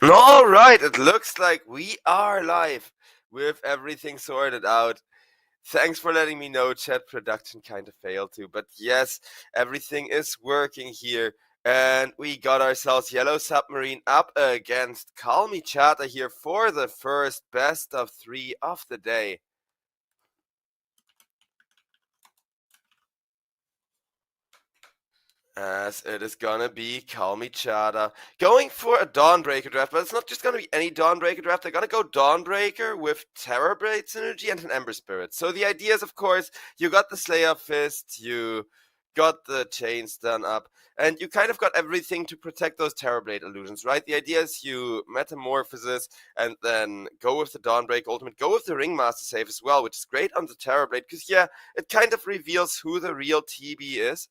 All right, it looks like we are live with everything sorted out. Thanks for letting me know, chat. Production kind of failed too, but yes, everything is working here. And we got ourselves Yellow Submarine up against Call Me Chatter here for the first best of 3 of the day. As it is gonna be Call Me Chada going for a Dawnbreaker draft, but it's not just gonna be any Dawnbreaker draft. They're gonna go Dawnbreaker with Terrorblade synergy and an Ember Spirit. So the idea is, of course, you got the Slayer Fist, you got the Chains done up, and you kind of got everything to protect those Terrorblade illusions, right? The idea is you Metamorphosis and then go with the Dawnbreaker ultimate, go with the Ringmaster save as well, which is great on the Terrorblade, because yeah, it kind of reveals who the real TB is.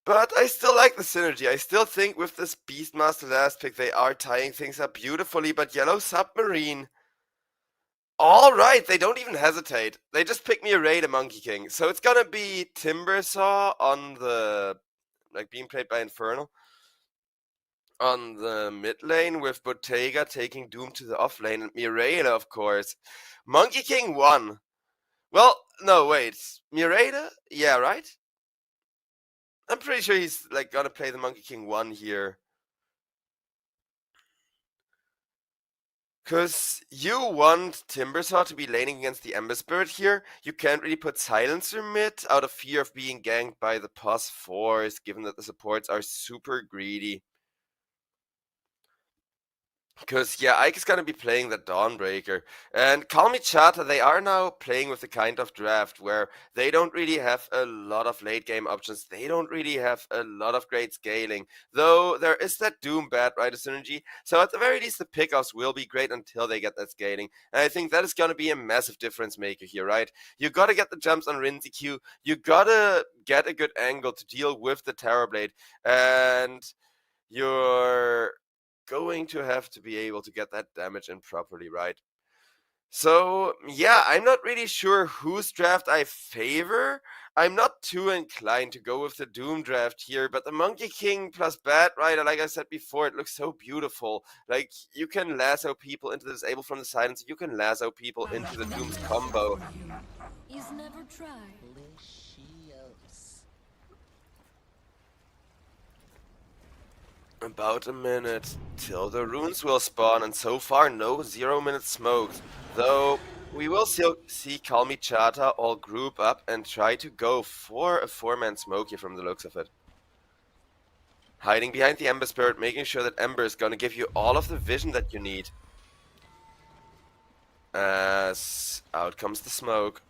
But I still like the synergy. I still think with this Beastmaster last pick, they are tying things up beautifully. But Yellow Submarine, all right, they don't even hesitate. They just pick me a raid, a Monkey King. So it's gonna be Timbersaw on the, like, being played by Infernal. On the mid lane with Bottega taking Doom to the off lane, and Mirela, of course. Monkey King 1. Well, no, wait. Mirela? Yeah, right? I'm pretty sure he's, like, gonna play the Monkey King 1 here. Because you want Timbersaw to be laning against the Ember Spirit here. You can't really put Silencer mid out of fear of being ganked by the plus 4s, given that the supports are super greedy. Because, yeah, Ike is going to be playing the Dawnbreaker. And Call Me Chata, they are now playing with the kind of draft where they don't really have a lot of late game options. They don't really have a lot of great scaling. Though there is that Doom Batrider synergy. So at the very least, the pickoffs will be great until they get that scaling. And I think that is going to be a massive difference maker here, right? You got to get the jumps on Rinzy Q. You got to get a good angle to deal with the Terrorblade. And you're going to have to be able to get that damage in properly, right? So, yeah, I'm not really sure whose draft I favor. I'm not too inclined to go with the Doom draft here, but the Monkey King plus Batrider, like I said before, it looks so beautiful. Like, you can lasso people into the Disable from the Silence, you can lasso people into the Doom's combo. Is never tried. About a minute till the runes will spawn, and so far no 0-minute smokes. Though we will still see Call Me Chata all group up and try to go for a 4-man smoke here from the looks of it. Hiding behind the Ember Spirit, making sure that Ember is gonna give you all of the vision that you need. As out comes the smoke.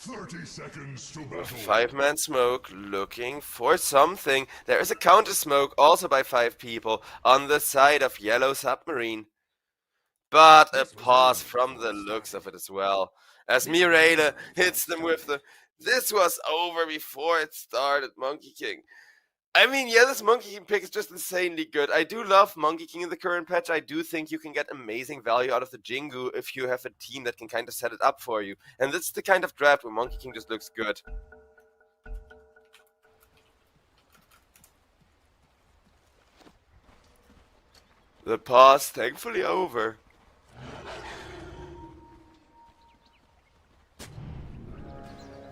30 seconds to battle. 5-man smoke looking for something. There is a counter smoke also by 5 people on the side of Yellow Submarine. But a pause from the looks of it as well. As Mirela hits them with the... This was over before it started, Monkey King. I mean, yeah, this Monkey King pick is just insanely good. I do love Monkey King in the current patch. I do think you can get amazing value out of the Jingu if you have a team that can kind of set it up for you. And that's the kind of draft where Monkey King just looks good. The pause, thankfully over.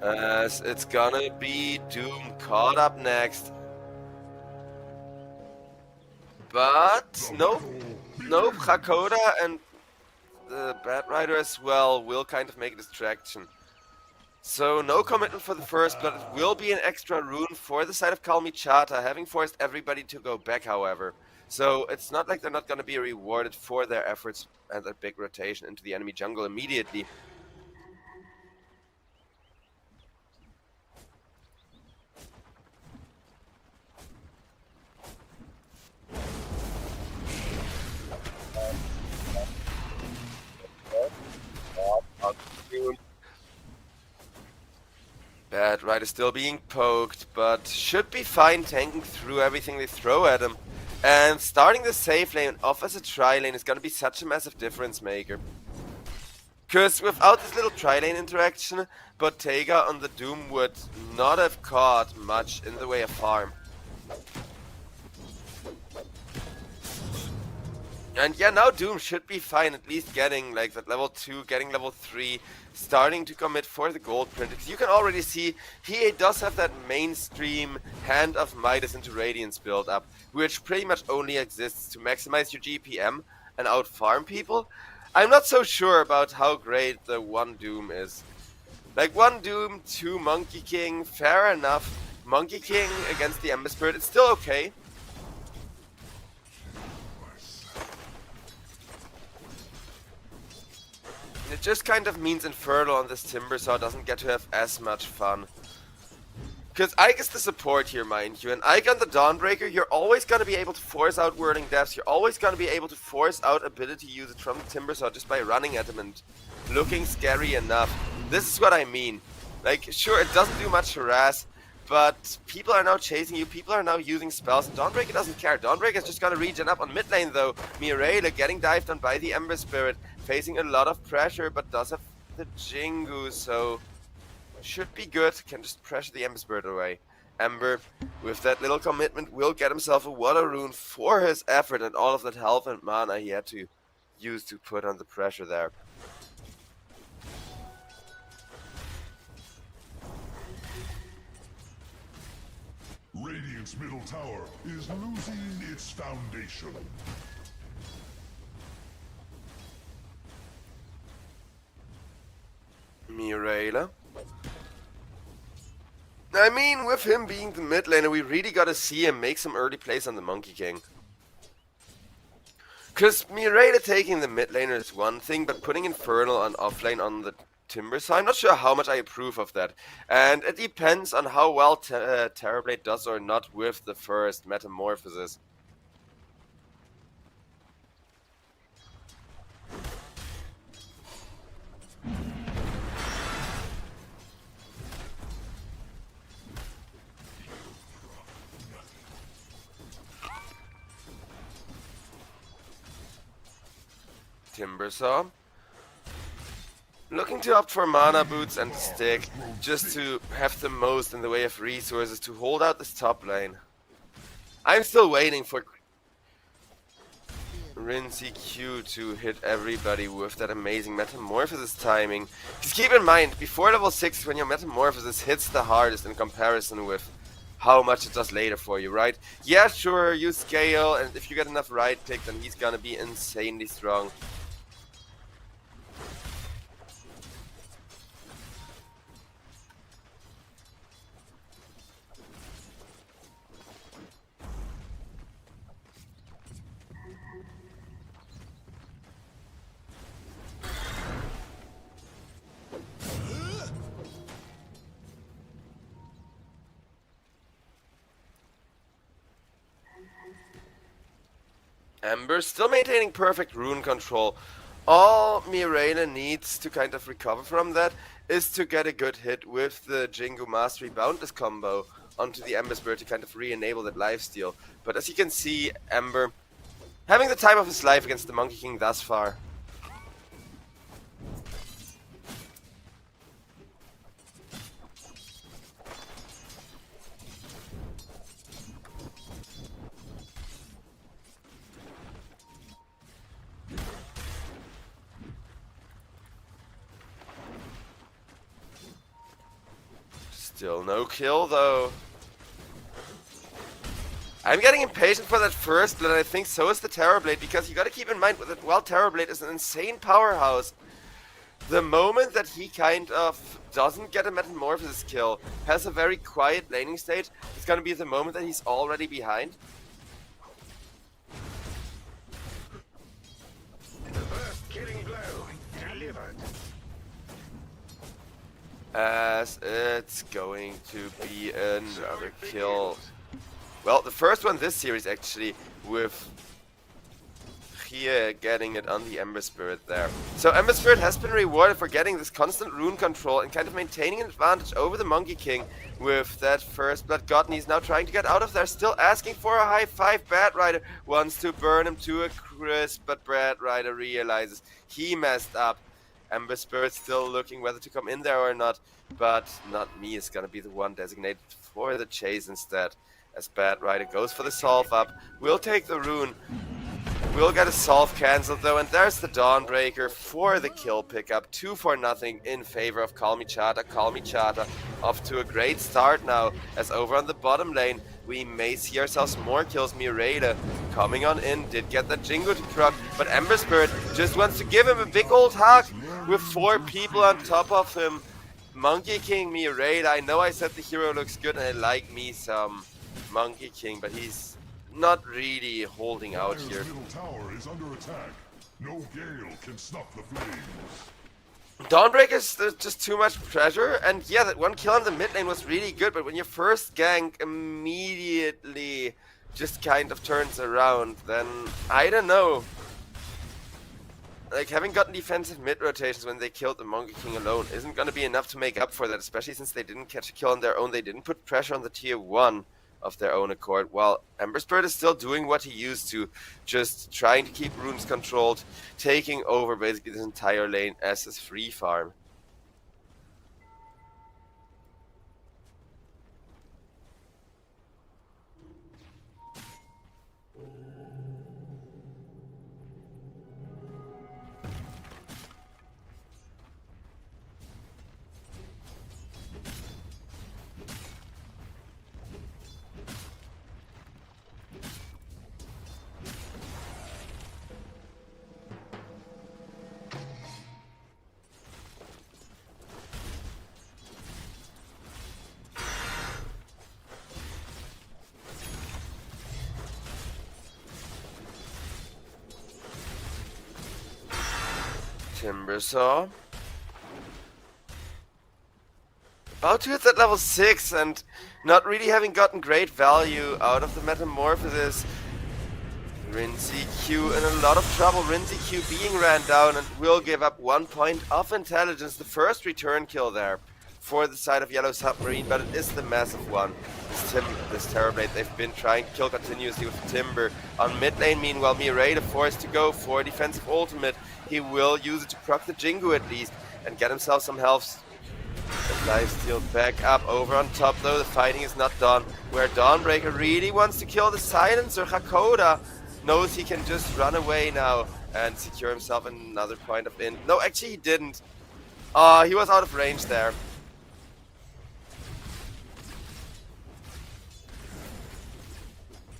As it's gonna be Doom caught up next. But nope, Hakoda and the Batrider as well will kind of make a distraction. So no commitment for the first blood. It will be an extra rune for the side of Call Me Chata, having forced everybody to go back, however. So it's not like they're not going to be rewarded for their efforts and their big rotation into the enemy jungle immediately. Batrider still being poked, but should be fine tanking through everything they throw at him. And starting the safe lane off as a tri lane is going to be such a massive difference maker. Because without this little tri-lane interaction, Bottega on the Doom would not have caught much in the way of farm. And yeah, now Doom should be fine, at least getting like that level 2, getting level 3, starting to commit for the gold print. Because you can already see he does have that mainstream Hand of Midas into Radiance build up, which pretty much only exists to maximize your GPM and outfarm people. I'm not so sure about how great the 1 Doom is. Like 1 Doom, 2 Monkey King, fair enough. Monkey King against the Ember Spirit, it's still okay. It just kind of means Infernal on this Timbersaw doesn't get to have as much fun. Because Ike is the support here, mind you, and Ike on the Dawnbreaker, you're always going to be able to force out Whirling Deaths, you're always going to be able to force out ability usage from the Timbersaw just by running at him and looking scary enough. This is what I mean. Like, sure, it doesn't do much harass, but people are now chasing you, people are now using spells, and Dawnbreaker doesn't care. Dawnbreaker is just going to regen up on mid lane though. Mirela getting dived on by the Ember Spirit, facing a lot of pressure, but does have the Jingu, so should be good. Can just pressure the Ember Spirit away. Ember, with that little commitment, will get himself a water rune for his effort and all of that health and mana he had to use to put on the pressure there. Radiant's middle tower is losing its foundation. Mirela. I mean, with him being the mid laner, we really gotta see him make some early plays on the Monkey King. Because Mirela taking the mid laner is one thing, but putting Infernal on offlane on the Timbersaw, I'm not sure how much I approve of that. And it depends on how well Terrorblade does or not with the first Metamorphosis. Timbersaw. Looking to opt for mana boots and stick, just to have the most in the way of resources to hold out this top lane. I'm still waiting for Rincy Q to hit everybody with that amazing Metamorphosis timing. Just keep in mind, before level 6, when your Metamorphosis hits the hardest in comparison with how much it does later for you, right? Yeah, sure, you scale, and if you get enough right pick, then he's gonna be insanely strong. Ember still maintaining perfect rune control. All Mirela needs to kind of recover from that is to get a good hit with the Jingu Mastery Boundless combo onto the Ember Spirit to kind of re-enable that lifesteal. But as you can see, Ember having the time of his life against the Monkey King thus far. Still no kill though. I'm getting impatient for that first blood, and I think so is the Terrorblade, because you gotta keep in mind that while Terrorblade is an insane powerhouse, the moment that he kind of doesn't get a Metamorphosis kill, has a very quiet laning stage, it's gonna be the moment that he's already behind. The first killing blow delivered. As it's going to be another kill. Well, the first one this series actually, with Rie getting it on the Ember Spirit there. So Ember Spirit has been rewarded for getting this constant rune control and kind of maintaining an advantage over the Monkey King with that first blood gotten. He's now trying to get out of there, still asking for a high five. Bad Rider wants to burn him to a crisp, but Bad Rider realizes he messed up. Ember Spirit still looking whether to come in there or not, but not me is going to be the one designated for the chase instead. As Bad Rider goes for the solve up, we'll take the rune. We'll get a solve cancelled though, and there's the Dawnbreaker for the kill pickup. 2-0 in favor of Call Me Chata. Call Me Chata off to a great start now, as over on the bottom lane, we may see ourselves more kills. Mirada coming on in, did get that Jingo to proc, but Ember Spirit just wants to give him a big old hug with 4 people on top of him. Monkey King Mirada, I know I said the hero looks good and I like me some Monkey King, but he's not really holding out Dire's here. middle tower is under attack. No gale can snuff the flames. Dawnbreaker is just too much pressure, and yeah, that one kill on the mid lane was really good, but when your first gank immediately just kind of turns around, then I don't know. Like, having gotten defensive mid rotations when they killed the Monkey King alone isn't going to be enough to make up for that, especially since they didn't catch a kill on their own. They didn't put pressure on the tier 1 of their own accord, while Ember Spirit is still doing what he used to, just trying to keep runes controlled, taking over basically this entire lane as his free farm. Timbersaw. About to hit that level 6 and not really having gotten great value out of the Metamorphosis. Rinzi Q in a lot of trouble. Rinzi Q being ran down and will give up 1 point of intelligence. The first return kill there for the side of Yellow Submarine, but it is the massive one. This Terrorblade they've been trying to kill continuously with Timber. On mid lane, meanwhile, Mirada forced to go for a defensive ultimate. He will use it to proc the Jingu at least and get himself some health. And lifesteal back up over on top though. The fighting is not done. Where Dawnbreaker really wants to kill the Silencer, Hakoda knows he can just run away now and secure himself another point of in. No, actually he didn't. He was out of range there.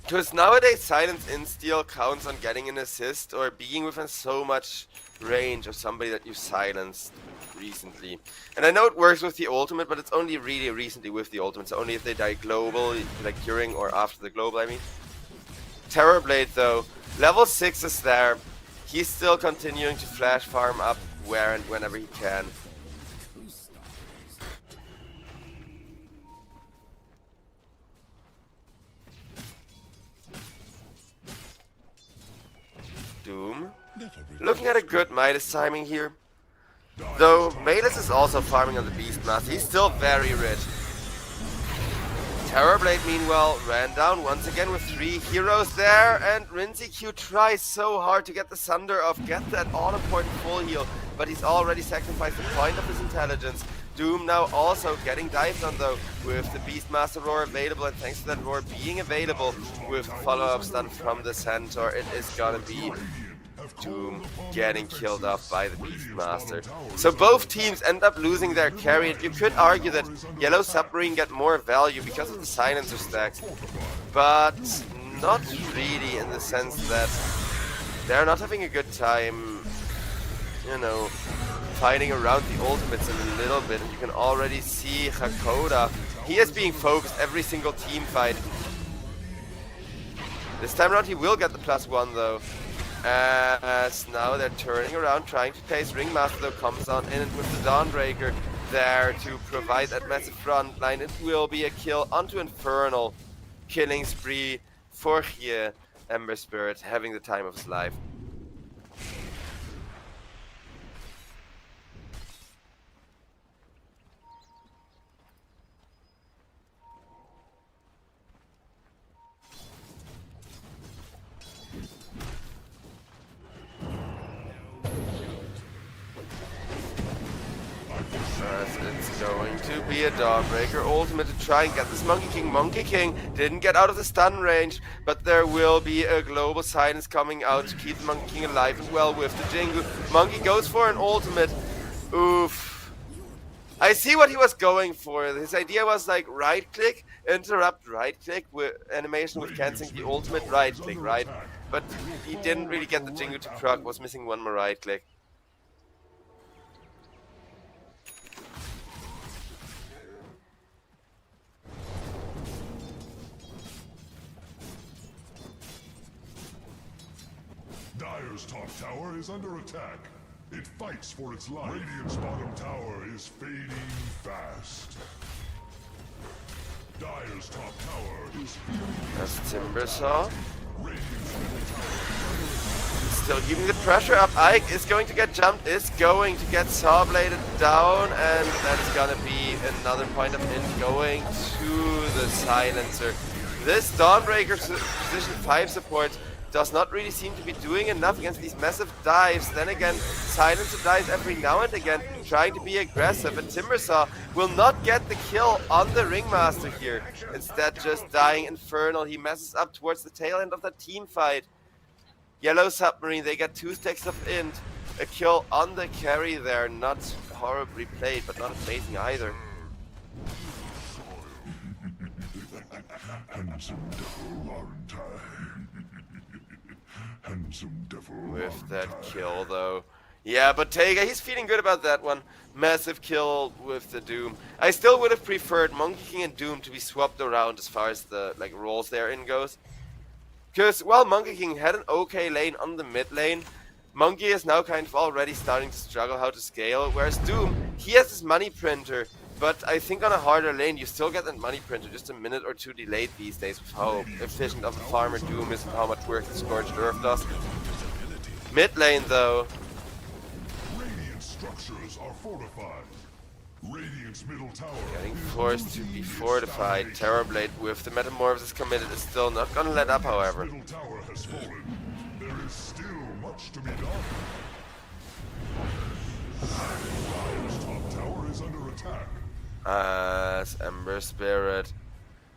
Because nowadays silence in steal counts on getting an assist or being within so much range of somebody that you silenced recently. And I know it works with the ultimate, but it's only really recently with the ultimate, so only if they die global, like during or after the global, I mean. Terrorblade though, level 6 is there. He's still continuing to flash farm up where and whenever he can. Doom. Looking at a good Midas timing here. Though Malus is also farming on the Beastmaster. He's still very rich. Terrorblade meanwhile ran down once again with 3 heroes there, and Rinzi Q tries so hard to get the Sunder off, get that all-important full heal, but he's already sacrificed the point of his intelligence. Doom now also getting dived on though, with the Beastmaster Roar available, and thanks to that Roar being available with follow-up stun from the Centaur, it is gonna be Doom getting killed off by the Beastmaster. So both teams end up losing their carry, and you could argue that Yellow Submarine get more value because of the Silencer stacks, but not really in the sense that they're not having a good time, you know, fighting around the ultimates in a little bit, and you can already see Hakoda. He is being focused every single team fight. This time around he will get the +1 though, as now they're turning around trying to pace. Ringmaster though comes on in with the Dawnbreaker there to provide that massive front line. It will be a kill onto Infernal. Killing spree for here. Ember Spirit having the time of his life. it's going to be a Dawnbreaker ultimate to try and get this Monkey King. Monkey King didn't get out of the stun range, but there will be a global silence coming out to keep the Monkey King alive and well with the Jingu. Monkey goes for an ultimate. Oof. I see what he was going for. His idea was like right click, interrupt right click with animation with canceling the ultimate right click, right? But he didn't really get the Jingu to proc, was missing one more right click. Dire's top tower is under attack. It fights for its life. Radiant's bottom tower is fading fast. Dire's top tower is That's Timbersaw. Radiant's middle tower. Still keeping the pressure up. Ike is going to get jumped, is going to get saw bladed down, and that is gonna be another point of hint going to the silencer. This Dawnbreaker position 5 support does not really seem to be doing enough against these massive dives. Then again, silencer dives every now and again, trying to be aggressive, and Timbersaw will not get the kill on the Ringmaster here. Instead, just dying Infernal. He messes up towards the tail end of that team fight. Yellow Submarine, they get 2 stacks of int. A kill on the carry there, not horribly played, but not amazing either. Handsome devil, aren't I? Handsome devil. With that kill though. Yeah, but Tega, he's feeling good about that one. Massive kill with the Doom. I still would have preferred Monkey King and Doom to be swapped around as far as the roles they're in goes. Because, well, Monkey King had an okay lane on the mid lane. Monkey is now kind of already starting to struggle how to scale, whereas Doom, he has his money printer, but I think on a harder lane you still get that money printer just a minute or two delayed these days with how efficient of a farmer Doom is and how much work the Scorched Earth does. Mid lane though. Radiant structures are fortified. Radiant's middle tower. Getting forced to be fortified. Terrorblade with the Metamorphosis committed is still not gonna let up, however. Middle tower has fallen. There is still much to be done. Dire's top tower is under attack. As Ember Spirit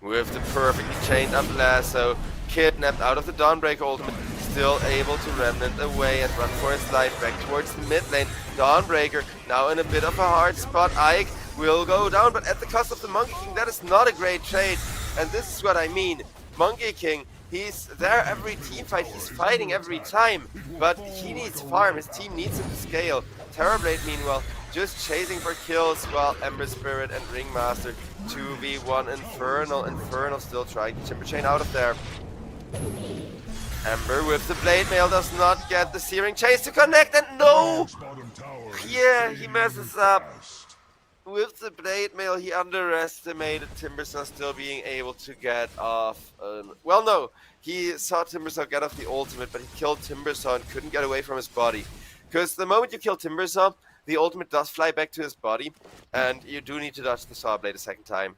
with the perfectly chained up lasso, kidnapped out of the Dawnbreaker ultimate, still able to remnant away and run for his life back towards the mid lane. Dawnbreaker now in a bit of a hard spot. Ike will go down, but at the cost of the Monkey King. That is not a great trade, and this is what I mean. Monkey King, he's there every team fight, he's fighting every time, but he needs farm, his team needs him to scale. Terrorblade, meanwhile, just chasing for kills, while Ember Spirit and Ringmaster 2v1 Infernal. Infernal still trying to Timber Chain out of there. Ember with the Blade Mail does not get the Searing Chase to connect, and no! Yeah, he messes up. With the Blade Mail, he underestimated Timbersaw still being able to get off. Well, no, he saw Timbersaw get off the ultimate, but he killed Timbersaw and couldn't get away from his body. Because the moment you kill Timbersaw, the ultimate does fly back to his body, and you do need to dodge the Saw Blade a second time.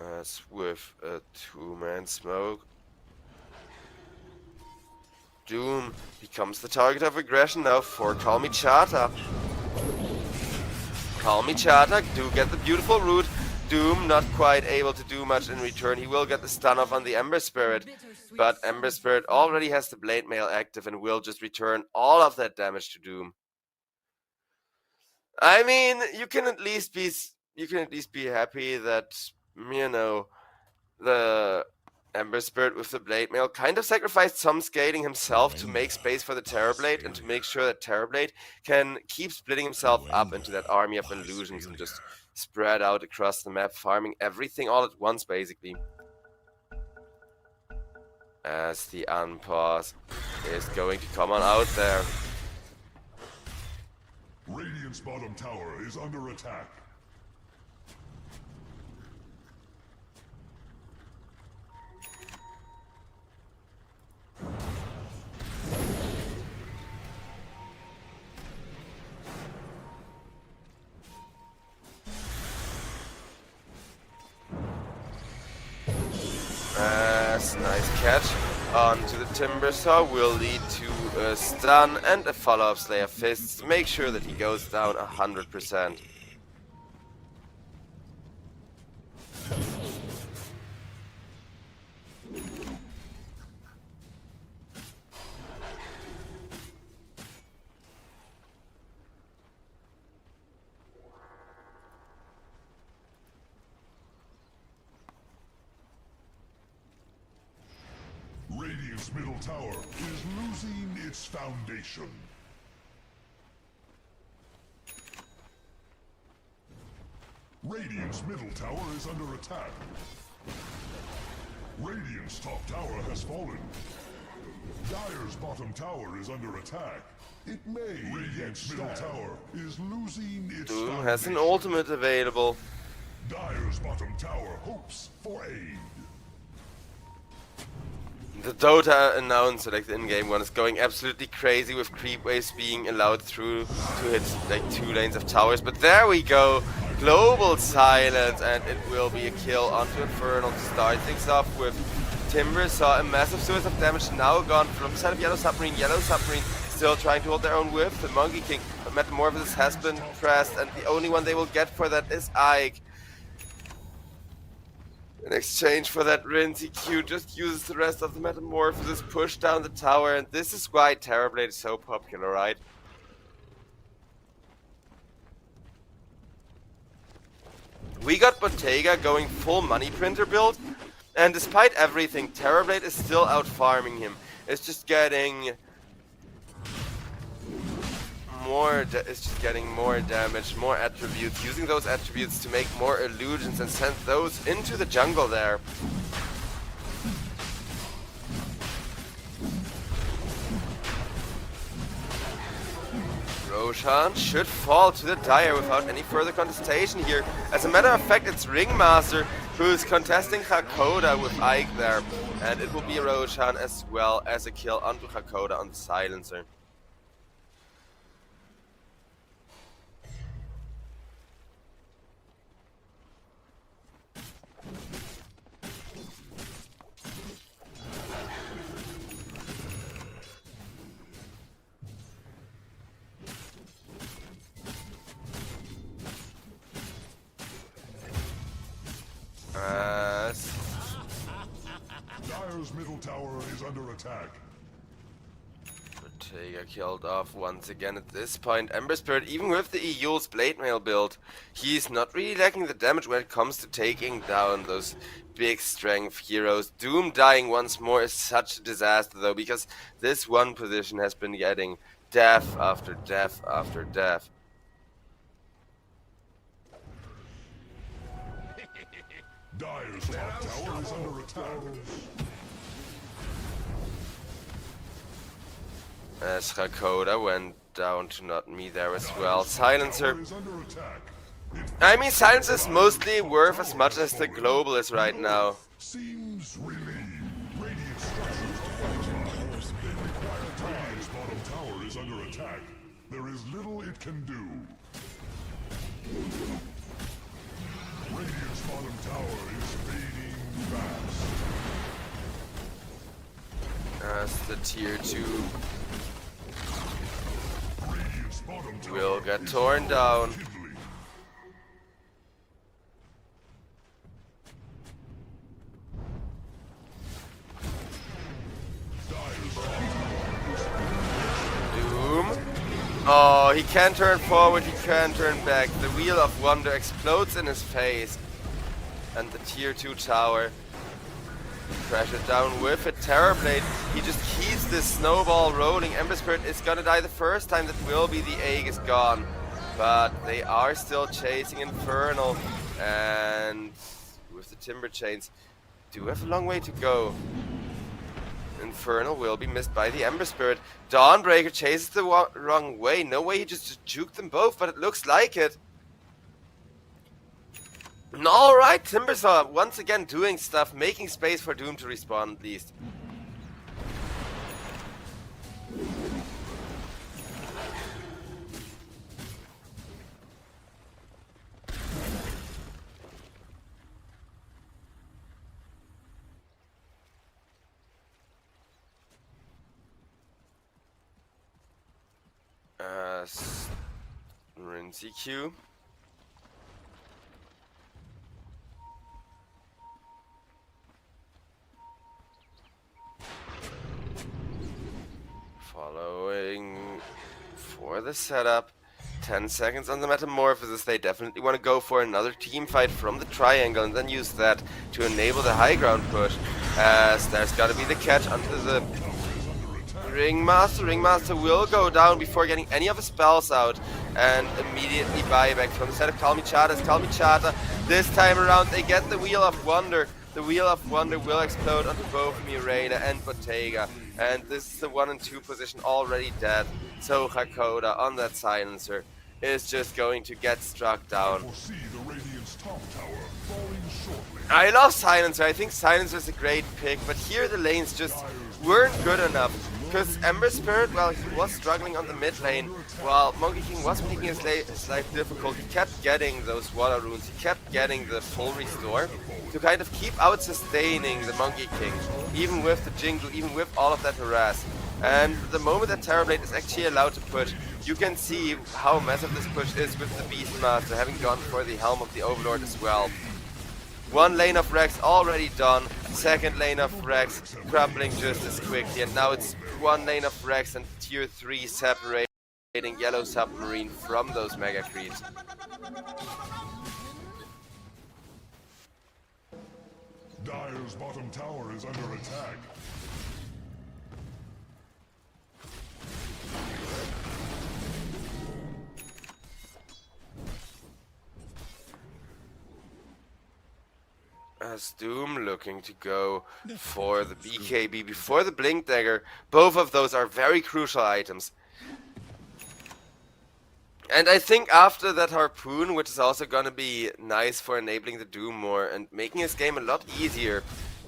As with a 2-man smoke, Doom becomes the target of aggression now for Call Me Chata. Call Me Chata do get the beautiful root. Doom not quite able to do much in return. He will get the stun off on the Ember Spirit, but Ember Spirit already has the Blade Mail active and will just return all of that damage to Doom. I mean, you can at least be happy that, you know, the Ember Spirit with the Blade Mail kind of sacrificed some scaling himself to make space for the Terrorblade and to make sure that Terrorblade can keep splitting himself up into that army of illusions and just spread out across the map, farming everything all at once, basically. As the unpause is going to come on out there. Radiant's bottom tower is under attack. catch onto the Timber Saw will lead to a stun and a follow-up Slayer Fists to make sure that he goes down 100%. Radiant's middle tower is losing its foundation. Radiant's middle tower is under attack. Radiant's top tower has fallen. Dire's bottom tower is under attack. It may. Radiant's middle tower is losing its Doom foundation. has an ultimate available. Dire's bottom tower hopes for aid. The Dota announcer, like the in-game one, is going absolutely crazy with creep waves being allowed through to hit like 2 lanes of towers. But there we go, global silence, and it will be a kill onto Infernal to start things off with. Timber saw a massive source of damage now gone from the side of Yellow Submarine. Yellow Submarine still trying to hold their own with the Monkey King, but Metamorphosis has been pressed, and the only one they will get for that is Ike. In exchange for that rinse, EQ just uses the rest of the Metamorphosis, push down the tower, and this is why Terrorblade is so popular, right? We got Bottega going full money printer build, and despite everything, Terrorblade is still out farming him. It's just getting more damage, more attributes, using those attributes to make more illusions and send those into the jungle there. Roshan should fall to the Dire without any further contestation here. As a matter of fact, it's Ringmaster who's contesting Hakoda with Ike there, and it will be Roshan as well as a kill onto Hakoda on the Silencer. Dire's middle tower is under attack. Bottega killed off once again at this point. Ember Spirit, even with the EU's Blade Mail build, he's not really lacking the damage when it comes to taking down those big strength heroes. Doom dying once more is such a disaster though, because this one position has been getting death after death after death. Dire's top tower is under attack. As Hakoda went down to not me there as well. Silencer. Is under attack. I mean, Silencer is mostly worth as much as the Global is right now. Seems relieved. Radiant structures defended. They require time. Radiant's bottom tower is under attack. There is little it can do. Radiant's bottom tower is fading fast. As the tier 2 Radiant's bottom tower will get is torn down. kindling. Dire's bottom tower is Doom. Oh, he can't turn forward, he can't turn back. The Wheel of Wonder explodes in his face. And the tier 2 tower pressured down with a Terrorblade. He just keeps this snowball rolling. Ember Spirit is gonna die the first time. That will be the Aegis gone. But they are still chasing Infernal. And with the Timber Chains, do have a long way to go. Infernal will be missed by the Ember Spirit. Dawnbreaker chases the wrong way. No way he just juked them both, but it looks like it. Alright, Timbersaw once again doing stuff, making space for Doom to respawn at least. Rinsey Q. Following for the setup. 10 seconds on the Metamorphosis. They definitely want to go for another team fight from the triangle and then use that to enable the high ground push. As there's got to be the catch onto the Ringmaster. Ringmaster will go down before getting any of his spells out and immediately buyback from the set of Kalmichata. Kalmichata, this time around they get the Wheel of Wonder. The Wheel of Wonder will explode onto both Mirena and Bottega. And this is the 1 and 2 position already dead. So Hakoda on that silencer is just going to get struck down. Foresee the Radiant's top tower falling shortly. I love Silencer. I think Silencer is a great pick, but here the lanes just weren't good enough. Because Ember Spirit, well, he was struggling on the mid lane, while Monkey King was making his life difficult. He kept getting those water runes, he kept getting the full restore to kind of keep out sustaining the Monkey King, even with the jingle, even with all of that harass. And the moment that Terrorblade is actually allowed to push, you can see how massive this push is with the Beastmaster having gone for the Helm of the Overlord as well. One lane of Rex already done, second lane of Rex crumbling just as quickly, and now it's one lane of Rex and tier 3 separating Yellow Submarine from those Mega Creeps. Dire's bottom tower is under attack. As Doom looking to go for the BKB before the Blink Dagger. Both of those are very crucial items. And I think after that Harpoon, which is also gonna be nice for enabling the Doom more and making his game a lot easier,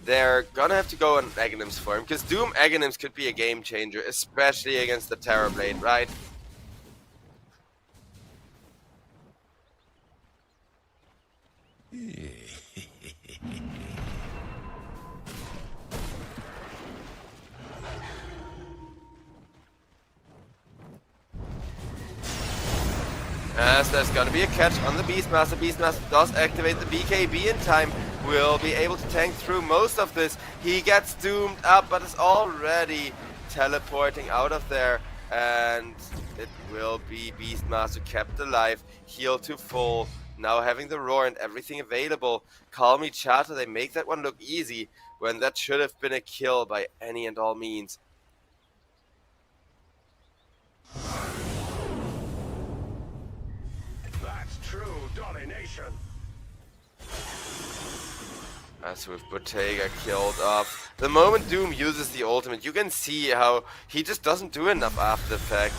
they're gonna have to go on Aghanims for him, because Doom Aghanims could be a game changer, especially against the Terrorblade, right? As there's gonna be a catch on the Beastmaster. Beastmaster does activate the BKB in time. Will be able to tank through most of this. He gets doomed up, but is already teleporting out of there. And it will be Beastmaster kept alive, healed to full. Now having the roar and everything available. Call me Chata, they make that one look easy when that should have been a kill by any and all means. True domination. As with Bottega killed off. The moment Doom uses the ultimate, you can see how he just doesn't do enough after the fact.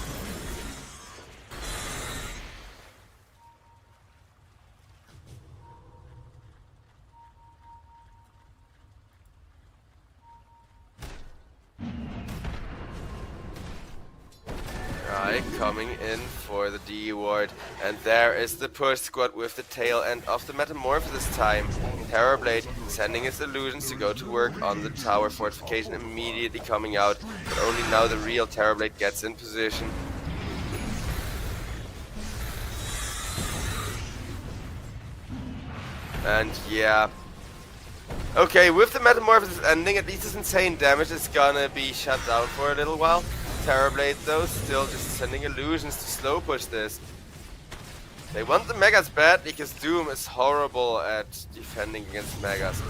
Coming in for the D ward, and there is the push squad with the tail end of the Metamorphosis time. Terrorblade sending his illusions to go to work on the tower fortification, immediately coming out, but only now the real Terrorblade gets in position. And yeah. Okay, with the Metamorphosis ending, at least this insane damage is gonna be shut down for a little while. Terrorblade though, still just sending illusions to slow push this. They want the Megas bad because Doom is horrible at defending against Megas.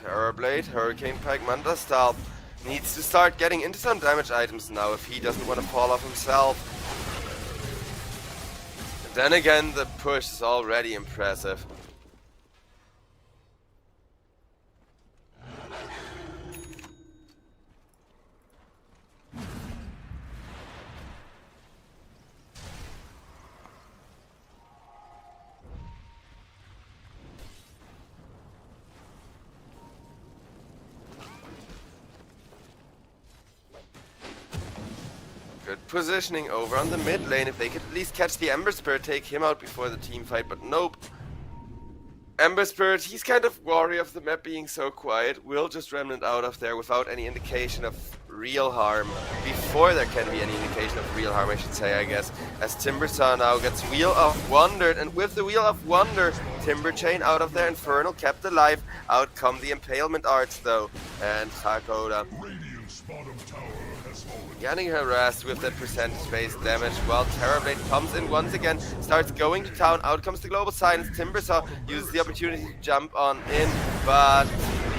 Terrorblade, Hurricane Pike, Manta style needs to start getting into some damage items now if he doesn't want to fall off himself. And then again, the push is already impressive. Good positioning over on the mid lane. If they could at least catch the Ember Spirit, take him out before the team fight, but nope. Ember Spirit, he's kind of wary of the map being so quiet, will just remnant out of there without any indication of real harm. Before there can be any indication of real harm, I should say, I guess. As Timbersaw now gets Wheel of Wonder, and with the Wheel of Wonder, Timber Chain out of there, Infernal kept alive. Out come the Impalement Arts though, and Hakoda Radiant's bottom tower has fallen. getting harassed with that percentage-based damage while Terrorblade comes in once again, starts going to town. Out comes the Global Silence. Timbersaw uses the opportunity to jump on in, but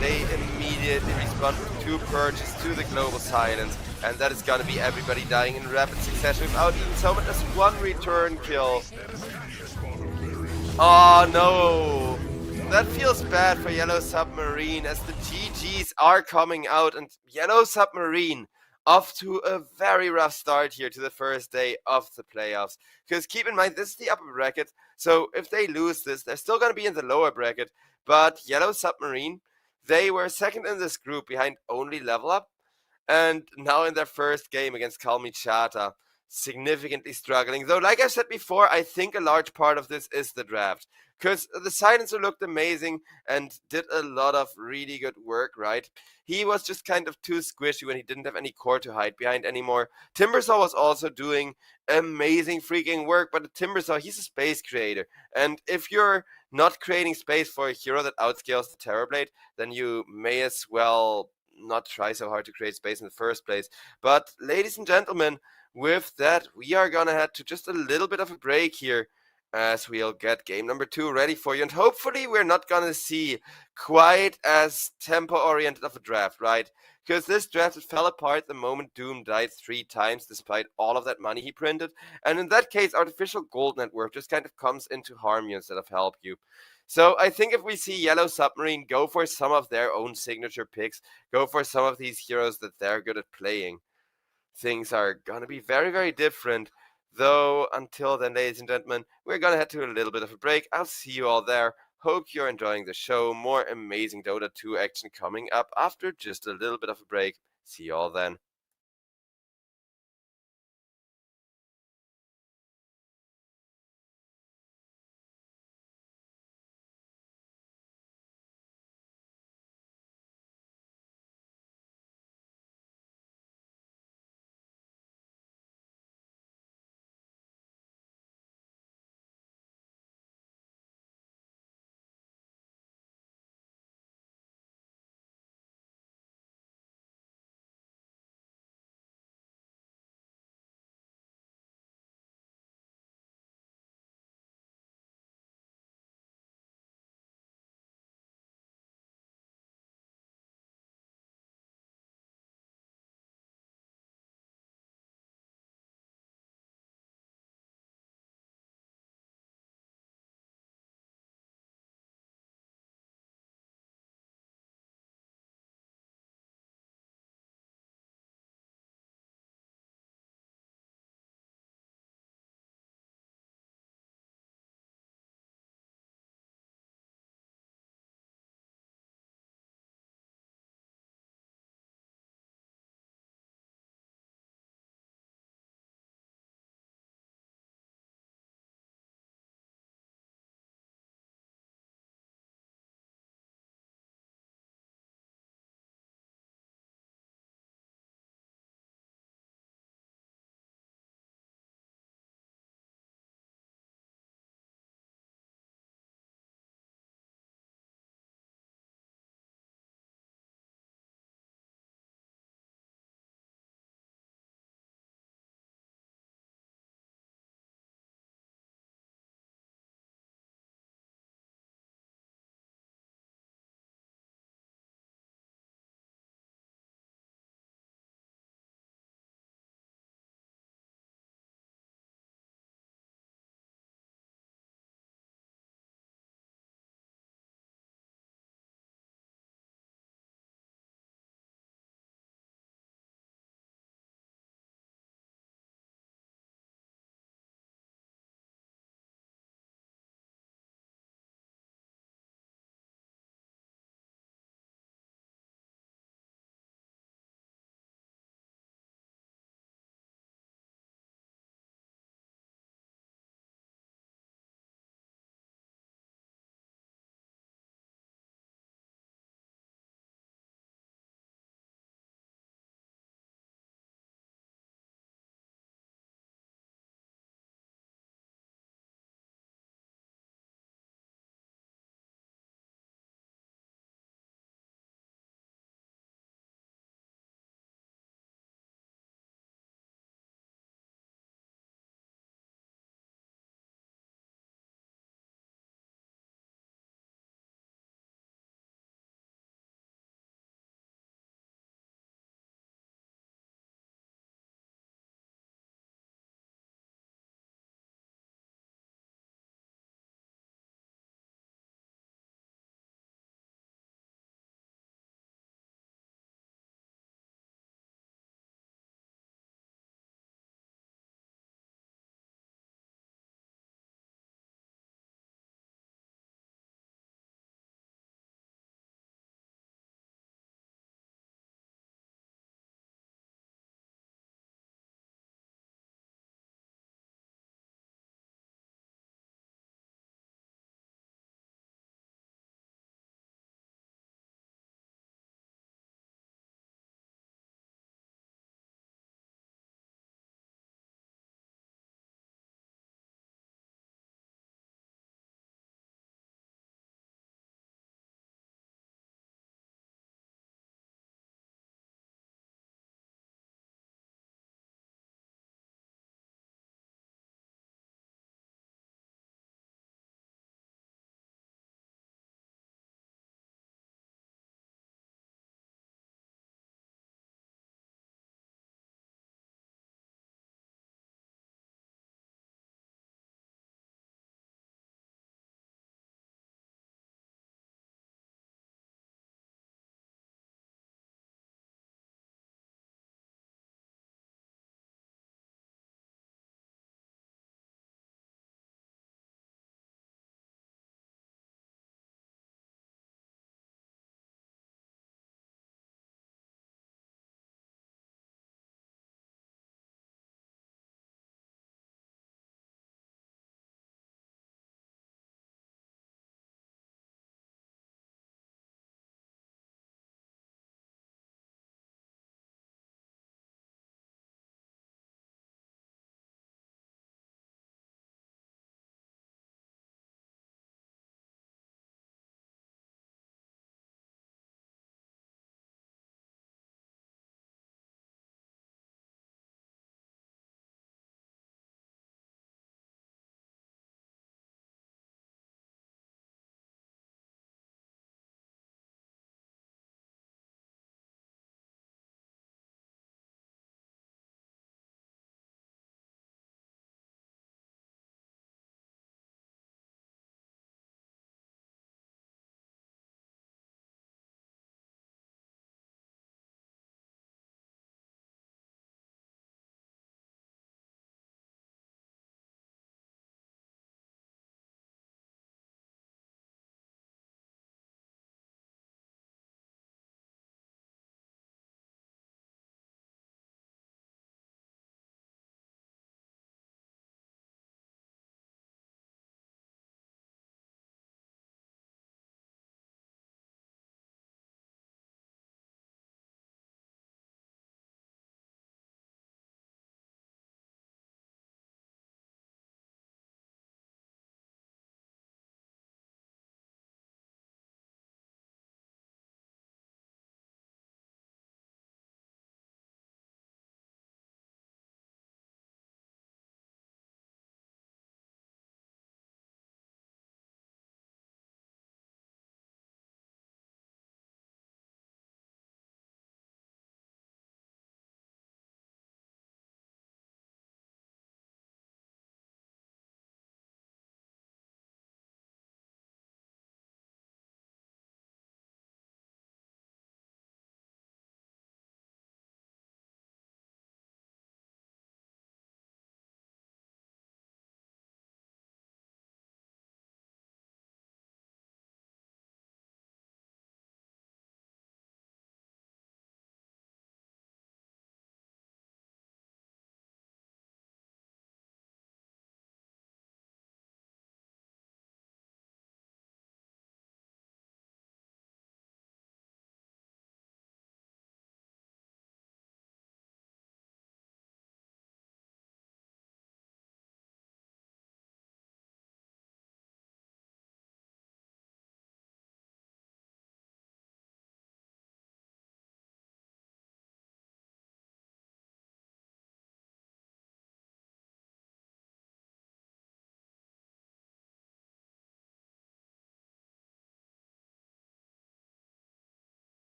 they immediately respond with 2 purges to the Global Silence, and that is gonna be everybody dying in rapid succession without even so much as 1 return kill. Oh no! That feels bad for Yellow Submarine as the GGs are coming out, and Yellow Submarine off to a very rough start here to the first day of the playoffs. Because keep in mind, this is the upper bracket, so if they lose this, they're still going to be in the lower bracket. But Yellow Submarine, they were second in this group behind only Level Up, and now in their first game against Kalmi Chata, significantly struggling. Though, like I said before, I think a large part of this is the draft. Because the Silencer looked amazing and did a lot of really good work, right? He was just kind of too squishy when he didn't have any core to hide behind anymore. Timbersaw was also doing amazing freaking work, but the Timbersaw, he's a space creator. And if you're not creating space for a hero that outscales the Terrorblade, then you may as well not try so hard to create space in the first place. But ladies and gentlemen, with that, we are gonna head to just a little bit of a break here as we'll get game number 2 ready for you. And hopefully we're not gonna see quite as tempo-oriented of a draft, right? Because this draft fell apart the moment Doom died 3 times despite all of that money he printed. And in that case, artificial gold net worth just kind of comes in to harm you instead of help you. So I think if we see Yellow Submarine go for some of their own signature picks, go for some of these heroes that they're good at playing, things are gonna be very, very different. Though, until then, ladies and gentlemen, we're gonna head to a little bit of a break. I'll see you all there. Hope you're enjoying the show. More amazing Dota 2 action coming up after just a little bit of a break. See you all then.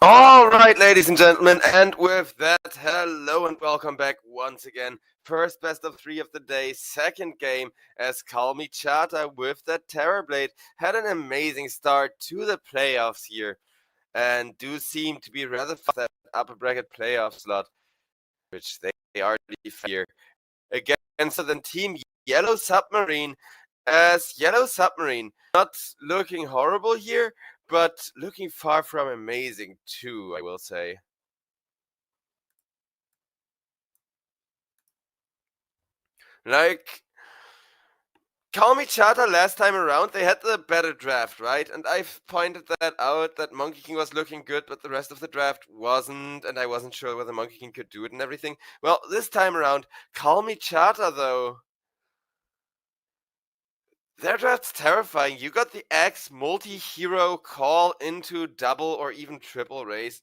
All right, ladies and gentlemen, and with that, hello and welcome back once again. First best of three of the day, second game, as Kalmi Chata with that Terrorblade had an amazing start to the playoffs here, and do seem to be rather far that upper bracket playoff slot, which they are here against the team Yellow Submarine. As Yellow Submarine, not looking horrible here, but looking far from amazing too, I will say. Like, Call Me Chata last time around, they had the better draft, right? And I've pointed that out, that Monkey King was looking good, but the rest of the draft wasn't, and I wasn't sure whether Monkey King could do it and everything. Well, this time around, Call Me Chata, though, their draft's terrifying. You got the X multi-hero call into double or even triple race.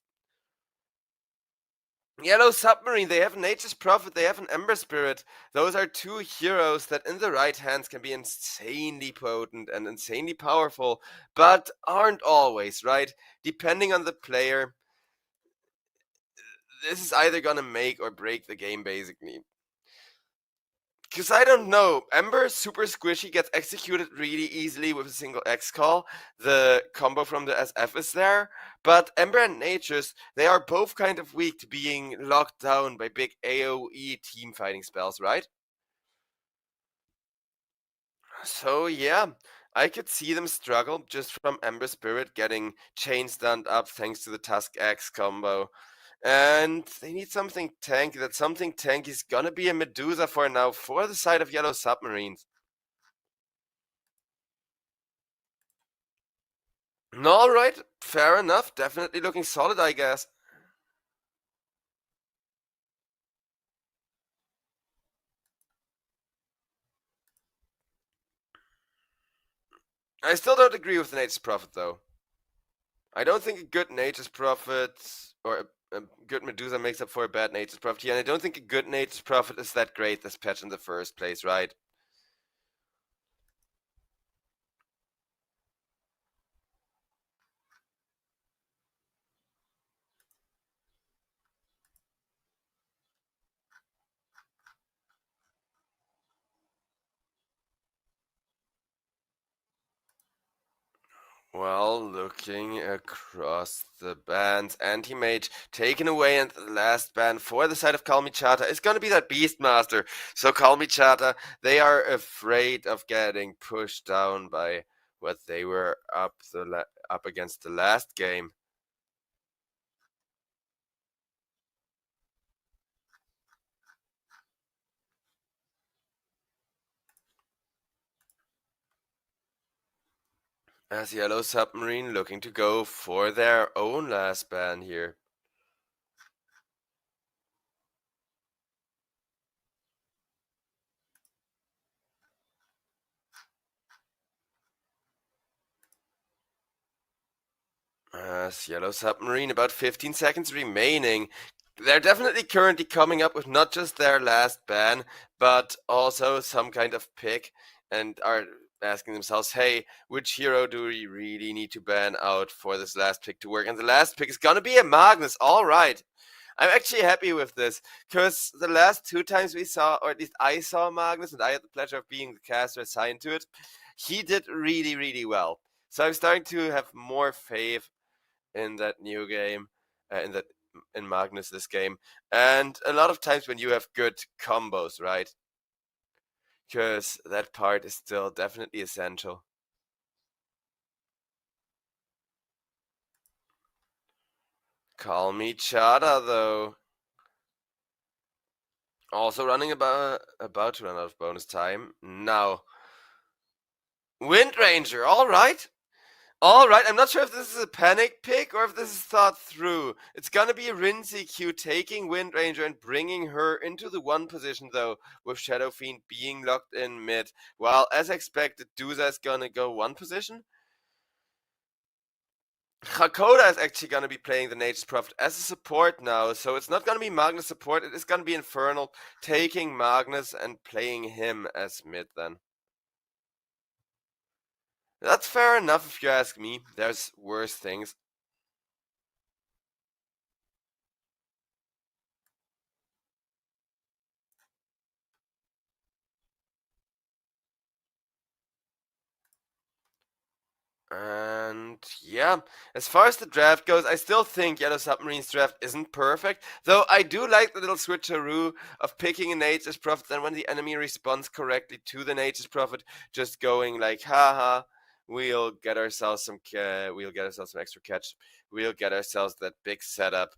Yellow Submarine, they have Nature's Prophet, they have an Ember Spirit. Those are two heroes that in the right hands can be insanely potent and insanely powerful, but aren't always, right? Depending on the player, this is either gonna make or break the game, basically. Because I don't know, Ember super squishy gets executed really easily with a single X call. The combo from the SF is there, but Ember and Nature's, they are both kind of weak to being locked down by big AoE team fighting spells, right? So yeah, I could see them struggle just from Ember Spirit getting chain stunned up thanks to the Tusk X combo. And they need something tanky. That something tanky is gonna be a Medusa for now for the side of Yellow Submarines. All right, fair enough. Definitely looking solid, I guess. I still don't agree with the Nature's Prophet, though. I don't think a good Nature's Prophet or a good Medusa makes up for a bad Nature's Prophet here, and I don't think a good Nature's Prophet is that great this patch in the first place, right? Well, looking across the bands, Anti-Mage taken away, and the last band for the side of Kalmichata is going to be that Beastmaster. So Kalmichata, they are afraid of getting pushed down by what they were up against the last game. As Yellow Submarine looking to go for their own last ban here. As Yellow Submarine, about 15 seconds remaining. They're definitely currently coming up with not just their last ban, but also some kind of pick, and are asking themselves, hey, which hero do we really need to ban out for this last pick to work? And the last pick is gonna be a Magnus, alright. I'm actually happy with this, because the last two times we saw, or at least I saw Magnus, and I had the pleasure of being the caster assigned to it, he did really, really well. So I'm starting to have more faith in that new game, in Magnus this game, and a lot of times when you have good combos, right? Because that part is still definitely essential. Call me Chada though. Also running about to run out of bonus time now. Wind Ranger, all right. All right, I'm not sure if this is a panic pick or if this is thought through. It's gonna be Rinzi Q taking Wind Ranger and bringing her into the one position, though, with Shadow Fiend being locked in mid. While, as expected, Duza is gonna go one position. Hakoda is actually gonna be playing the Nature's Prophet as a support now, so it's not gonna be Magnus support, it is gonna be Infernal taking Magnus and playing him as mid then. That's fair enough if you ask me. There's worse things. And yeah, as far as the draft goes, I still think Yellow Submarine's draft isn't perfect, though I do like the little switcheroo of picking a Nature's Prophet, and when the enemy responds correctly to the Nature's Prophet, just going like, haha, we'll get ourselves some extra catch, we'll get ourselves that big setup,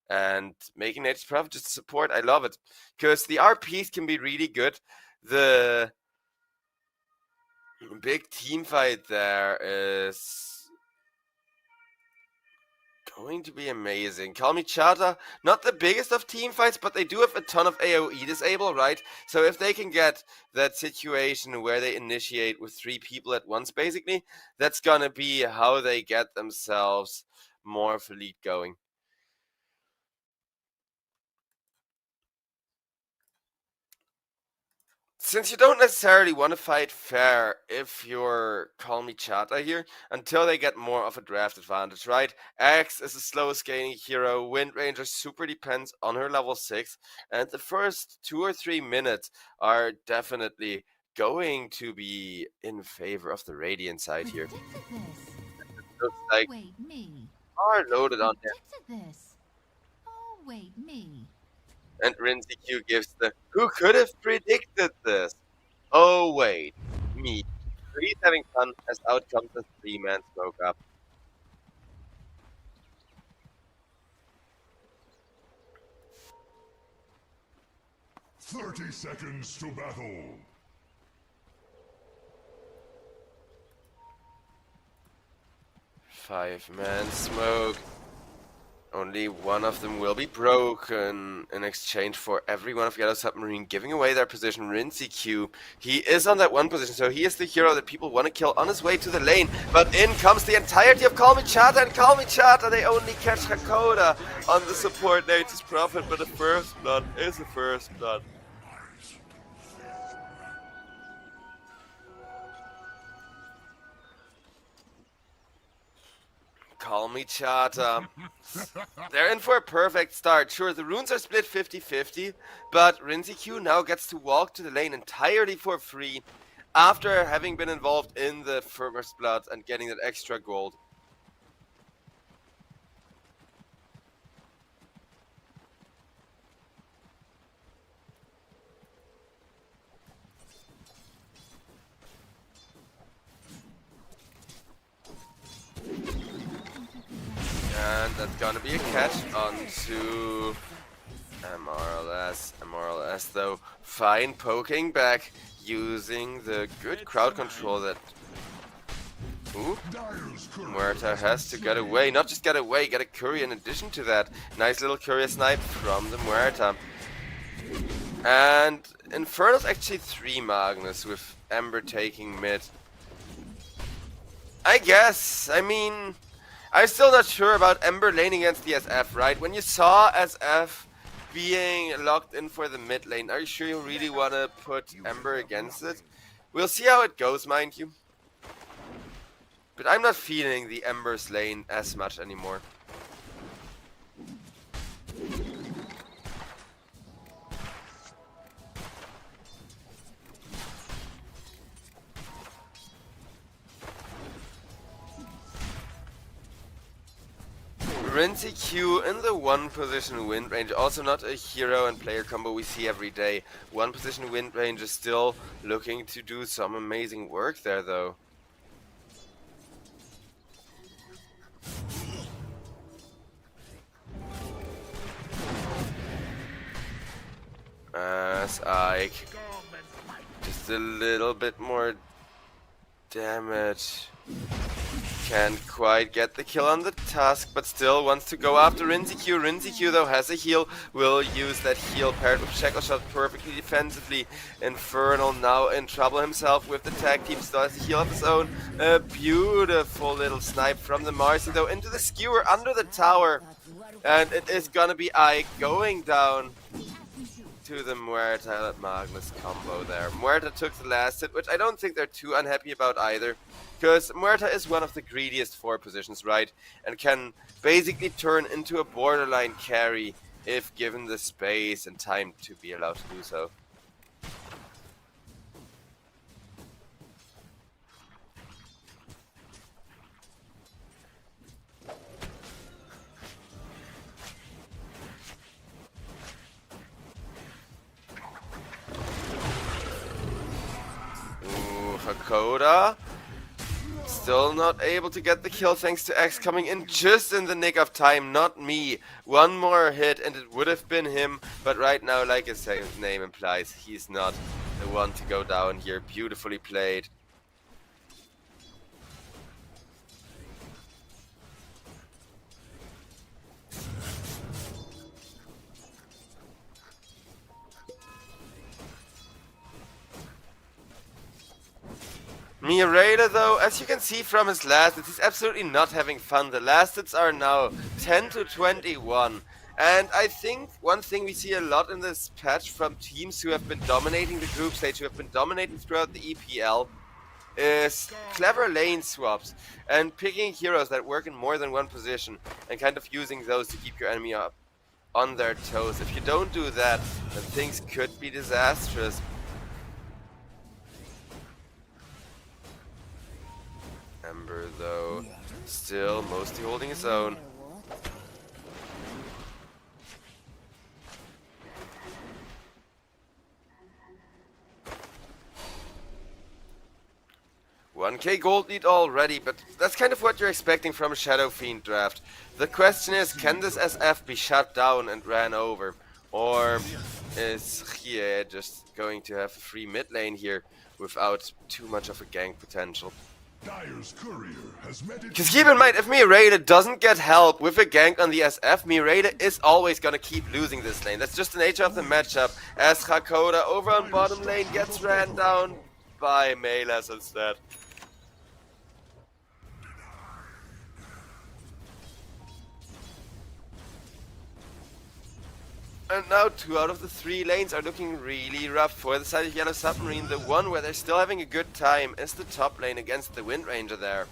and making Nature's Prophet just support, I love it, because the RPs can be really good. The big team fight there is going to be amazing. Call me Chata, not the biggest of team fights, but they do have a ton of AoE disable, right? So if they can get that situation where they initiate with 3 people at once, basically, that's gonna be how they get themselves more of a lead going. Since you don't necessarily want to fight fair if you're Call Me Chata here, until they get more of a draft advantage, right? X is a slow scaling hero, Wind Ranger super depends on her level 6, and the first 2 or 3 minutes are definitely going to be in favor of the Radiant side here. Looks like Wait, me. are loaded on there. Predicted this. Oh, wait, me. And Rinzi Q gives the who could have predicted this? Oh wait, me. He's having fun as out comes the 3-man smoke up. "30 seconds to battle." 5-man smoke. Only one of them will be broken in exchange for every one of Yellow Submarine giving away their position. Rinzi Q, he is on that one position, so he is the hero that people want to kill on his way to the lane. But in comes the entirety of Call Me Chata, and Call Me Chata, they only catch Hakoda on the support Nature's Prophet, but a first blood is a first blood. Call Me Chata. They're in for a perfect start. Sure, the runes are split 50-50, but Rinzi Q now gets to walk to the lane entirely for free after having been involved in the first blood and getting that extra gold. And that's gonna be a catch onto MRLS though. Fine poking back using the good crowd control that Muerta has to get away. Not just get away, get a Courier in addition to that. Nice little Courier snipe from the Muerta. And Inferno's actually 3 Magnus with Ember taking mid. I guess, I mean, I'm still not sure about Ember laning against the SF, right? When you saw SF being locked in for the mid lane, are you sure you really want to put Ember against it? We'll see how it goes, mind you. But I'm not feeling the Ember's lane as much anymore. Rinzi Q in the 1 position Wind Range, also not a hero and player combo we see every day. 1 position Wind Range is still looking to do some amazing work there though. As Ike, just a little bit more damage. Can't quite get the kill on the Tusk, but still wants to go after Rinzi Q. Rinzi Q though has a heal, will use that heal paired with Shackle Shot perfectly defensively. Infernal now in trouble himself with the tag team, still has a heal of his own. A beautiful little snipe from the Marcy though into the skewer under the tower. And it is gonna be Ike going down to the Muerta Magnus combo there. Muerta took the last hit, which I don't think they're too unhappy about either. Because Muerta is one of the greediest 4 positions, right? And can basically turn into a borderline carry if given the space and time to be allowed to do so. Hakoda still not able to get the kill thanks to X coming in just in the nick of time, not me. One more hit and it would have been him, but right now, like his name implies, he's not the one to go down here. Beautifully played. Mirada, though, as you can see from his last hits, he's absolutely not having fun. The last hits are now 10 to 21. And I think one thing we see a lot in this patch from teams who have been dominating the group stage, who have been dominating throughout the EPL, is clever lane swaps and picking heroes that work in more than one position and kind of using those to keep your enemy up on their toes. If you don't do that, then things could be disastrous. Ember, though, still mostly holding his own. $1K gold lead already, but that's kind of what you're expecting from a Shadow Fiend draft. The question is, can this SF be shut down and ran over? Or is Rie just going to have a free mid lane here without too much of a gank potential? Because keep in mind, if Mirada doesn't get help with a gank on the SF, Mirada is always going to keep losing this lane. That's just the nature of the matchup, as Hakoda over on bottom lane gets ran down by Melas instead. And now 2 out of the 3 lanes are looking really rough for the side of Yellow Submarine. The one where they're still having a good time is the top lane against the Wind Ranger there.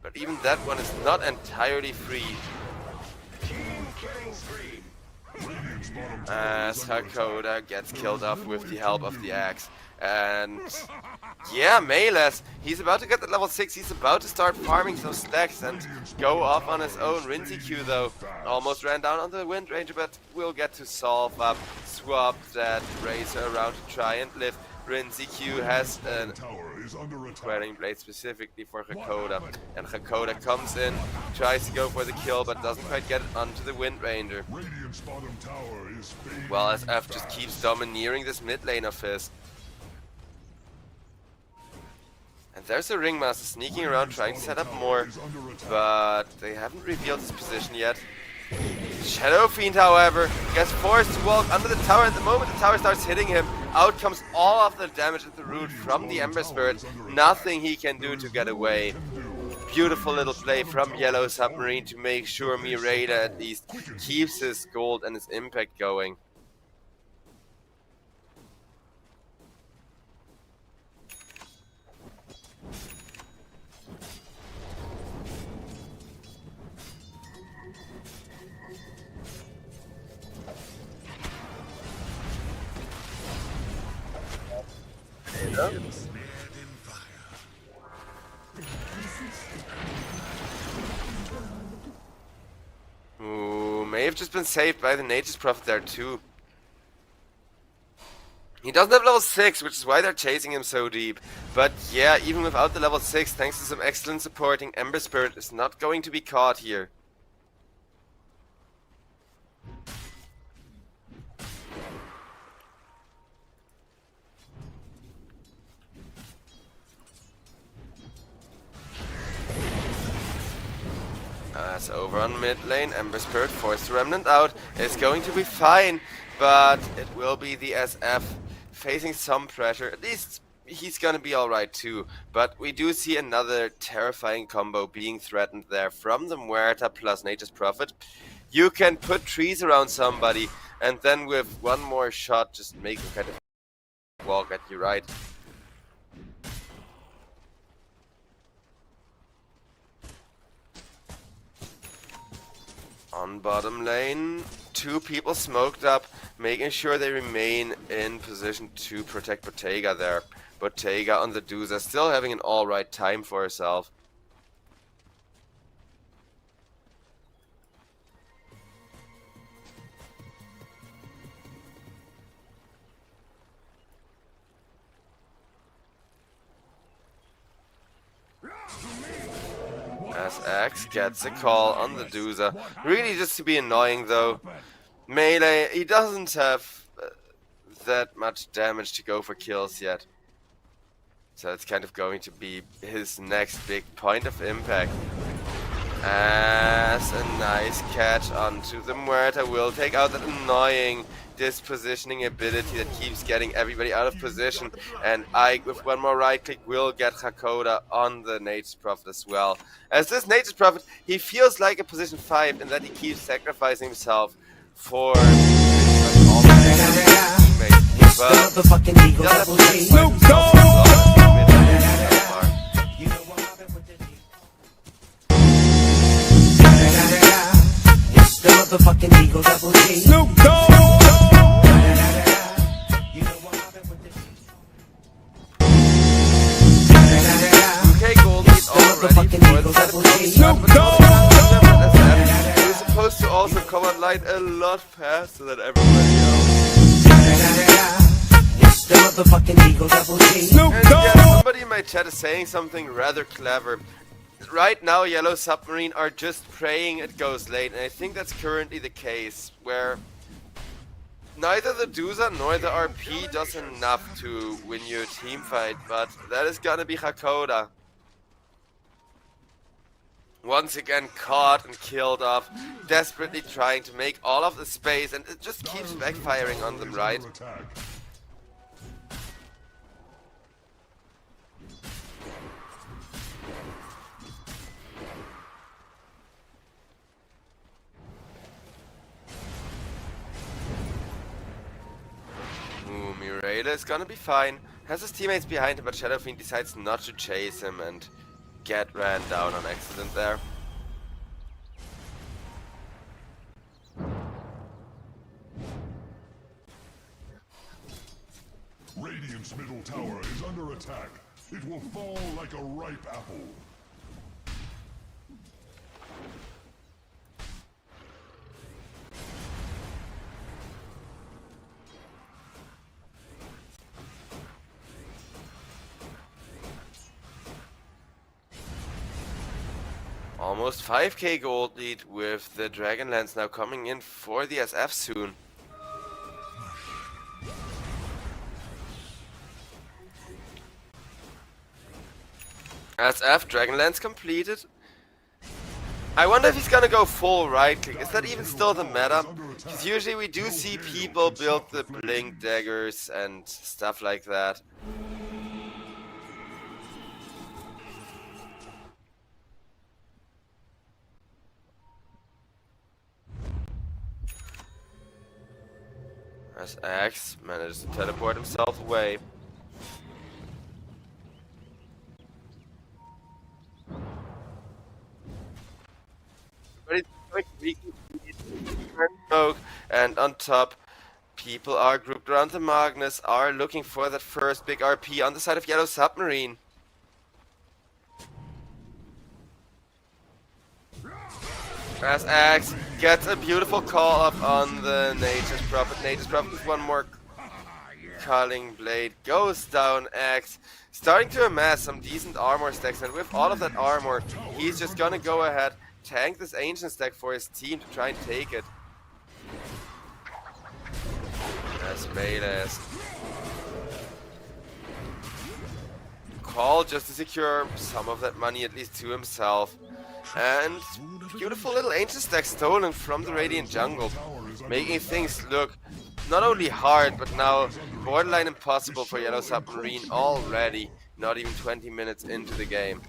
But even that one is not entirely free. As Hakoda gets killed off with the help of the axe. And yeah, Melas, he's about to get the level 6, he's about to start farming some stacks and go off on his own. Rinzi-Q, though, almost ran down on the Wind Ranger, but will get to solve up, swap that Razor around to try and live. Rinzi-Q has an Wearing Blade specifically for Hakoda, and Hakoda comes in, tries to go for the kill, but doesn't quite get it onto the Wind Ranger. While SF just keeps domineering this mid lane of his. And there's a Ringmaster sneaking around trying to set up more, but they haven't revealed his position yet. Shadow Fiend, however, gets forced to walk under the tower, and the moment the tower starts hitting him, out comes all of the damage at the root from the Ember Spirit. Nothing he can do to get away. Beautiful little play from Yellow Submarine to make sure Mirada at least keeps his gold and his impact going. Ooh, may have just been saved by the Nature's Prophet there too. He doesn't have level 6, which is why they're chasing him so deep. But yeah, even without the level 6, thanks to some excellent supporting, Ember Spirit is not going to be caught here. As over on mid lane, Ember Spirit forced the Remnant out. It's going to be fine, but it will be the SF facing some pressure. At least he's gonna be alright too. But we do see another terrifying combo being threatened there from the Muerta plus Nature's Prophet. You can put trees around somebody, and then with one more shot, just make them kind of walk at you, right? On bottom lane, 2 people smoked up, making sure they remain in position to protect Bottega there. Bottega on the Doozer, still having an alright time for herself. X gets a call on the Doozer. Really just to be annoying though. Melee, he doesn't have that much damage to go for kills yet. So it's kind of going to be his next big point of impact. As a nice catch onto the Muerta will take out that annoying dispositioning ability that keeps getting everybody out of position. And Ike with one more right click will get Hakoda on the Nature's Prophet as well. As this Nature's Prophet, he feels like a position 5 in that he keeps sacrificing himself for all of his teammates. But he does have to sacrifice himself a lot with so far. The motherfucking Eagle Double G. Snoop Dogg. Okay, gold lead already for the set of Snoop Dogg. We're supposed to also come online a lot faster than everybody else. The motherfucking Eagle Double G. Snoop And yeah, somebody in my chat is saying something rather clever. Right now, Yellow Submarine are just praying it goes late, and I think that's currently the case, where neither the Doozer nor the RP does enough to win you a team fight, but that is gonna be Hakoda. Once again caught and killed off, desperately trying to make all of the space, and it just keeps backfiring on them, right? Mirela is gonna be fine. Has his teammates behind him, but Shadowfiend decides not to chase him and get ran down on accident there. Radiant's middle tower is under attack. It will fall like a ripe apple. Almost 5k gold lead with the Dragonlance now coming in for the SF soon. SF Dragonlance completed. I wonder if he's gonna go full right click. Is that even still the meta? Because usually we do see people build the blink daggers and stuff like that. As Axe manages to teleport himself away. And on top, people are grouped around the Magnus, are looking for that first big RP on the side of Yellow Submarine. As Axe gets a beautiful call up on the Nature's Prophet. Nature's Prophet with one more Culling Blade goes down. Axe starting to amass some decent armor stacks, and with all of that armor, he's just gonna go ahead, tank this Ancient stack for his team to try and take it. As Melee call just to secure some of that money at least to himself. And beautiful little Ancient stack stolen from the Radiant jungle, making things look not only hard, but now borderline impossible for Yellow Submarine already, not even 20 minutes into the game.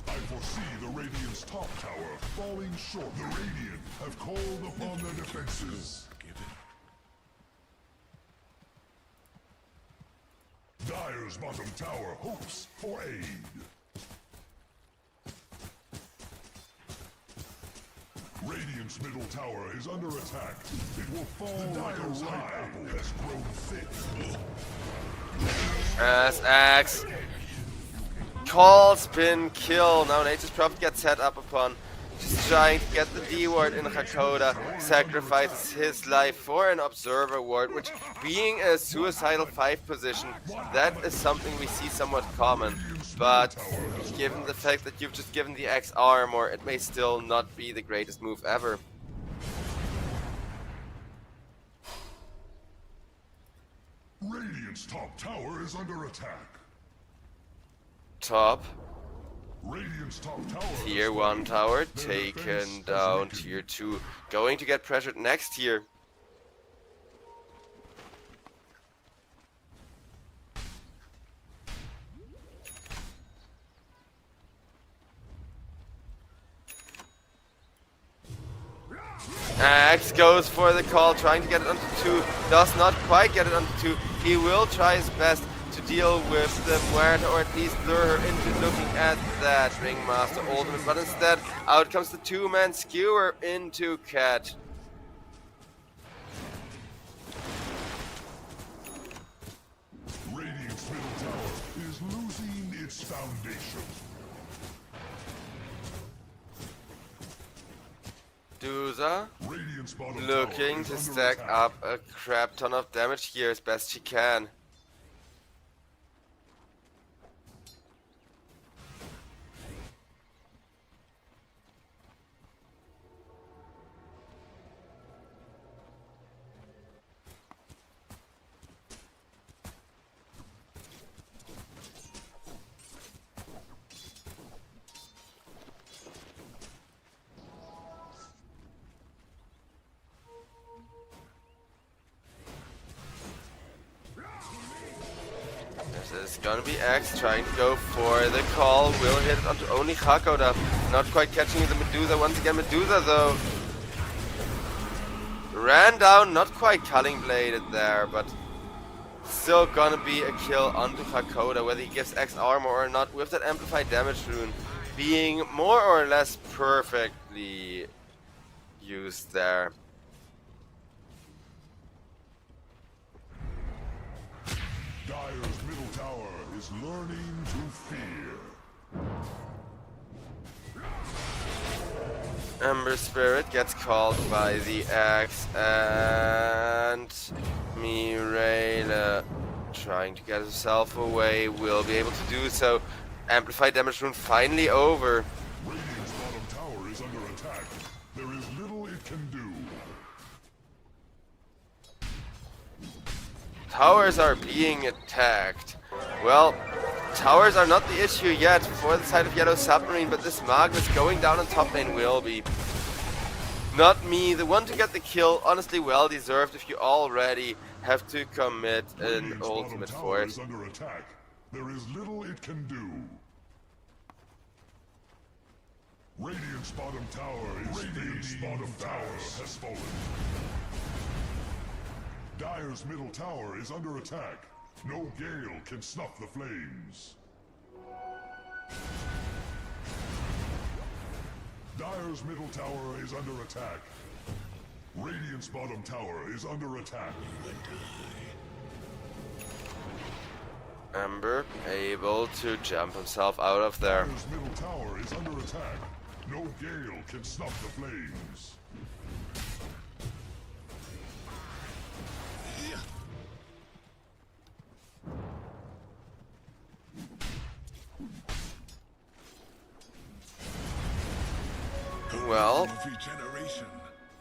I foresee the Radiant's top tower falling short. The Radiant have called upon their defenses. Dire's bottom tower hopes for aid. Radiant's middle tower is under attack. It will fall like a ripe apple has grown thick. As Axe calls spin kill. Now Nature's Prophet gets set up upon. just trying to get the D ward in. Hakoda sacrifices his life for an observer ward, which being a suicidal 5 position, that is something we see somewhat common. But given the fact that you've just given the X armor, it may still not be the greatest move ever. Radiant's top tower is under attack. Top. Radiant's top tower Tier 1 tower taken down. Tier 2 going to get pressured next tier. Axe goes for the call, trying to get it onto 2, does not quite get it onto 2. He will try his best to deal with the Muerta, or at least lure her into looking at that Ringmaster ultimate, but instead out comes the 2-man skewer into Cat. Radiant's middle tower is losing its foundation. Duza Radiant's bottom looking tower to is under stack attack. up a crap ton of damage here as best she can. This is gonna be X trying to go for the call. Will hit it onto only Hakoda. Not quite catching the Medusa. Once again, Medusa though ran down, not quite culling bladed there, but still gonna be a kill onto Hakoda, whether he gives X armor or not, with that amplified damage rune being more or less perfectly used there. Dire's middle tower is learning to fear. Ember Spirit gets called by the axe, and Mireille, trying to get herself away, will be able to do so. Amplified damage rune finally over. Radiant's bottom tower is under attack. There is little it can do. Towers are being attacked. Well, towers are not the issue yet for the side of Yellow Submarine, but this Magnus going down on top lane will be. Not me, the one to get the kill. Honestly, well deserved if you already have to commit an Radiant's ultimate bottom for tower it. is under attack. There is little it can do. Radiant's bottom tower is Radiant's bottom tower has fallen. Dire's middle tower is under attack. No gale can snuff the flames. Dire's middle tower is under attack. Radiant's bottom tower is under attack. Ember able to jump himself out of there. Dire's middle tower is under attack. No gale can snuff the flames. Well,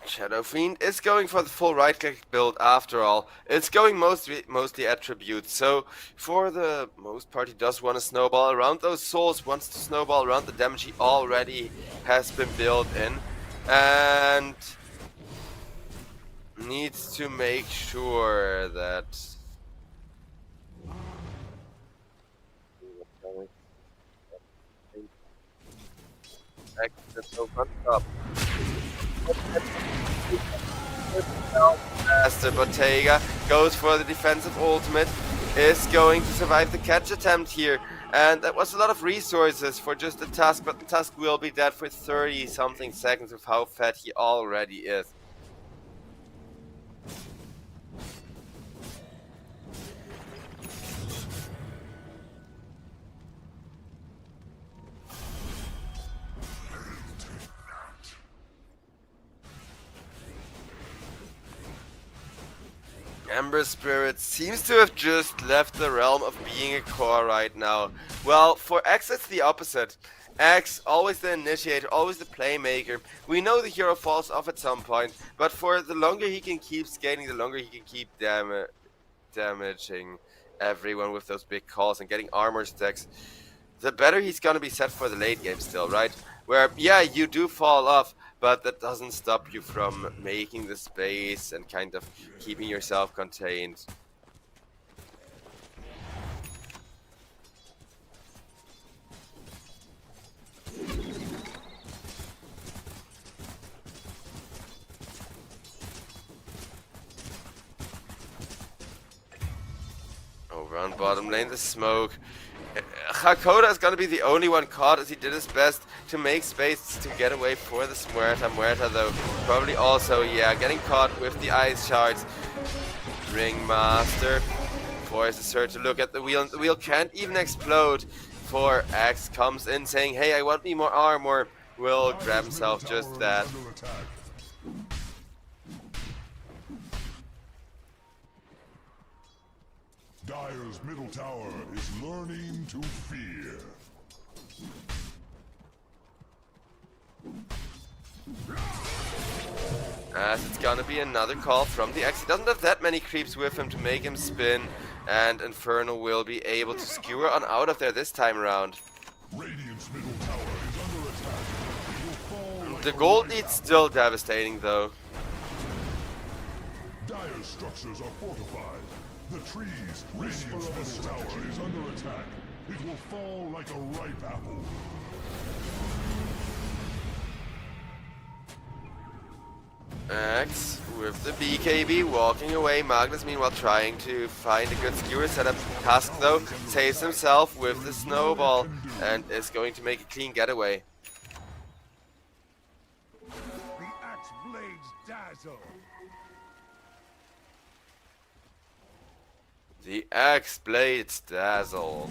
Shadow Fiend is going for the full right click build after all. It's going mostly attributes, so for the most part he does want to snowball around those souls, wants to snowball around the damage he already has been built in, and needs to make sure that Master Bottega goes for the defensive ultimate, is going to survive the catch attempt here, and that was a lot of resources for just the Tusk, but the Tusk will be dead for 30 something seconds with how fat he already is. Ember Spirit seems to have just left the realm of being a core right now. Well, for X it's the opposite. X, always the initiator, always the playmaker. We know the hero falls off at some point, but for the longer he can keep scaling, the longer he can keep damaging everyone with those big calls and getting armor stacks, the better he's gonna be set for the late game still, right? Where, yeah, you do fall off, but that doesn't stop you from making the space and kind of keeping yourself contained. Over on bottom lane, the smoke. Hakoda is going to be the only one caught as he did his best to make space to get away for the Muerta. Muerta, though, probably also, yeah, getting caught with the ice shards. Ringmaster forces her to look at the wheel, and the wheel can't even explode. 4X comes in saying, hey, I want me more armor. Will grab himself just that. Dire's middle tower is learning to fear. As it's gonna be another call from the X. He doesn't have that many creeps with him to make him spin, and Inferno will be able to skewer on out of there this time around. Radiant's middle tower is under attack. It will fall like The a gold ripe lead's apple. still devastating though. Dire's structures are fortified. The trees, Radiant's middle tower is under attack. It will fall like a ripe apple. X with the BKB walking away. Magnus meanwhile trying to find a good skewer setup. Tusk though saves himself with the snowball and is going to make a clean getaway. The axe blades dazzle. The X blades dazzle.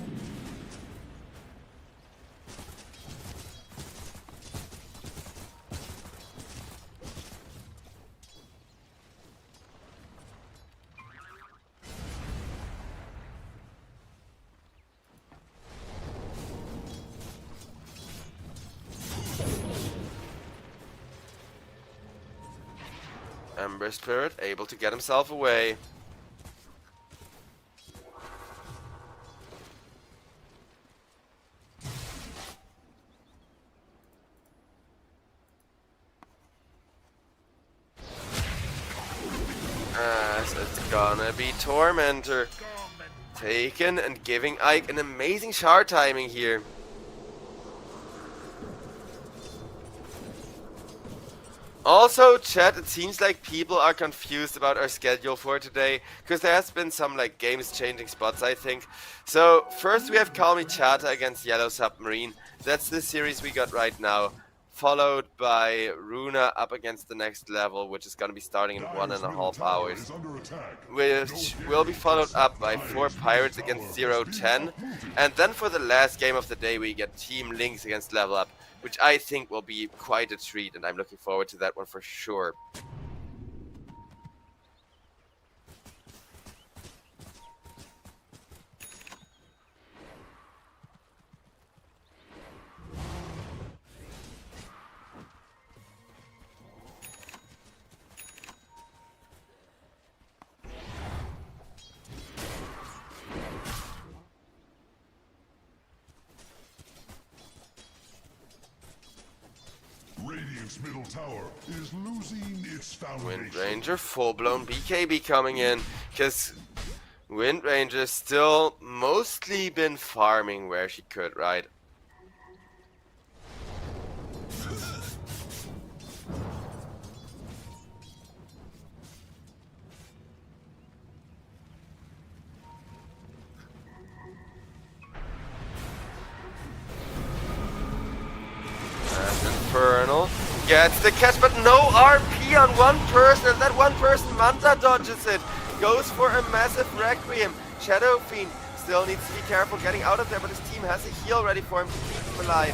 Ember Spirit able to get himself away. As it's gonna be Tormentor taken and giving Ike an amazing shard timing here. Also, chat, it seems like people are confused about our schedule for today, because there has been some like games changing spots, I think. So first we have Call Me Chata against Yellow Submarine. That's the series we got right now, followed by Runa up against the next level, which is going to be starting in 1.5 hours, which will be followed up by 4Pirates against 010, and then for the last game of the day we get Team Lynx against Level Up, which I think will be quite a treat, and I'm looking forward to that one for sure. Radiant's middle tower is losing its foundation. Wind Ranger, full-blown BKB coming in, because Wind Ranger's still mostly been farming where she could, right? Infernal gets the catch, but no RP on one person, and that one person Manta dodges it. Goes for a massive Requiem. Shadow Fiend still needs to be careful getting out of there, but his team has a heal ready for him to keep him alive.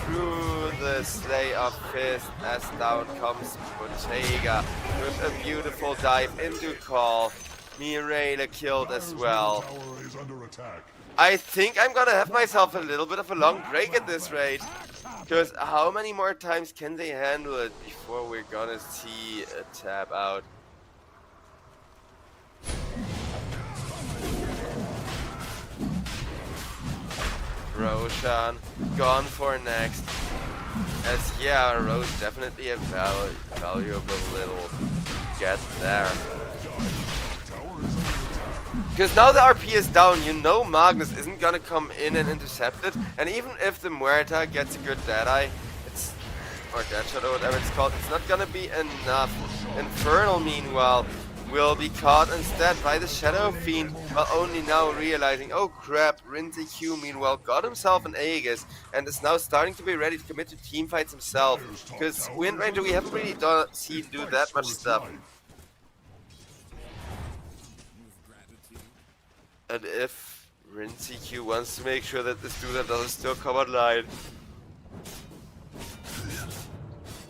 Through the the Slay of Fist as down comes Bottega with a beautiful dive into call. Mireille killed as well. Tower is under attack. I think I'm gonna have myself a little bit of a long break at this rate. Because how many more times can they handle it before we're gonna see a tap out? Roshan gone for next. As yeah, Rose definitely a valuable little get there. Because now the RP is down, you know Magnus isn't gonna come in and intercept it, and even if the Muerta gets a good Deadeye, or Deadshot or whatever it's called, it's not gonna be enough. Infernal, meanwhile, will be caught instead by the Shadow Fiend, while only now realizing, oh crap, Rinzi Q meanwhile got himself an Aegis, and is now starting to be ready to commit to teamfights himself. Because Wind Ranger, we haven't really seen do that much stuff. And if Rinzi Q wants to make sure that this dude doesn't still come online,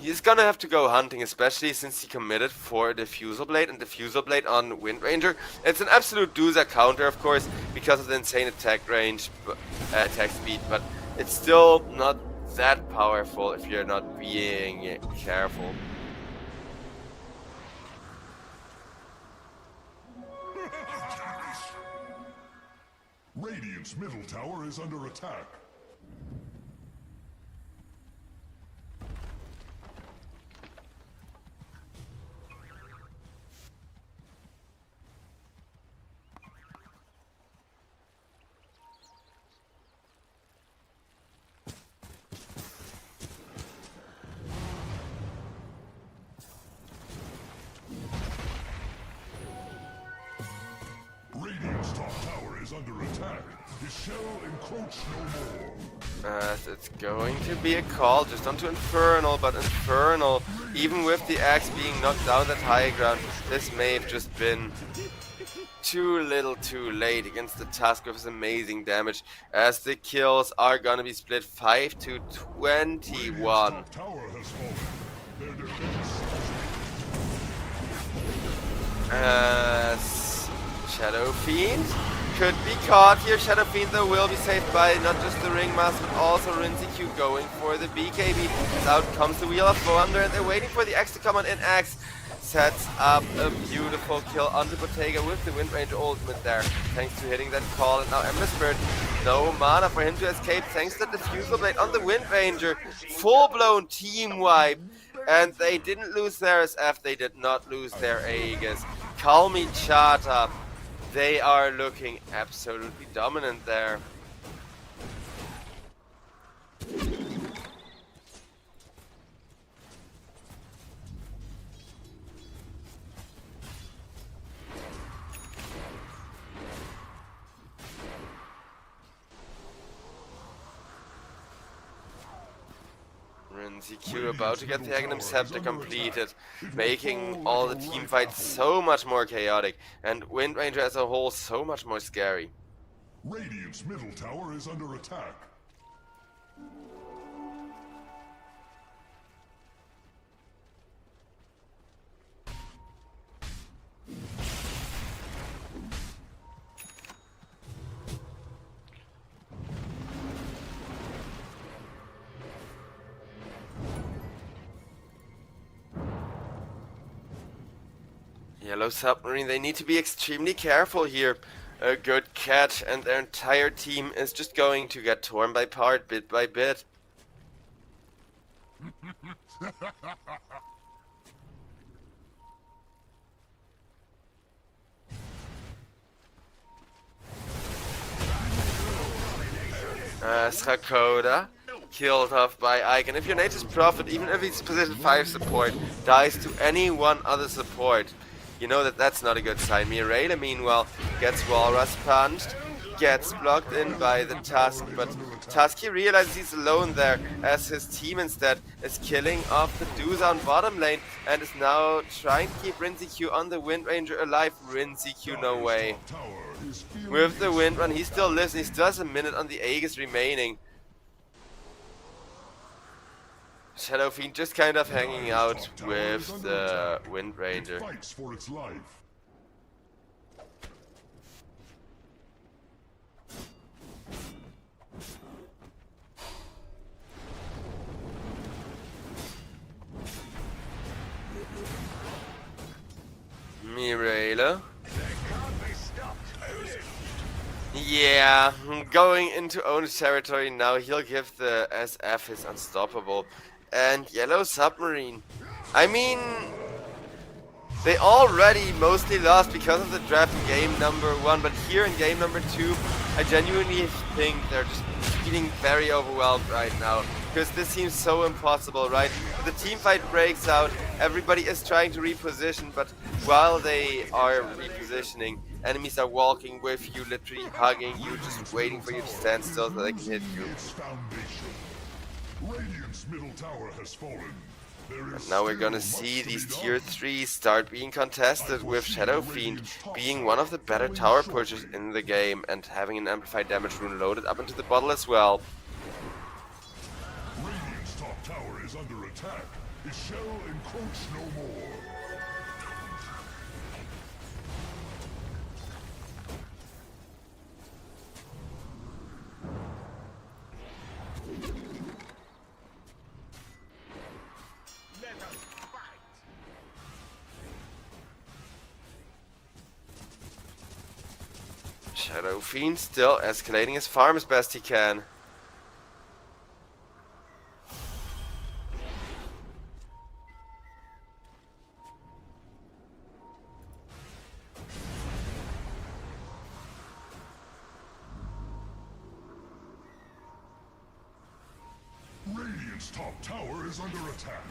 he's gonna have to go hunting, especially since he committed for the Diffusal Blade, and Diffusal Blade on Wind Ranger. It's an absolute doozer counter, of course, because of the insane attack range, attack speed, but it's still not that powerful if you're not being careful. Radiant's middle tower is under attack. Radiant's top tower is under attack. His shall encroach no more. It's going to be a call just onto Infernal, but Infernal, even with the axe being knocked down at high ground, this may have just been too little too late against the Tusk with his amazing damage, as the kills are gonna be split 5 to 21. Top tower has fallen. Their defense. Shadow Fiend could be caught here. Shadow Fiend though will be saved by not just the Ringmaster but also Rinzi Q going for the BKB. As out comes the Wheel of Wonder, and they're waiting for the Axe to come on in. Axe sets up a beautiful kill onto Bottega with the Wind Ranger ultimate there, thanks to hitting that call. And now Ember Spirit, no mana for him to escape thanks to the Diffusal Blade on the Wind Ranger. Full-blown team wipe, and they didn't lose their SF, they did not lose their Aegis. Calmi Chata, they are looking absolutely dominant there. Rinzi Q about to get the Aghanim Scepter completed, making all the team fights so much more chaotic, and Wind Ranger as a whole so much more scary. Radiant's middle tower is under attack. Yellow Submarine, they need to be extremely careful here. A good catch, and their entire team is just going to get torn apart bit by bit. Strakoda killed off by Ike, and if your Nature's Prophet, even if he's position 5 support, dies to any one other support, you know that that's not a good sign. Mireille, meanwhile, gets Walrus punched, gets blocked in by the Tusk, but Tusky realizes he's alone there, as his team instead is killing off the Dooza on bottom lane, and is now trying to keep Rinzi Q on the Wind Ranger alive. Rinzi Q, no way. With the Wind Run, he still lives, and he still has a minute on the Aegis remaining. Shadow Fiend just kind of hanging Dire's out top tower is with under the attack. Wind It Ranger. fights for its life. Mirela. Yeah, going into owned territory now, he'll give the SF his unstoppable. And Yellow Submarine. I mean, they already mostly lost because of the draft in game number 1, but here in game number 2, I genuinely think they're just feeling very overwhelmed right now. Because this seems so impossible, right? The team fight breaks out, everybody is trying to reposition, but while they are repositioning, enemies are walking with you, literally hugging you, just waiting for you to stand still so they can hit you. Its foundation. Radiant's middle tower has fallen. There is Now we're gonna still see much to these be tier done. 3 start being contested with Shadow Fiend being one of the better tower pushers in the game and having an amplified damage rune loaded up into the bottle as well. Radiant's top tower is under attack. It shall encroach no more. Shadow Fiend still escalating his farm as best he can. Radiant's top tower is under attack.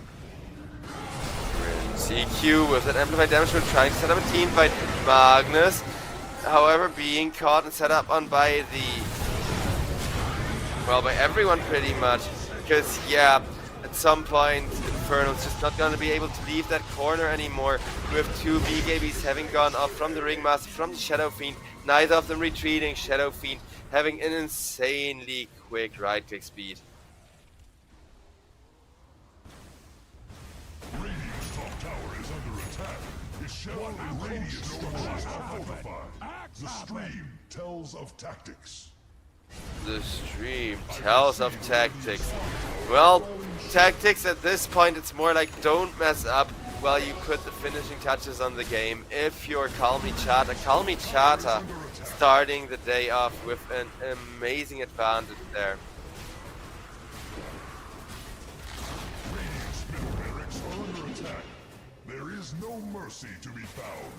CQ with an amplified damage rune trying to set up a team fight. Magnus, however, being caught and set up on by by everyone pretty much. Because, yeah, at some point, Infernal's just not going to be able to leave that corner anymore. With two BKBs having gone off from the Ringmaster, from the Shadow Fiend, neither of them retreating. Shadow Fiend having an insanely quick right-click speed. Radiant's top tower is under attack. It shall encroach no more. Fortified. The stream tells of tactics. The stream tells of tactics. Well, tactics at this point, it's more like don't mess up while you put the finishing touches on the game. If you're Calm Me Chata starting the day off with an amazing advantage there. Radiant's middle barracks are under attack. There is no mercy to be found.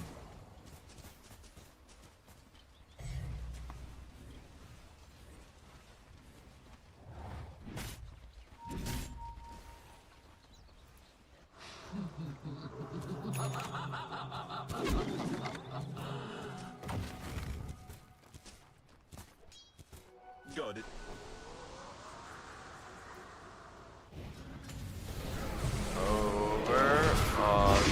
Got it. Over on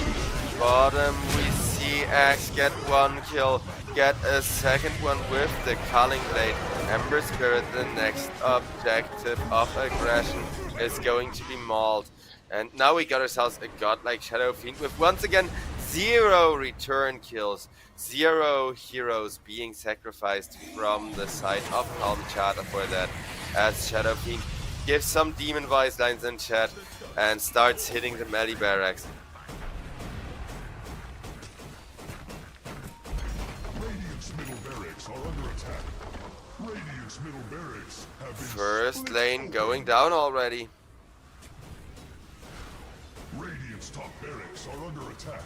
bottom, we see Axe get one kill, get a second one with the Culling Blade. Ember Spirit, the next objective of aggression, is going to be mauled. And now we got ourselves a godlike Shadow Fiend with once again 0 return kills, 0 heroes being sacrificed from the side of Almchata for that, as Shadow Fiend gives some demon voice lines in chat and starts hitting the melee barracks. Radiant's middle barracks are under attack. Radiant's middle barracks have been First split lane open. going down already. Radiant's top barracks are under attack.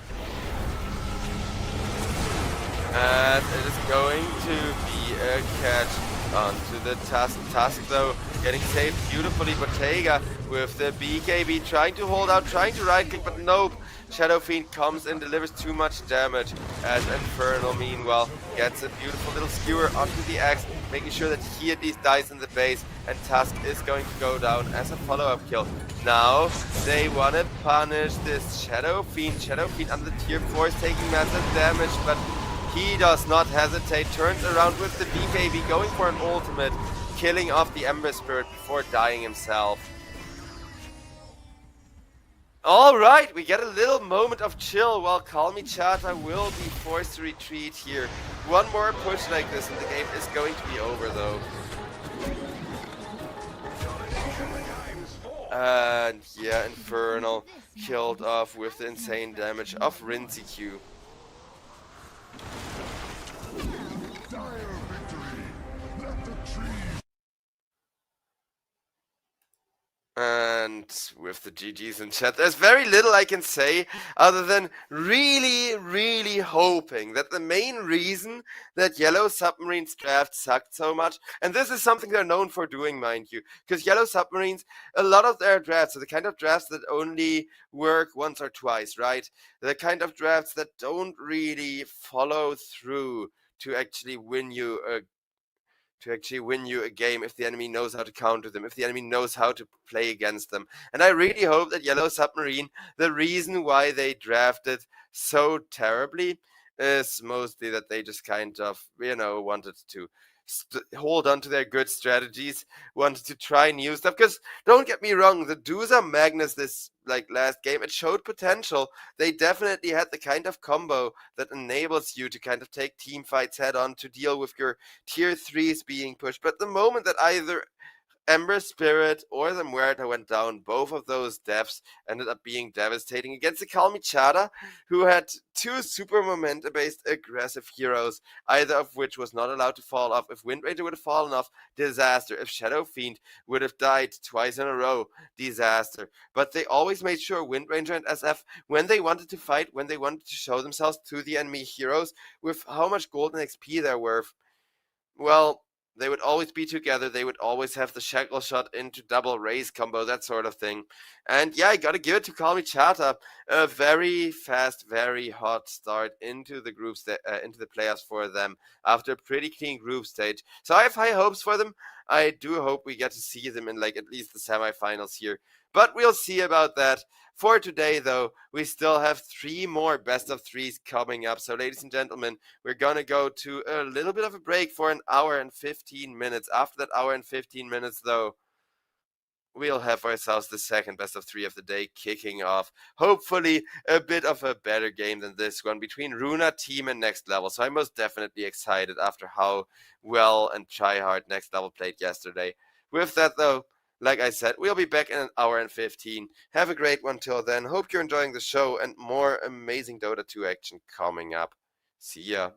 And it is going to be a catch onto the Tusk. Tusk though getting saved beautifully. Bottega with the BKB trying to hold out, trying to right click, but nope. Shadow Fiend comes and delivers too much damage, as Infernal meanwhile gets a beautiful little skewer onto the axe, making sure that he at least dies in the base, and Tusk is going to go down as a follow-up kill. Now they want to punish this Shadow Fiend. Shadow Fiend under the tier 4 is taking massive damage, but he does not hesitate, turns around with the BKB, going for an ultimate, killing off the Ember Spirit before dying himself. Alright, we get a little moment of chill while Calmi Chata will be forced to retreat here. One more push like this and the game is going to be over though. And yeah, Infernal killed off with the insane damage of Rinseq. Dire victory. Let the trees. And with the GGs in chat, there's very little I can say other than really hoping that the main reason that Yellow Submarine's draft sucked so much, and this is something they're known for doing, mind you, because Yellow Submarines, a lot of their drafts are the kind of drafts that only work once or twice, right? The kind of drafts that don't really follow through to actually win you a game if the enemy knows how to counter them, if the enemy knows how to play against them. And I really hope that Yellow Submarine, the reason why they drafted so terribly is mostly that they just kind of, wanted to hold on to their good strategies, wanted to try new stuff. Because don't get me wrong, the Dusa Magnus this last game, it showed potential. They definitely had the kind of combo that enables you to kind of take team fights head on, to deal with your tier 3s being pushed. But the moment that either Ember Spirit or the Muerta went down, both of those deaths ended up being devastating against the Kalmichada, who had two super momentum-based aggressive heroes, either of which was not allowed to fall off. If Wind Ranger would have fallen off, disaster. If Shadow Fiend would have died twice in a row, disaster. But they always made sure Wind Ranger and SF, when they wanted to fight, when they wanted to show themselves to the enemy heroes, with how much golden XP they're worth, well, they would always be together. They would always have the shackle shot into double raise combo, that sort of thing. And yeah, I gotta give it to Kalmi Chata. A very fast, very hot start into the into the playoffs for them after a pretty clean group stage. So I have high hopes for them. I do hope we get to see them in at least the semifinals here. But we'll see about that. For today, though, we still have 3 more best of 3s coming up. So, ladies and gentlemen, we're going to go to a little bit of a break for an hour and 15 minutes. After that hour and 15 minutes, though, we'll have ourselves the second best of 3 of the day kicking off. Hopefully, a bit of a better game than this one between Runa Team and Next Level. So, I'm most definitely excited after how well and try hard Next Level played yesterday. With that, though, like I said, we'll be back in an hour and 15. Have a great one till then. Hope you're enjoying the show and more amazing Dota 2 action coming up. See ya.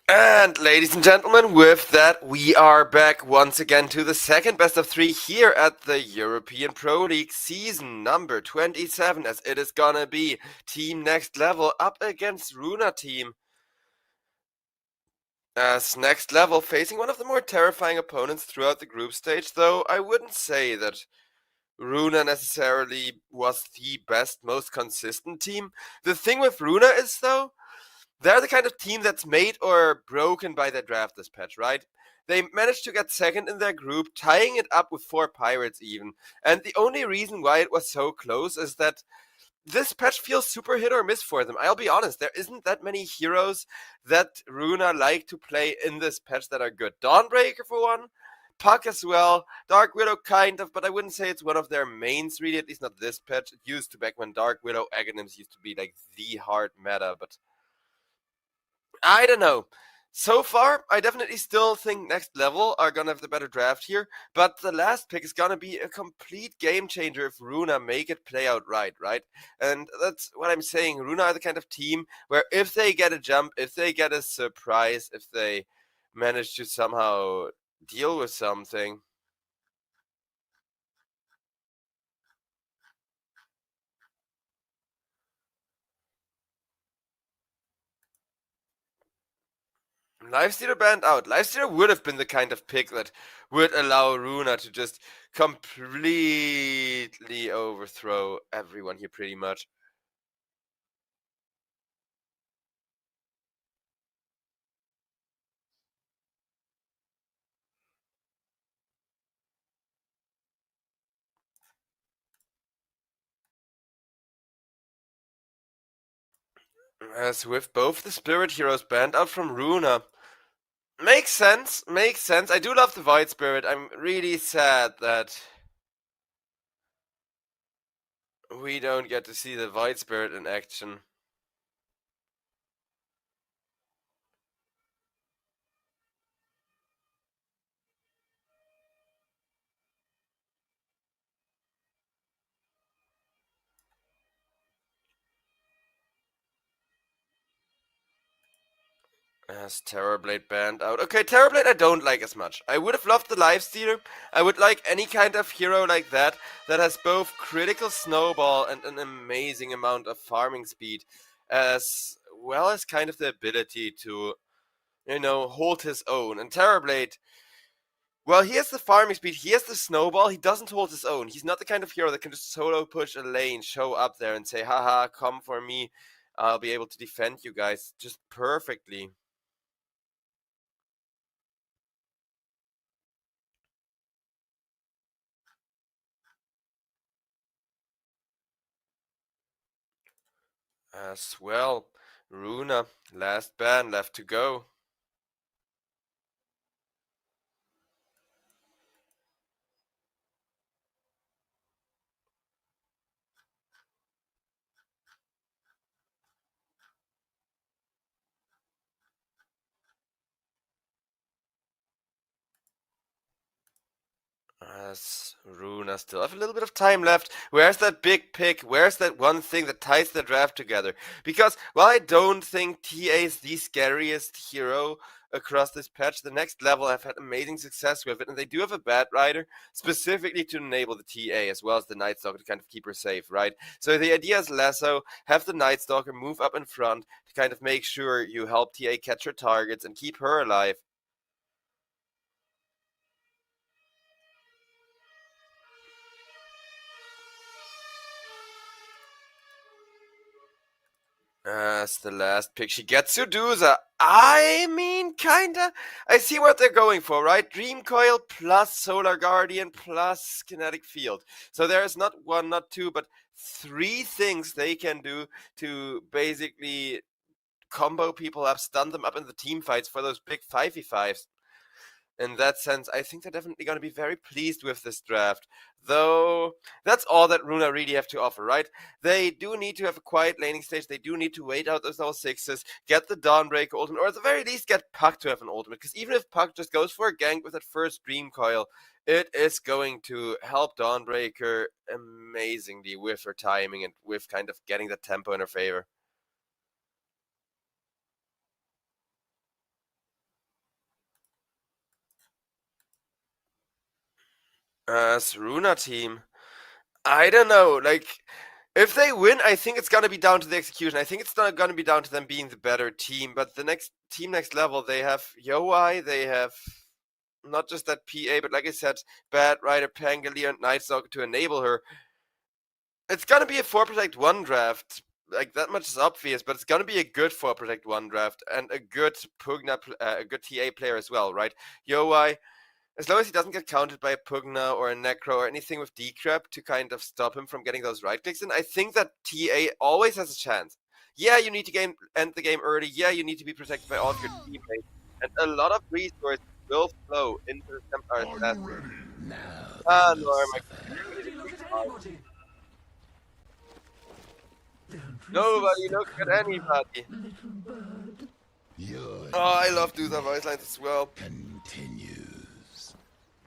And ladies and gentlemen, with that, we are back once again to the second best of three here at the European Pro League season number 27, as it is gonna be Team Next Level up against Runa Team. As Next Level facing one of the more terrifying opponents throughout the group stage, though I wouldn't say that Runa necessarily was the best, most consistent team. The thing with Runa is, though, they're the kind of team that's made or broken by their draft this patch, right? They managed to get second in their group, tying it up with 4Pirates even. And the only reason why it was so close is that this patch feels super hit or miss for them. I'll be honest, there isn't that many heroes that Runa like to play in this patch that are good. Dawnbreaker for one, Puck as well, Dark Widow kind of, but I wouldn't say it's one of their mains really, at least not this patch. It used to back when Dark Widow Aghanims used to be like the hard meta, but I don't know. So far, I definitely still think Next Level are gonna have the better draft here, but the last pick is gonna be a complete game changer if Runa make it play out right? And that's what I'm saying. Runa are the kind of team where if they get a jump, if they get a surprise, if they manage to somehow deal with something. Lifestealer banned out. Lifestealer would have been the kind of pick that would allow Runa to just completely overthrow everyone here pretty much. As with both the Spirit Heroes banned out from Runa. Makes sense, makes sense. I do love the Void Spirit. I'm really sad that we don't get to see the Void Spirit in action. As Terrorblade banned out. Okay, Terrorblade I don't like as much. I would have loved the Lifestealer. I would like any kind of hero like that that has both critical snowball and an amazing amount of farming speed, as well as kind of the ability to, hold his own. And Terrorblade, well, he has the farming speed, he has the snowball, he doesn't hold his own. He's not the kind of hero that can just solo push a lane, show up there and say, haha, come for me. I'll be able to defend you guys just perfectly. As well, Runa, last ban left to go. As Runa still have a little bit of time left. Where's that big pick? Where's that one thing that ties the draft together? Because while I don't think TA is the scariest hero across this patch, the Next Level have had amazing success with it, and they do have a Bat Rider specifically to enable the TA as well as the Night Stalker to kind of keep her safe, right? So the idea is Lasso, have the Night Stalker move up in front to kind of make sure you help TA catch her targets and keep her alive. As the last pick, she gets Sudusa. I mean, kinda. I see what they're going for, right? Dream Coil plus Solar Guardian plus Kinetic Field. So there's not one, not two, but three things they can do to basically combo people up, stun them up in the team fights for those big 5v5s. In that sense, I think they're definitely going to be very pleased with this draft. Though, that's all that Runa really have to offer, right? They do need to have a quiet laning stage. They do need to wait out those level 6s, get the Dawnbreaker ultimate, or at the very least get Puck to have an ultimate. Because even if Puck just goes for a gank with that first Dream Coil, it is going to help Dawnbreaker amazingly with her timing and with kind of getting the tempo in her favor. Runa team. I don't know. Like, if they win, I think it's gonna be down to the execution. I think it's not gonna be down to them being the better team. But the next level, they have Yoi, they have not just that PA, but like I said, Bad Rider, Pangolier, and Nightstalker to enable her. It's gonna be a 4-Protect-1 draft. Like, that much is obvious, but it's gonna be a good 4-Protect-1 draft and a good Pugna, a good TA player as well, right? Yoi, as long as he doesn't get counted by a Pugna or a Necro or anything with decrep to kind of stop him from getting those right clicks in, I think that TA always has a chance. Yeah, you need to end the game early. Yeah, you need to be protected by all of your teammates. And a lot of resources will flow into the Templar Are Assassin. you ready? Ah, Norma, give me the quick card. Nobody look at anybody. Your Oh, I love Dusa voice lines as well. continues.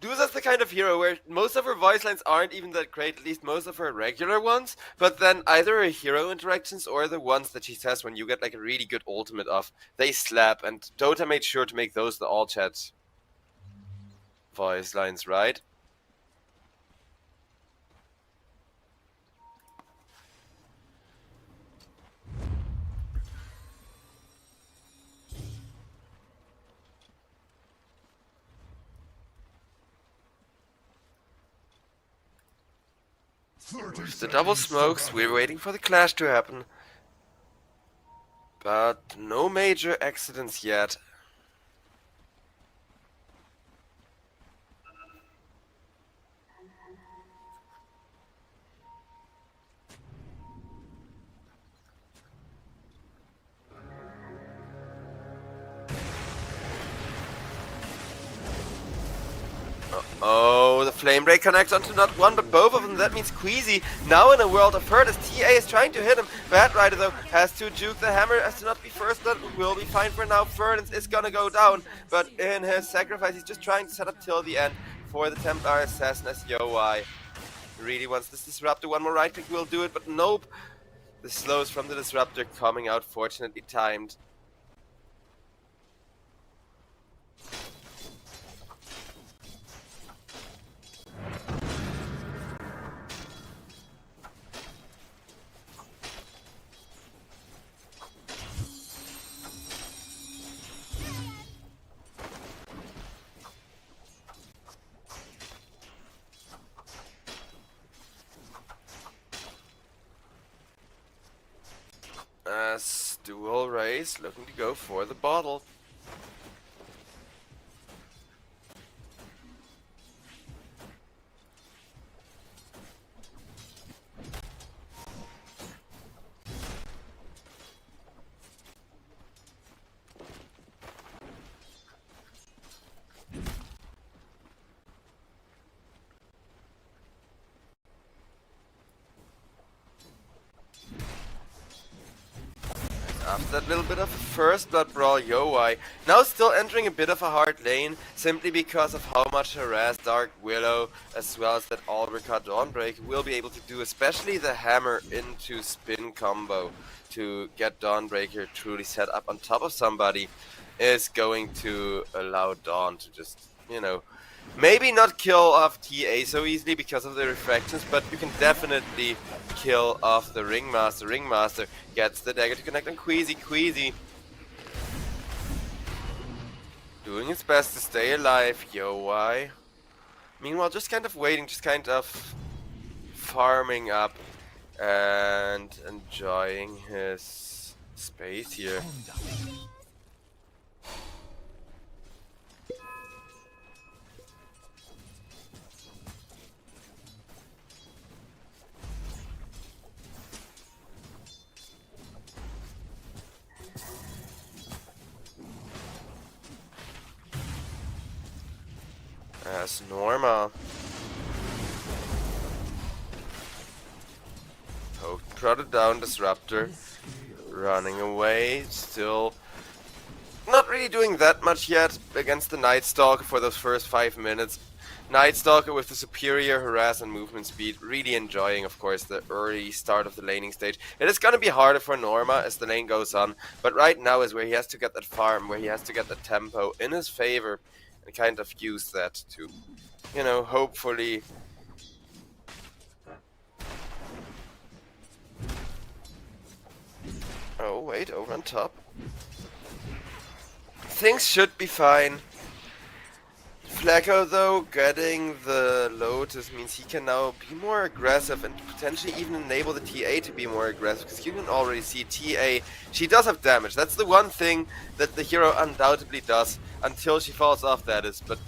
Dusa's the kind of hero where most of her voice lines aren't even that great, at least most of her regular ones, but then either her hero interactions or the ones that she says when you get like a really good ultimate off, they slap, and Dota made sure to make those the all chat voice lines, right? With the double smokes, we're waiting for the clash to happen. But no major accidents yet. Oh, the Flame Ray connects onto not one but both of them. That means Queasy now in a world of hurt as TA is trying to hit him. Bad Rider though has to juke the hammer as to not be first. That will be fine for now. Ferdinand is gonna go down, but in his sacrifice he's just trying to set up till the end for the Templar Assassin as Yoi really wants this Disruptor. One more right click will do it, but nope. The slows from the Disruptor coming out fortunately timed. As Dual Race looking to go for the bottle. After that little bit of a first blood brawl, Yoi now still entering a bit of a hard lane, simply because of how much harass Dark Willow as well as that Ulrika Dawnbreak will be able to do, especially the hammer into spin combo to get Dawnbreaker truly set up on top of somebody is going to allow Dawn to just, you know, maybe not kill off TA so easily because of the refractions, but you can definitely kill off the Ringmaster. Ringmaster gets the dagger to connect on Queasy. Queasy doing his best to stay alive. Yoi meanwhile just kind of waiting, just kind of farming up and enjoying his space here. As Norma poked, prodded down Disruptor, running away, still not really doing that much yet against the Night Stalker for those first 5 minutes. Night Stalker with the superior harass and movement speed, really enjoying, of course, the early start of the laning stage. It is going to be harder for Norma as the lane goes on, but right now is where he has to get that farm, where he has to get the tempo in his favor and kind of use that to you know, hopefully. Oh, wait, over on top. Things should be fine. Flacco, though, getting the Lotus means he can now be more aggressive and potentially even enable the TA to be more aggressive, because you can already see TA, she does have damage. That's the one thing that the hero undoubtedly does, until she falls off, that is. But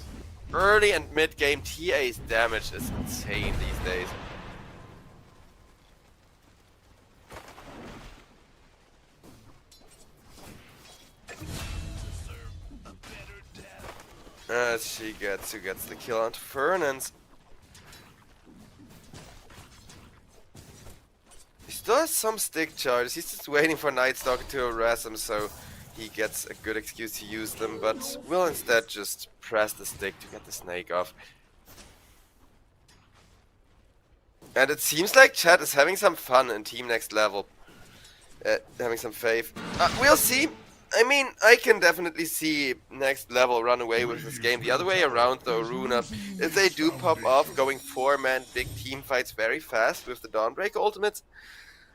early and mid-game, TA's damage is insane these days. As she gets the kill onto Fernance. He still has some stick charges. He's just waiting for Night Stalker to harass him, so he gets a good excuse to use them, but will instead just press the stick to get the snake off. And it seems like chat is having some fun in Team Next Level. Having some faith. We'll see. I mean, I can definitely see Next Level run away with this game. The other way around though, Runa, if they do pop off going 4-man big team fights very fast with the Dawnbreaker ultimates,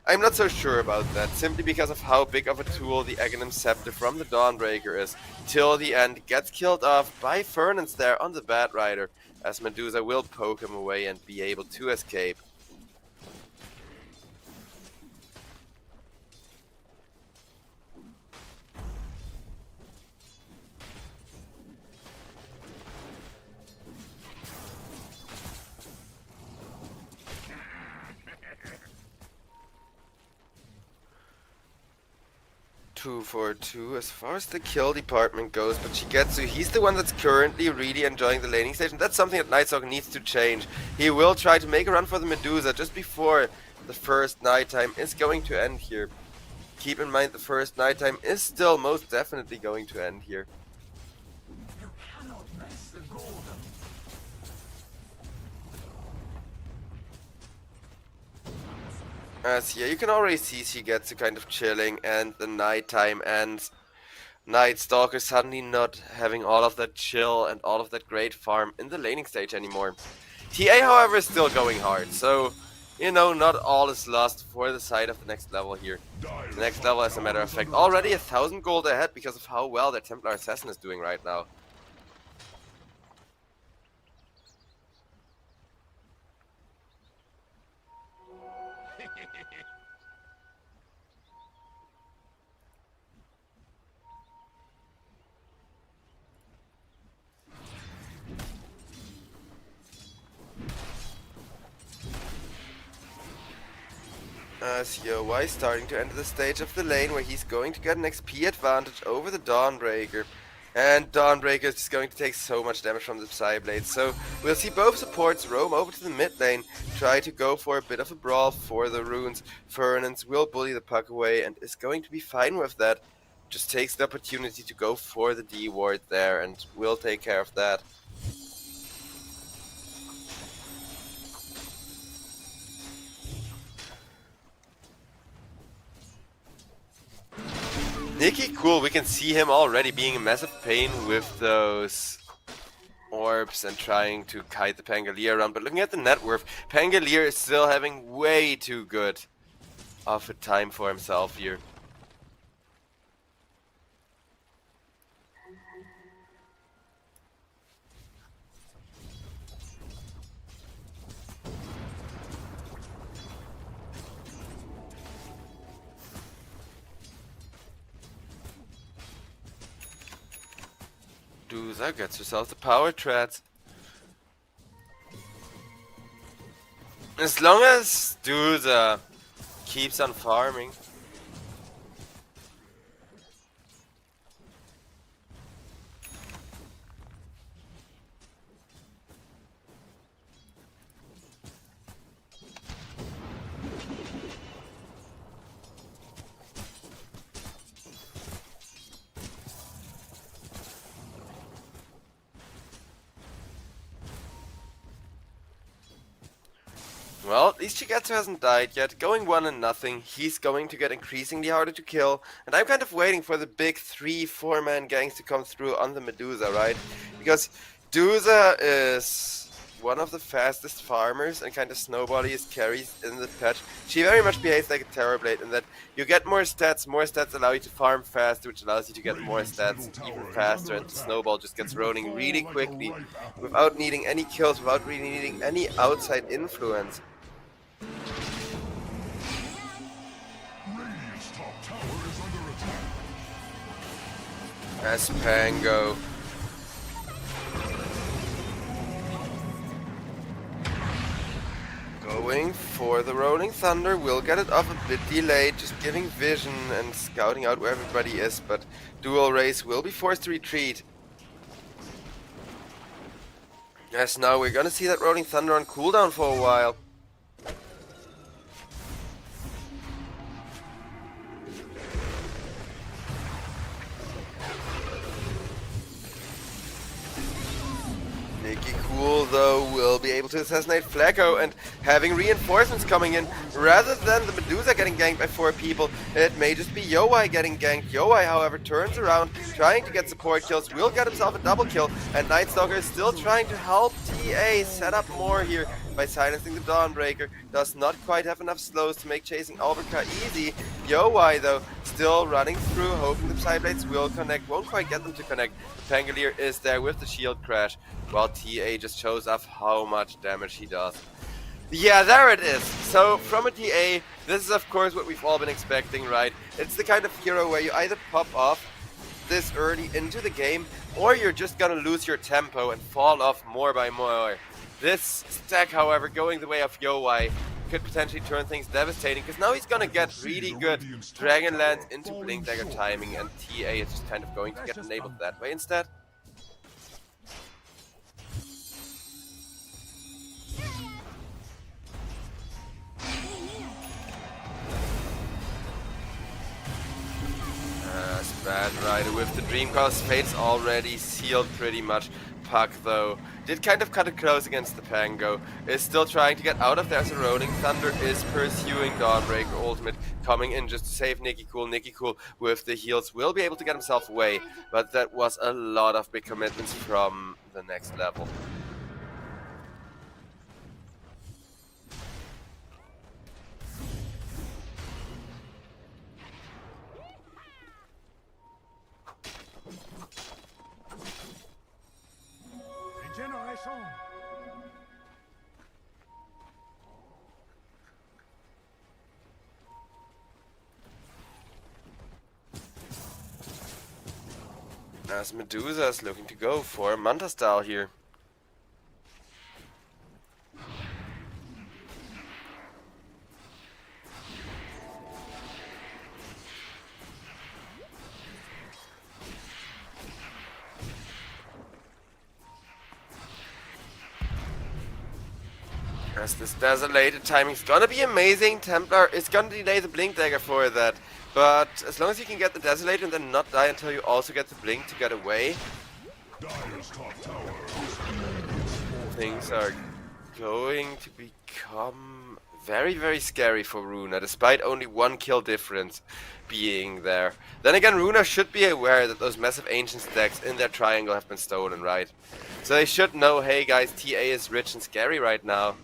I'm not so sure about that, simply because of how big of a tool the Aghanim Scepter from the Dawnbreaker is. Till the end, gets killed off by Fernance there on the Bat Rider, as Medusa will poke him away and be able to escape. 2-4-2 as far as the kill department goes, but Shigetsu, he's the one that's currently really enjoying the laning station. That's something that Nightstalker needs to change. He will try to make a run for the Medusa just before the first nighttime is going to end here. Keep in mind the first nighttime is still most definitely going to end here. As yeah, you can already see Shigetsu kind of chilling, and the nighttime ends. Night Stalker suddenly not having all of that chill and all of that great farm in the laning stage anymore. TA, however, is still going hard, so, you know, not all is lost for the side of the next level here. The next level, as a matter of fact, already 1,000 gold ahead because of how well their Templar Assassin is doing right now. As YoY starting to enter the stage of the lane where he's going to get an XP advantage over the Dawnbreaker. And Dawnbreaker is just going to take so much damage from the Psyblade. So we'll see both supports roam over to the mid lane, try to go for a bit of a brawl for the runes. Fernance will bully the puck away and is going to be fine with that. Just takes the opportunity to go for the D ward there and will take care of that. Nikki, cool, we can see him already being a massive pain with those orbs and trying to kite the Pangolier around, but looking at the net worth, Pangolier is still having way too good of a time for himself here. Medusa gets herself the power treads. As long as Medusa keeps on farming. Well, at least Shigetsu hasn't died yet. Going 1-0, he's going to get increasingly harder to kill. And I'm kind of waiting for the big 3-4 man gangs to come through on the Medusa, right? Because Medusa is one of the fastest farmers and kind of snowballiest carries in the patch. She very much behaves like a Terrorblade in that you get more stats allow you to farm faster, which allows you to get more stats even faster, and the snowball just gets rolling really quickly without needing any kills, without really needing any outside influence. Radiant's top tower is under attack. As Pango going for the Rolling Thunder, will get it off a bit delayed, just giving vision and scouting out where everybody is, but Dual Race will be forced to retreat. Yes, now we're gonna see that Rolling Thunder on cooldown for a while. Nicky Cool, though, will be able to assassinate Flacco, and having reinforcements coming in, rather than the Medusa getting ganked by 4 people, it may just be Yowai getting ganked. Yowai, however, turns around, trying to get support kills, will get himself a double kill, and Nightstalker is still trying to help TA set up more here by silencing the Dawnbreaker. Does not quite have enough slows to make chasing Alberca easy. Yowai, though, still running through, hoping the Psyblades will connect. Won't quite get them to connect. Pangolier is there with the shield crash, while TA just shows off how much damage he does. Yeah, there it is. So, from a TA, this is of course what we've all been expecting, right? It's the kind of hero where you either pop off this early into the game, or you're just gonna lose your tempo and fall off more by more. This stack, however, going the way of Yowai, could potentially turn things devastating, because now he's gonna get really good Dragonlance into Blink Dagger timing, and TA is just kind of going to get enabled that way instead. Bad Rider with the Dream Cross. Fate's already sealed pretty much. Puck, though, did kind of cut it close against the Pango. Is still trying to get out of there as a Rolling Thunder is pursuing Dawnbreaker ultimate, coming in just to save Nicky Cool. Nicky Cool with the heals will be able to get himself away, but that was a lot of big commitments from the next level. Regeneration. As Medusa is looking to go for Manta style here. As this desolated timing's gonna be amazing. Templar is gonna delay the Blink Dagger for that. But as long as you can get the Desolator and then not die until you also get the Blink to get away, Dire's top tower things are going to become very, very scary for Runa, despite only 1 kill difference being there. Then again, Runa should be aware that those massive ancient stacks in their triangle have been stolen, right? So they should know, hey guys, TA is rich and scary right now.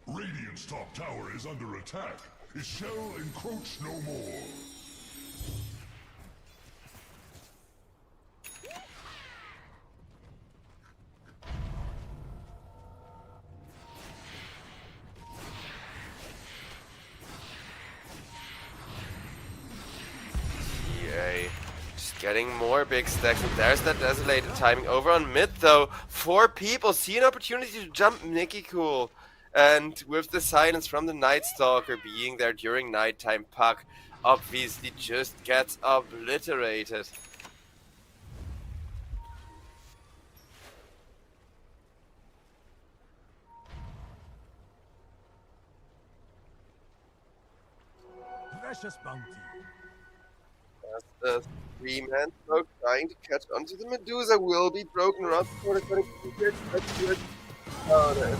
Radiant's top tower is under attack. It shall encroach no more. TA just getting more big stacks, and there's that desolated timing over on mid though. 4 people see an opportunity to jump Nicky Cool. And with the silence from the Night Stalker being there during nighttime, Puck obviously just gets obliterated. Precious bounty. As the 3-man smoke trying to catch onto the Medusa will be broken around the corner. Oh, there is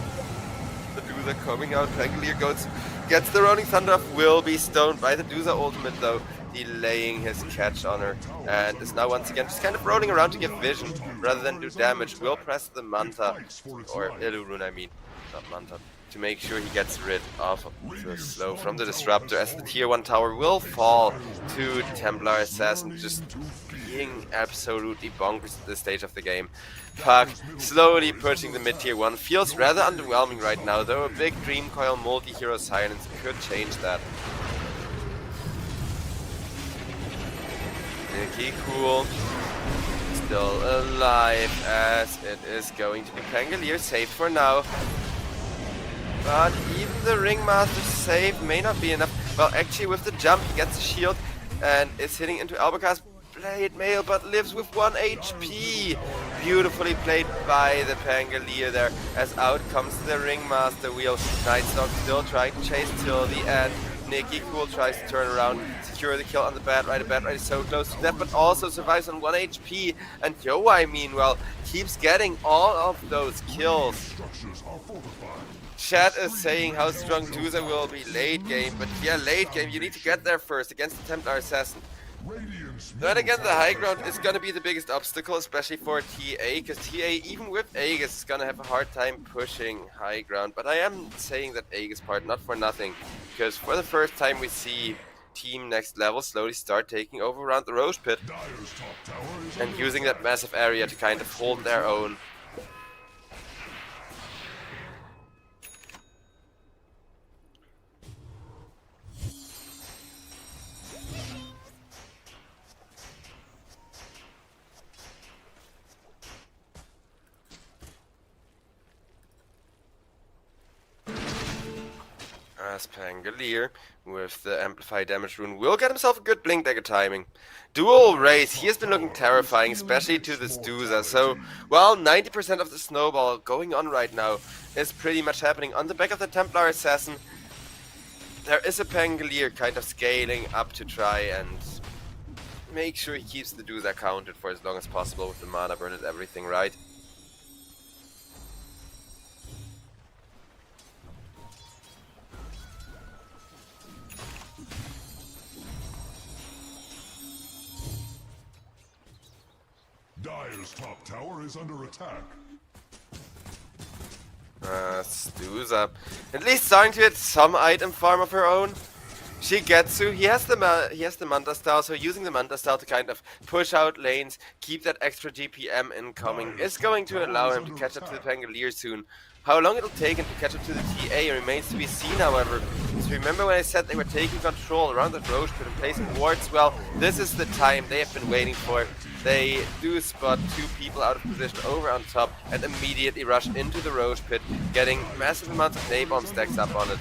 Medusa coming out. Pangolier gets the Rolling Thunder off, will be stoned by the Medusa ultimate though. delaying his catch on her, and is now once again just kind of rolling around to give vision rather than do damage. Will press the Manta, or Ilurun I mean, not Manta, to make sure he gets rid of the slow from the Disruptor, as the tier 1 tower will fall to Templar Assassin, just being absolutely bonkers at this stage of the game. Puck slowly pushing the mid tier 1, feels rather underwhelming right now, though a big Dream Coil multi-hero silence could change that. Nicky Cool still alive, as it is going to be Pangolier saved for now. But even the Ringmaster's save may not be enough. Well, actually with the jump he gets a shield and is hitting into Albacar's Blade Mail, but lives with 1 HP. Beautifully played by the Pangolier there, as out comes the Ringmaster wheel. Nightstalk still trying to chase till the end. Nicky Cool tries to turn around, secure the kill on the Bat Rider. Bat Rider is so close to death, but also survives on 1 HP. And Yowai, meanwhile, keeps getting all of those kills. Chat is saying how strong Duza will be late game, but yeah, late game, you need to get there first against the Templar Assassin. Then again, the high ground is gonna be the biggest obstacle, especially for TA, because TA, even with Aegis, is gonna have a hard time pushing high ground. But I am saying that Aegis part, not for nothing, because for the first time we see Team Next Level slowly start taking over around the Roche Pit and using that massive area to kind of hold their own. As Pangolier, with the Amplify Damage rune, will get himself a good Blink Dagger timing. Dual Race, he has been looking terrifying, especially to this Duza. So, well, 90% of the snowball going on right now is pretty much happening on the back of the Templar Assassin. There is a Pangolier kind of scaling up to try and make sure he keeps the Duza counted for as long as possible with the mana burn and everything right. Dire's top tower is under attack. Stuza. At least starting to hit some item farm of her own. Shigetsu, he has the Manta style, so using the Manta style to kind of push out lanes, keep that extra GPM incoming, is going to allow him to catch up to the Pangolier soon. How long it'll take him to catch up to the TA remains to be seen, however. So remember when I said they were taking control around that Roche Pit and placing wards? Well, this is the time they have been waiting for. They do spot 2 people out of position over on top and immediately rush into the Roche Pit, getting massive amounts of napalm stacks up on it.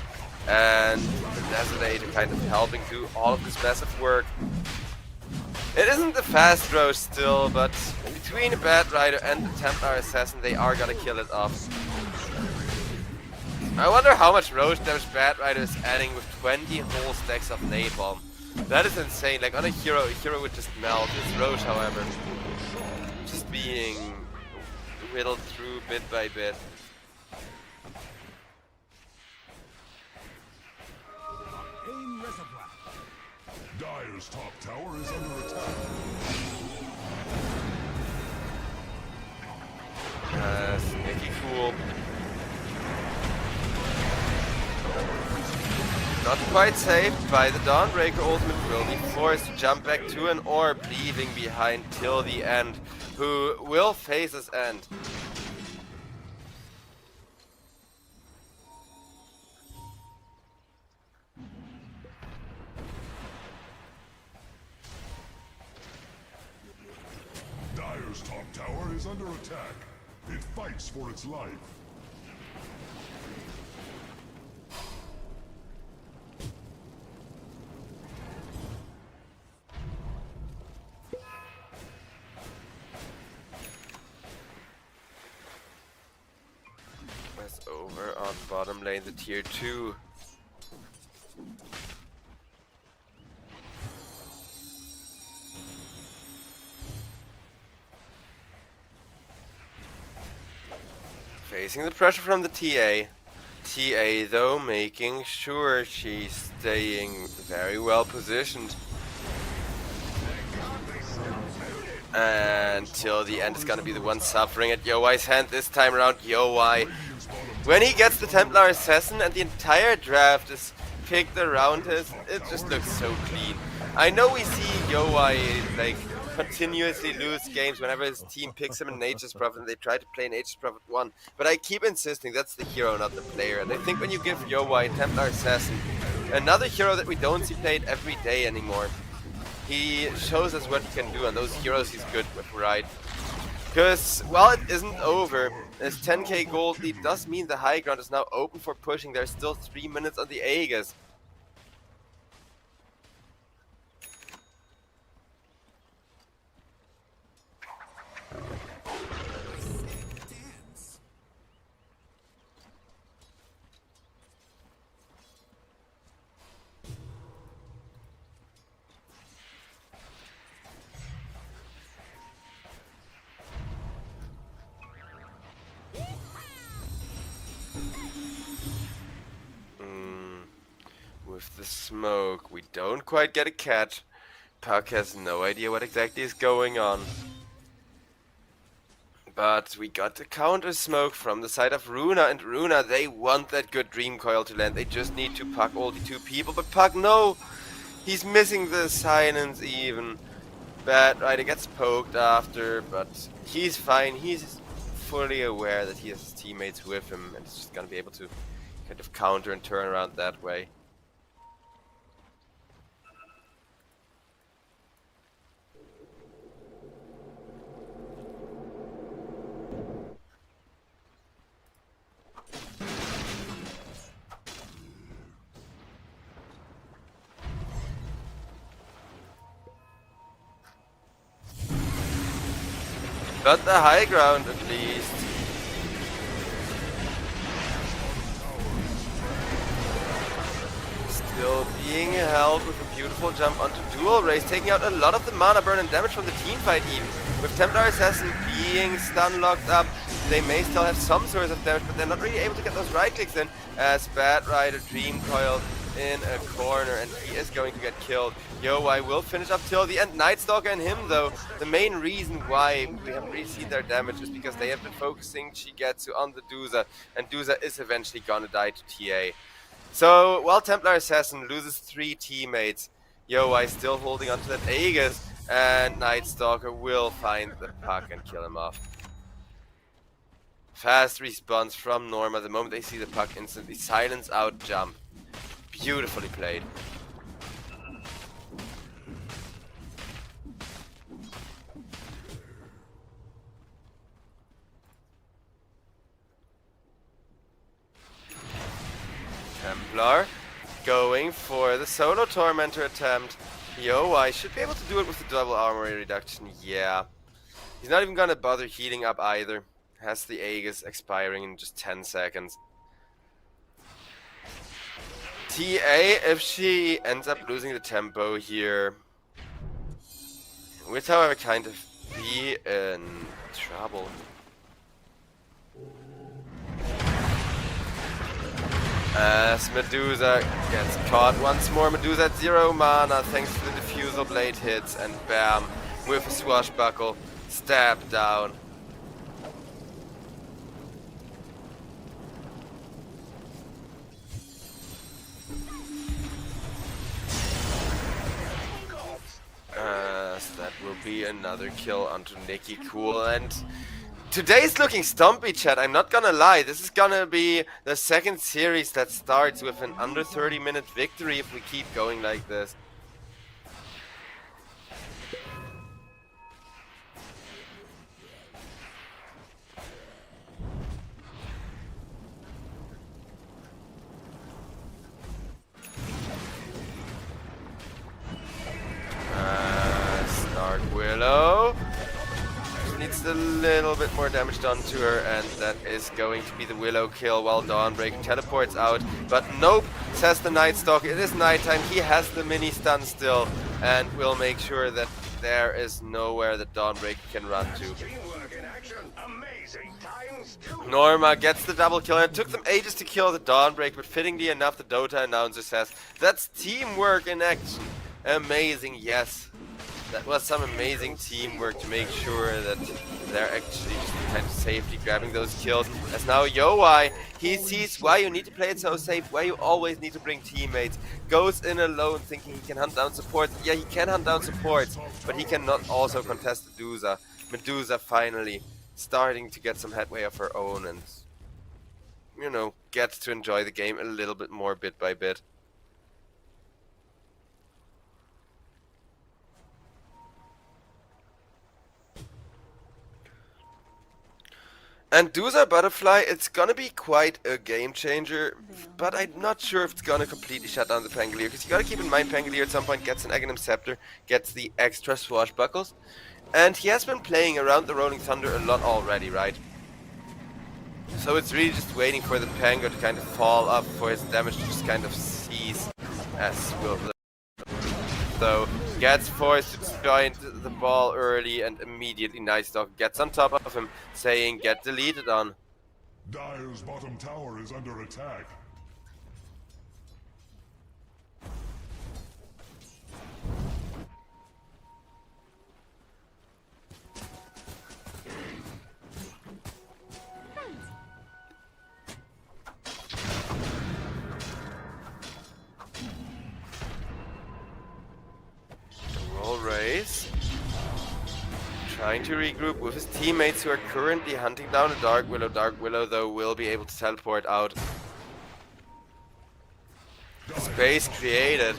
And the Desolator kind of helping do all of this massive work. It isn't the fast Roche still, but between the Bat Rider and the Templar Assassin, they are gonna kill it off. I wonder how much Roche damage Bat Rider is adding with 20 whole stacks of napalm. That is insane. Like on a hero would just melt. It's Roche, however, just being whittled through bit by bit. Dire's top tower is under attack. Sneaky Cool. Not quite saved by the Dawnbreaker ultimate, will be forced to jump back to an orb, leaving behind till the end, who will face his end. Dire's top tower is under attack. It fights for its life. As over on bottom lane, the tier 2. Facing the pressure from the TA. TA though making sure she's staying very well positioned. And till the end is gonna be the one suffering at Yowai's hand this time around. Yowai, when he gets the Templar Assassin and the entire draft is picked around his, it just looks so clean. I know we see Yowai like continuously lose games whenever his team picks him in Nature's Prophet and they try to play Nature's Prophet 1, but I keep insisting that's the hero, not the player. And I think when you give Yowai Templar Assassin, another hero that we don't see played every day anymore, he shows us what he can do, and those heroes he's good with, right? Because while it isn't over, this 10k gold lead does mean the high ground is now open for pushing. There's still 3 minutes on the Aegis. With the smoke, we don't quite get a catch. Puck has no idea what exactly is going on. But we got the counter smoke from the side of Runa, and Runa, they want that good Dream Coil to land. They just need to Puck all the 2 people, but Puck, no! He's missing the silence even. Bad Rider gets poked after, but he's fine. He's fully aware that he has his teammates with him, and he's just gonna be able to kind of counter and turn around that way. But the high ground, at least. Still being held with a beautiful jump onto Dual Race, taking out a lot of the mana burn and damage from the team fight even. With Templar Assassin being stun locked up, they may still have some source of damage, but they're not really able to get those right clicks in, as Bad Rider Dream Coiled in a corner, and he is going to get killed. Yowai will finish up till the end. Night Stalker and him, though, the main reason why we haven't really seen their damage is because they have been focusing Shigetsu on the Duza, and Duza is eventually gonna die to TA. So, while Templar Assassin loses 3 teammates, Yowai still holding onto that Aegis, and Night Stalker will find the Puck and kill him off. Fast response from Norma. The moment they see the Puck, instantly silence out jump. Beautifully played. Templar going for the solo Tormentor attempt. Yowai should be able to do it with the double armor reduction. Yeah. He's not even gonna bother healing up either. Has the Aegis expiring in just 10 seconds. TA, if she ends up losing the tempo here, would however kind of be in trouble. As Medusa gets caught once more. Medusa at 0 mana thanks to the Diffusal Blade hits, and bam, with a swashbuckle, stab down. That will be another kill onto Nikki Cool, and today's looking stumpy, chat. I'm not gonna lie. This is gonna be the second series that starts with an under 30-minute victory if we keep going like this. Willow needs a little bit more damage done to her, and that is going to be the Willow kill while Dawnbreak teleports out. But nope, says the Night Stalker. It is nighttime. He has the mini stun still, and will make sure that there is nowhere that Dawnbreak can run to. Norma gets the double kill, and it took them ages to kill the Dawnbreak, but fittingly enough, the Dota announcer says that's teamwork in action. Amazing, yes. That was some amazing teamwork to make sure that they're actually just kind of safely grabbing those kills. As now Yowai, he sees why you need to play it so safe, why you always need to bring teammates. Goes in alone thinking he can hunt down supports. Yeah, he can hunt down supports, but he cannot also contest Medusa. Medusa finally starting to get some headway of her own and, you know, gets to enjoy the game a little bit more bit by bit. And Dusa Butterfly, it's gonna be quite a game changer, but I'm not sure if it's gonna completely shut down the Pangolier, because you gotta keep in mind Pangolier at some point gets an Aghanim Scepter, gets the extra swashbuckles, and he has been playing around the Rolling Thunder a lot already, right? So it's really just waiting for the Pango to kind of fall up, for his damage to just kind of cease, as will the though gets forced to join the ball early, and immediately Night Stalker gets on top of him, saying get deleted on. Dire's bottom tower is under attack. Roll race. Trying to regroup with his teammates who are currently hunting down a Dark Willow. Dark Willow, though, will be able to teleport out. Space created.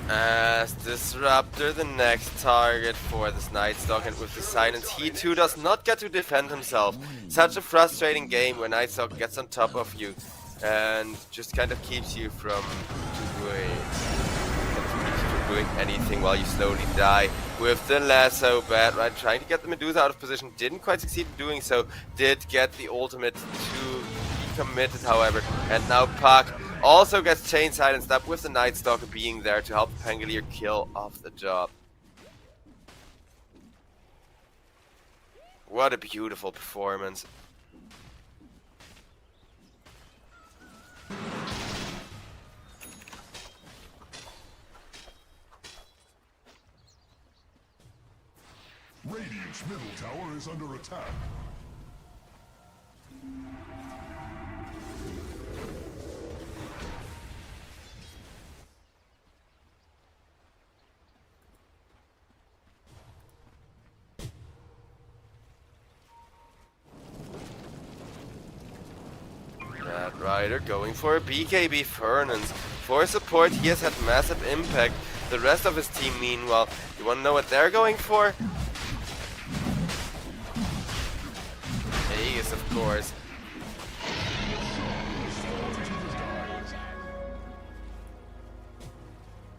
As Disruptor, the next target for this Night Stalker, and with the silence, he too does not get to defend himself. Such a frustrating game where Night Stalker gets on top of you and just kind of keeps you from doing anything while you slowly die. With the lasso bat, right, trying to get the Medusa out of position, didn't quite succeed in doing so, did get the ultimate to be committed, however, and now Puck also gets chain silenced up with the Night Stalker being there to help Pangolier kill off the job. What a beautiful performance. Radiant's middle tower is under attack. That Rider going for a BKB Fernance. For support, he has had massive impact. The rest of his team, meanwhile, you wanna know what they're going for? Aegis, of course.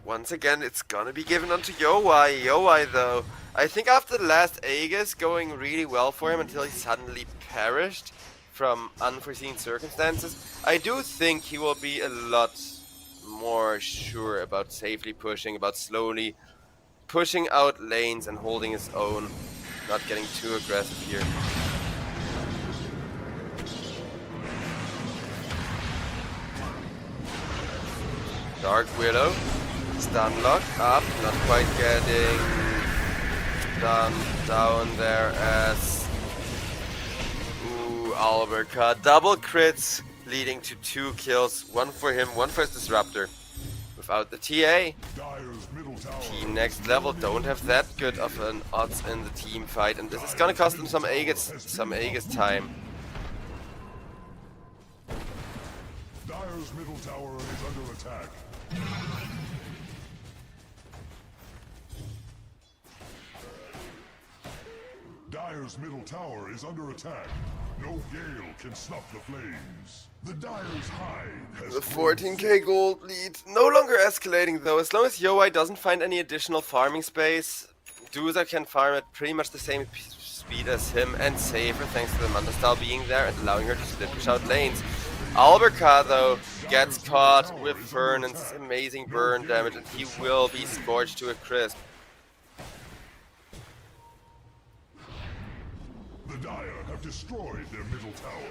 Once again, it's gonna be given onto Yowai. Yowai, though, I think after the last Aegis going really well for him until he suddenly perished from unforeseen circumstances, I do think he will be a lot more sure about safely pushing, about slowly pushing out lanes and holding his own, not getting too aggressive here. Dark Willow, stun lock up, not quite getting done down there as Alberca. Double crits leading to 2 kills, 1 for him, 1 for his Disruptor. Without the TA, team next level don't have that good of an odds in the team fight, and this is gonna cost them some Aegis time. Dire's middle tower is under attack. Dire's middle tower is under attack. No gale can snuff the flames. The Dire's hide has The 14k gold lead no longer escalating though. As long as Yowai doesn't find any additional farming space, Dusa can farm at pretty much the same speed as him and safer thanks to the Manta style being there and allowing her to split push out lanes. Alberca, though, gets caught with Fernance's amazing burn damage, and he will be scorched to a crisp. The Dire have destroyed their middle tower.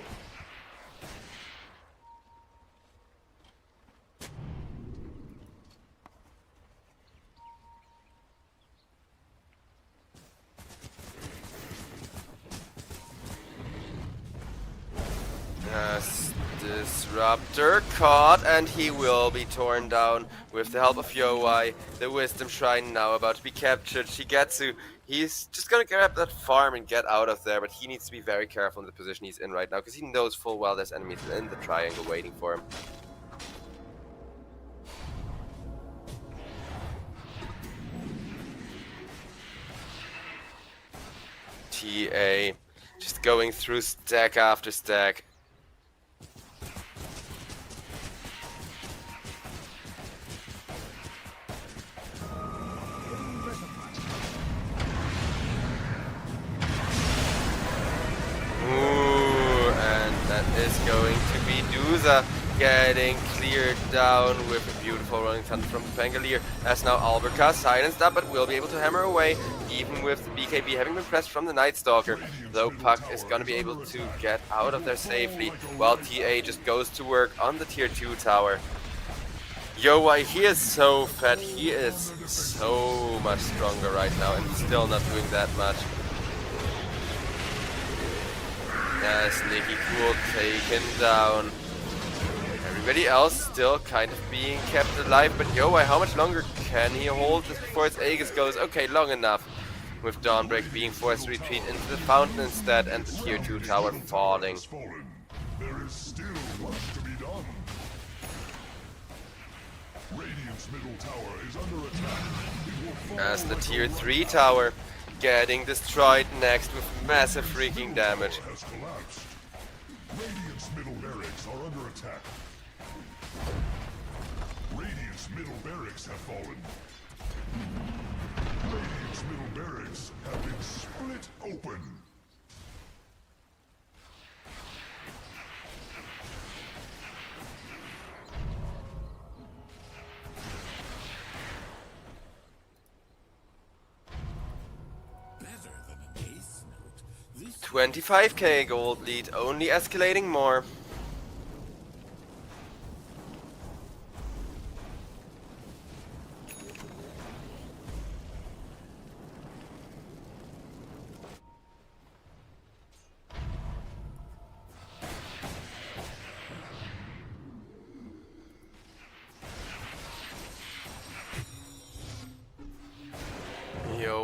Disruptor caught, and he will be torn down with the help of Yowai. The Wisdom Shrine now about to be captured. Shigetsu, he's just gonna grab that farm and get out of there, but he needs to be very careful in the position he's in right now, because he knows full well there's enemies in the triangle waiting for him. TA just going through stack after stack. Is going to be Duza getting cleared down with a beautiful running thunder from the Pangolier, as now Alberca silenced up, but will be able to hammer away, even with the BKB having been pressed from the Night Stalker. Though Puck is going to be able to get out of there safely, while TA just goes to work on the tier 2 tower. Yowai, he is so fat, he is so much stronger right now, and still not doing that much. As Nicky Cool taken down. Everybody else still kind of being kept alive, but Yowai, how much longer can he hold this before his Aegis goes? Okay, long enough. With Dawnbreak being forced to retreat into the fountain instead, and the tier 2 tower falling. There is still much to be done. Radiant's middle tower is under attack. As the tier 3 tower getting destroyed next with massive freaking damage. Has collapsed. Radiant's middle barracks are under attack. Radiant's middle barracks have fallen. Radiant's middle barracks have been split open. Better than an ace note. This 25k gold lead, only escalating more.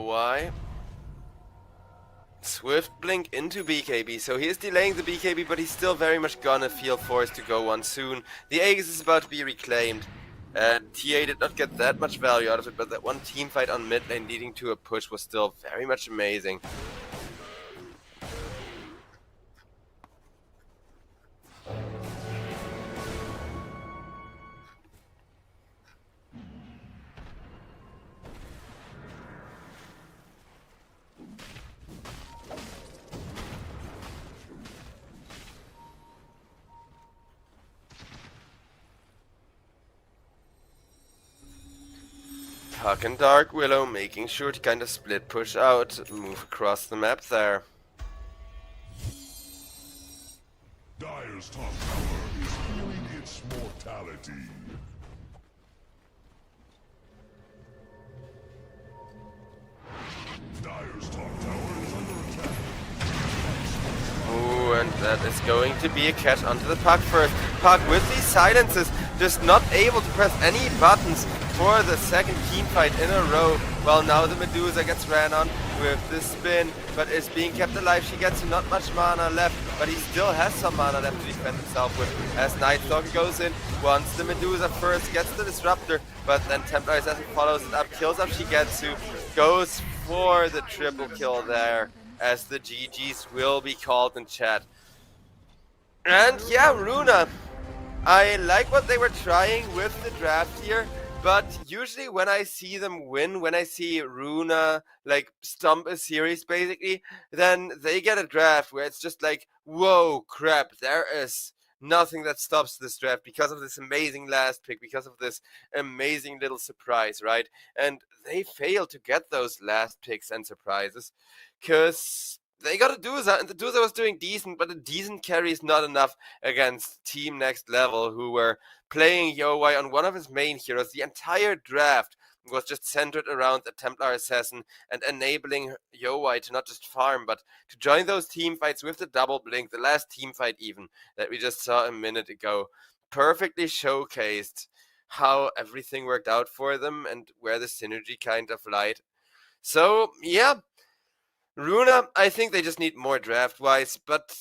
Why? Swift blink into BKB, so he is delaying the BKB, but he's still very much gonna feel forced to go on soon. The Aegis is about to be reclaimed, and TA did not get that much value out of it, but that one team fight on mid lane leading to a push was still very much amazing. Puck and Dark Willow making sure to kind of split push out, move across the map there. Dire's top tower is feeling its mortality. Dire's top tower is under attack. Ooh, and that is going to be a catch onto the Puck first. Puck with these silences, just not able to press any buttons for the second team fight in a row. Well, now the Medusa gets ran on with the spin, but is being kept alive. She gets not much mana left, but he still has some mana left to defend himself with, as Night Stalker goes in. Once the Medusa first gets the Disruptor, but then Templar Assassin follows it up, kills up Shigetsu, goes for the triple kill there, as the GGs will be called in chat. And yeah, Runa, I like what they were trying with the draft here, but usually when I see them win, when I see Runa like stump a series basically, then they get a draft where it's just like, whoa, crap, there is nothing that stops this draft because of this amazing last pick, because of this amazing little surprise, right? And they fail to get those last picks and surprises because they got a Duza, and the Duza was doing decent, but a decent carry is not enough against Team Next Level, who were playing Yowai on one of his main heroes the entire draft. was just centered around the Templar Assassin and enabling Yowai to not just farm, but to join those team fights with the double blink, the last team fight even, that we just saw a minute ago, perfectly showcased how everything worked out for them and where the synergy kind of lied. So, yeah, Runa, I think they just need more draft-wise, but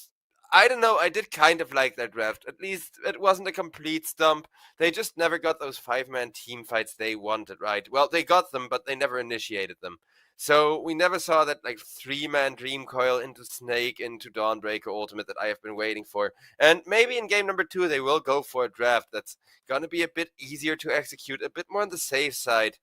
I don't know, I did kind of like that draft. At least it wasn't a complete stump. They just never got those five-man team fights they wanted, right? Well, they got them, but they never initiated them. So we never saw that like three-man Dream Coil into Snake into Dawnbreaker Ultimate that I have been waiting for. And maybe in game number 2 they will go for a draft that's gonna be a bit easier to execute, a bit more on the safe side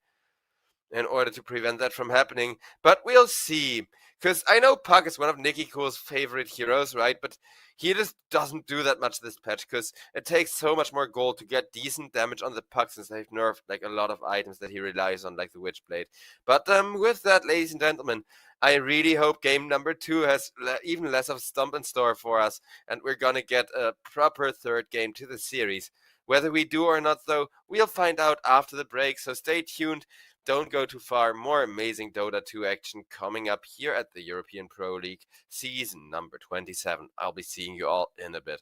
in order to prevent that from happening. But we'll see. Because I know Puck is one of Nicky Cool's favorite heroes, right? But he just doesn't do that much this patch because it takes so much more gold to get decent damage on the Puck since they've nerfed like a lot of items that he relies on, like the Witchblade. But with that, ladies and gentlemen, I really hope game number 2 has even less of a stump in store for us, and we're gonna get a proper third game to the series. Whether we do or not, though, we'll find out after the break, so stay tuned. Don't go too far. More amazing Dota 2 action coming up here at the European Pro League season number 27. I'll be seeing you all in a bit.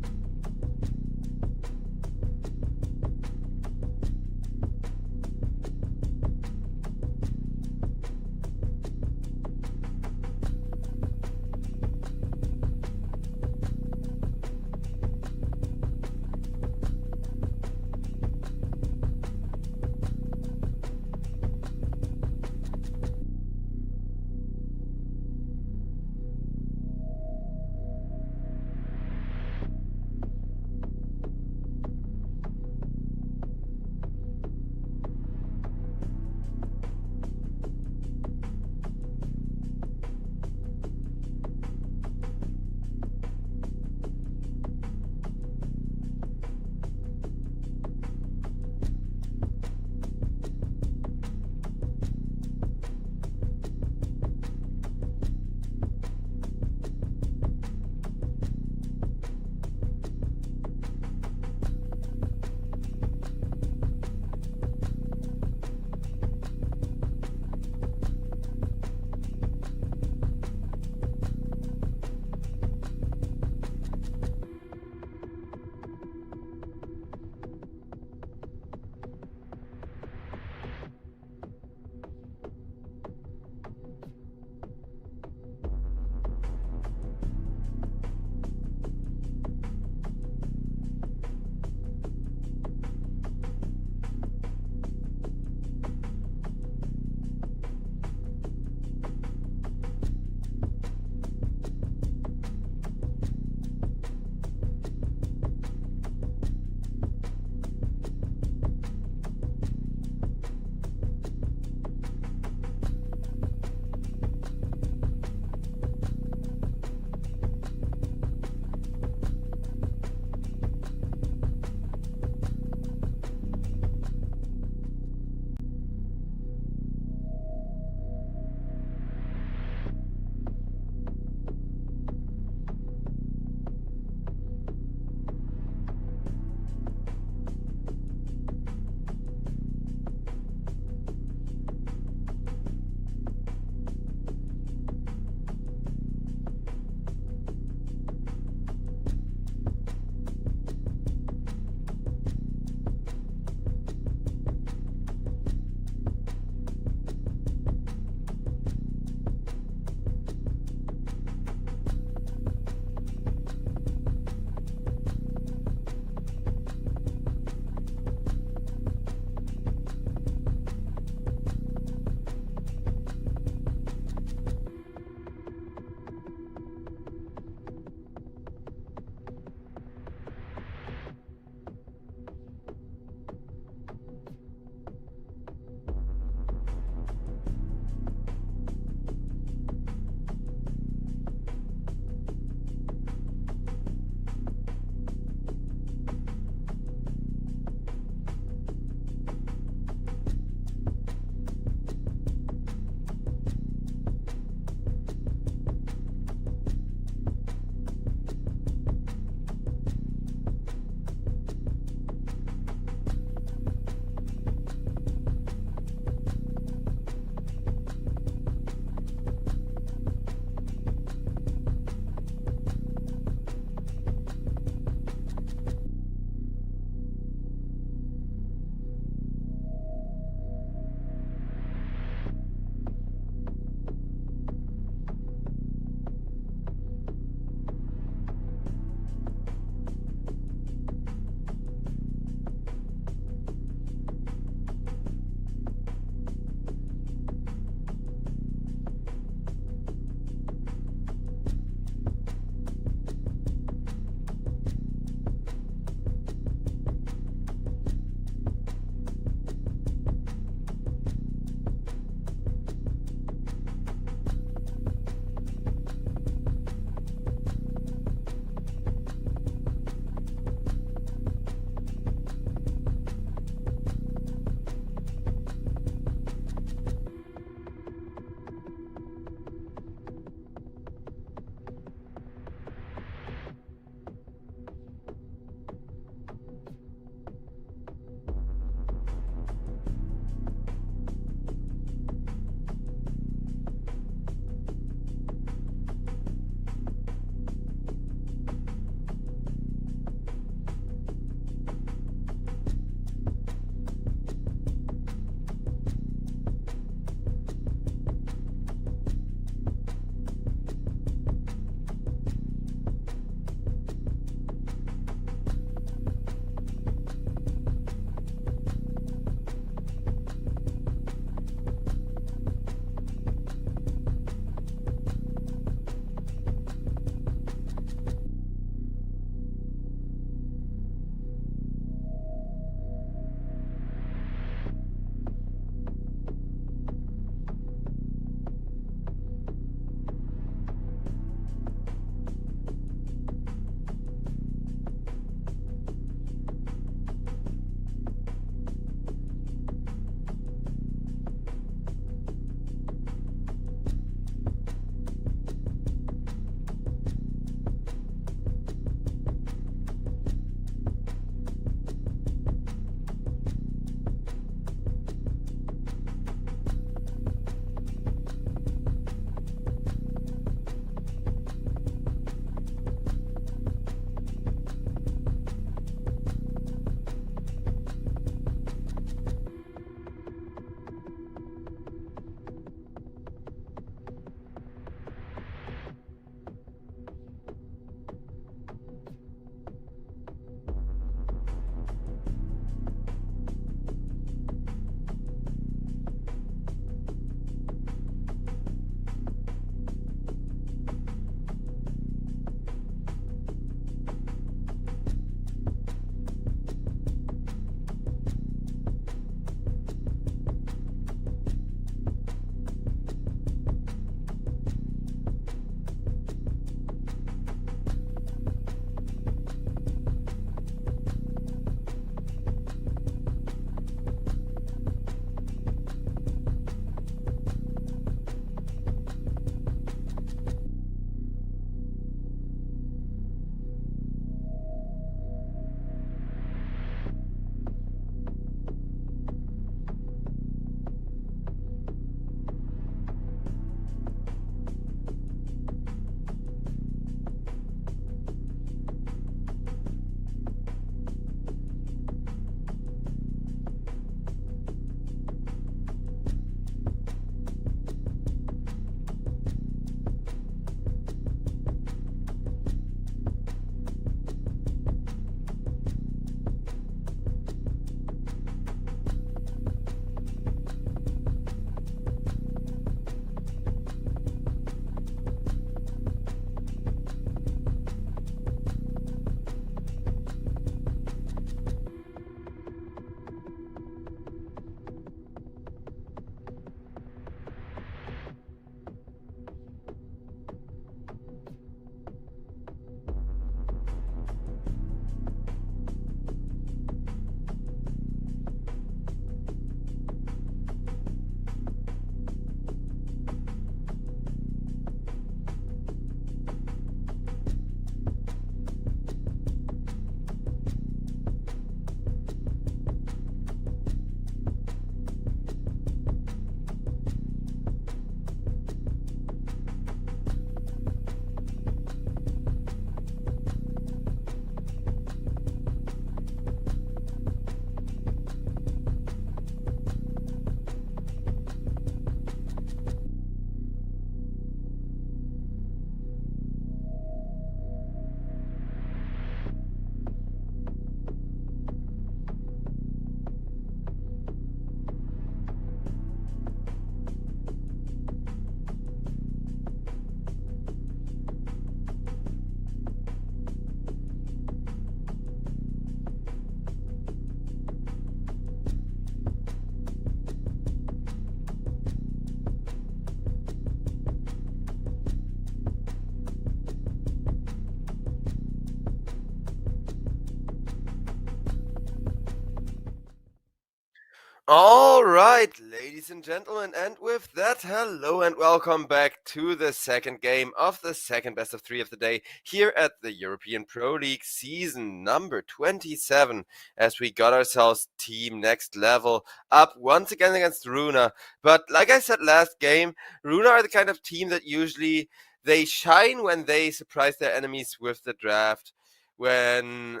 All right, ladies and gentlemen, and with that, hello and welcome back to the second game of the second best of three of the day here at the European Pro League season number 27, as we got ourselves Team Next Level up once again against Runa. But like I said last game, Runa are the kind of team that usually they shine when they surprise their enemies with the draft, when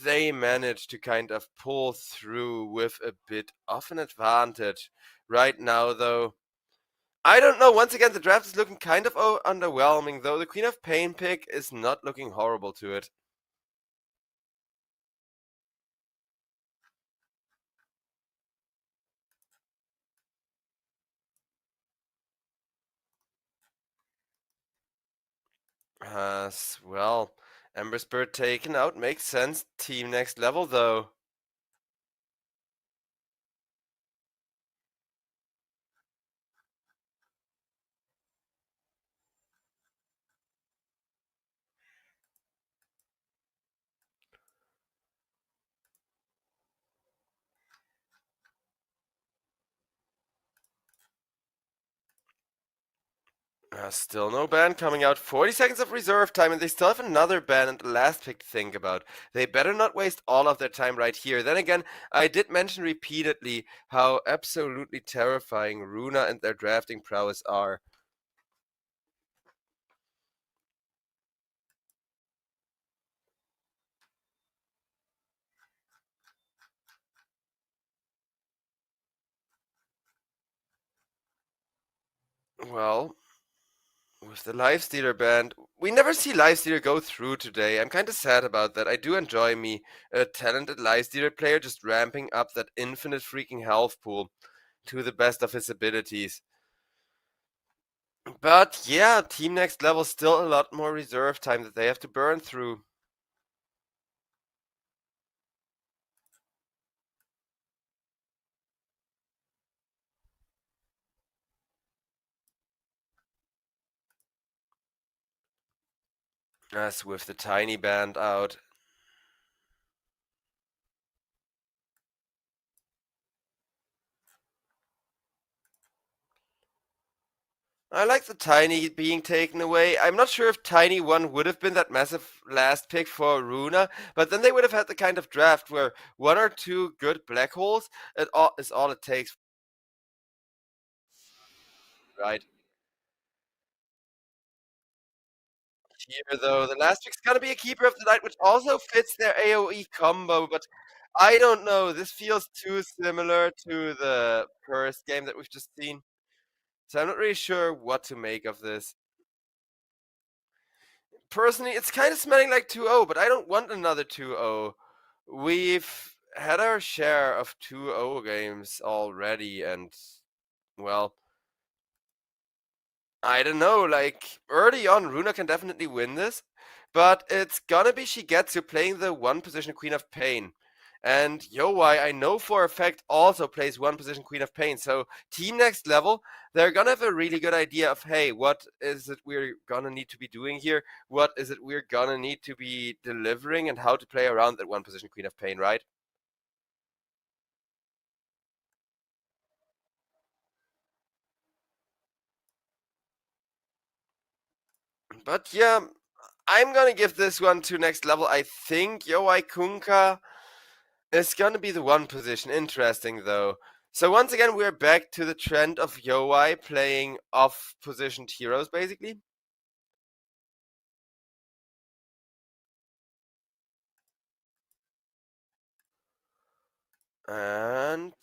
they managed to kind of pull through with a bit of an advantage. Right now, though, I don't know. Once again, the draft is looking kind of underwhelming, though the Queen of Pain pick is not looking horrible to it. Well, Ember Spirit taken out makes sense. Team Next Level, though. Still no ban coming out. 40 seconds of reserve time, and they still have another ban and the last pick to think about. They better not waste all of their time right here. Then again, I did mention repeatedly how absolutely terrifying Runa and their drafting prowess are. Well, with the Lifestealer band, we never see Lifestealer go through today. I'm kind of sad about that. I do enjoy me a talented Lifestealer player just ramping up that infinite freaking health pool to the best of his abilities. But yeah, Team Next Level still a lot more reserve time that they have to burn through. As with the tiny band out. I like the Tiny being taken away. I'm not sure if Tiny 1 would have been that massive last pick for Runa, but then they would have had the kind of draft where one or two good black holes is all it takes, right? Here, though, the last pick's gonna be a Keeper of the Night, which also fits their AoE combo, but I don't know. This feels too similar to the first game that we've just seen. So I'm not really sure what to make of this. Personally, it's kind of smelling like 2-0, but I don't want another 2-0. We've had our share of 2-0 games already, and, well, I don't know, like, early on, Runa can definitely win this, but it's gonna be Shigetsu playing the one position Queen of Pain. And Yowai, I know for a fact, also plays one position Queen of Pain. So, Team Next Level, they're gonna have a really good idea of, hey, what is it we're gonna need to be doing here? What is it we're gonna need to be delivering, and how to play around that one position Queen of Pain, right? But yeah, I'm gonna give this one to Next Level. I think Yowai Kunka is gonna be the one position. Interesting though. So once again, we're back to the trend of Yowai playing off-positioned heroes, basically. And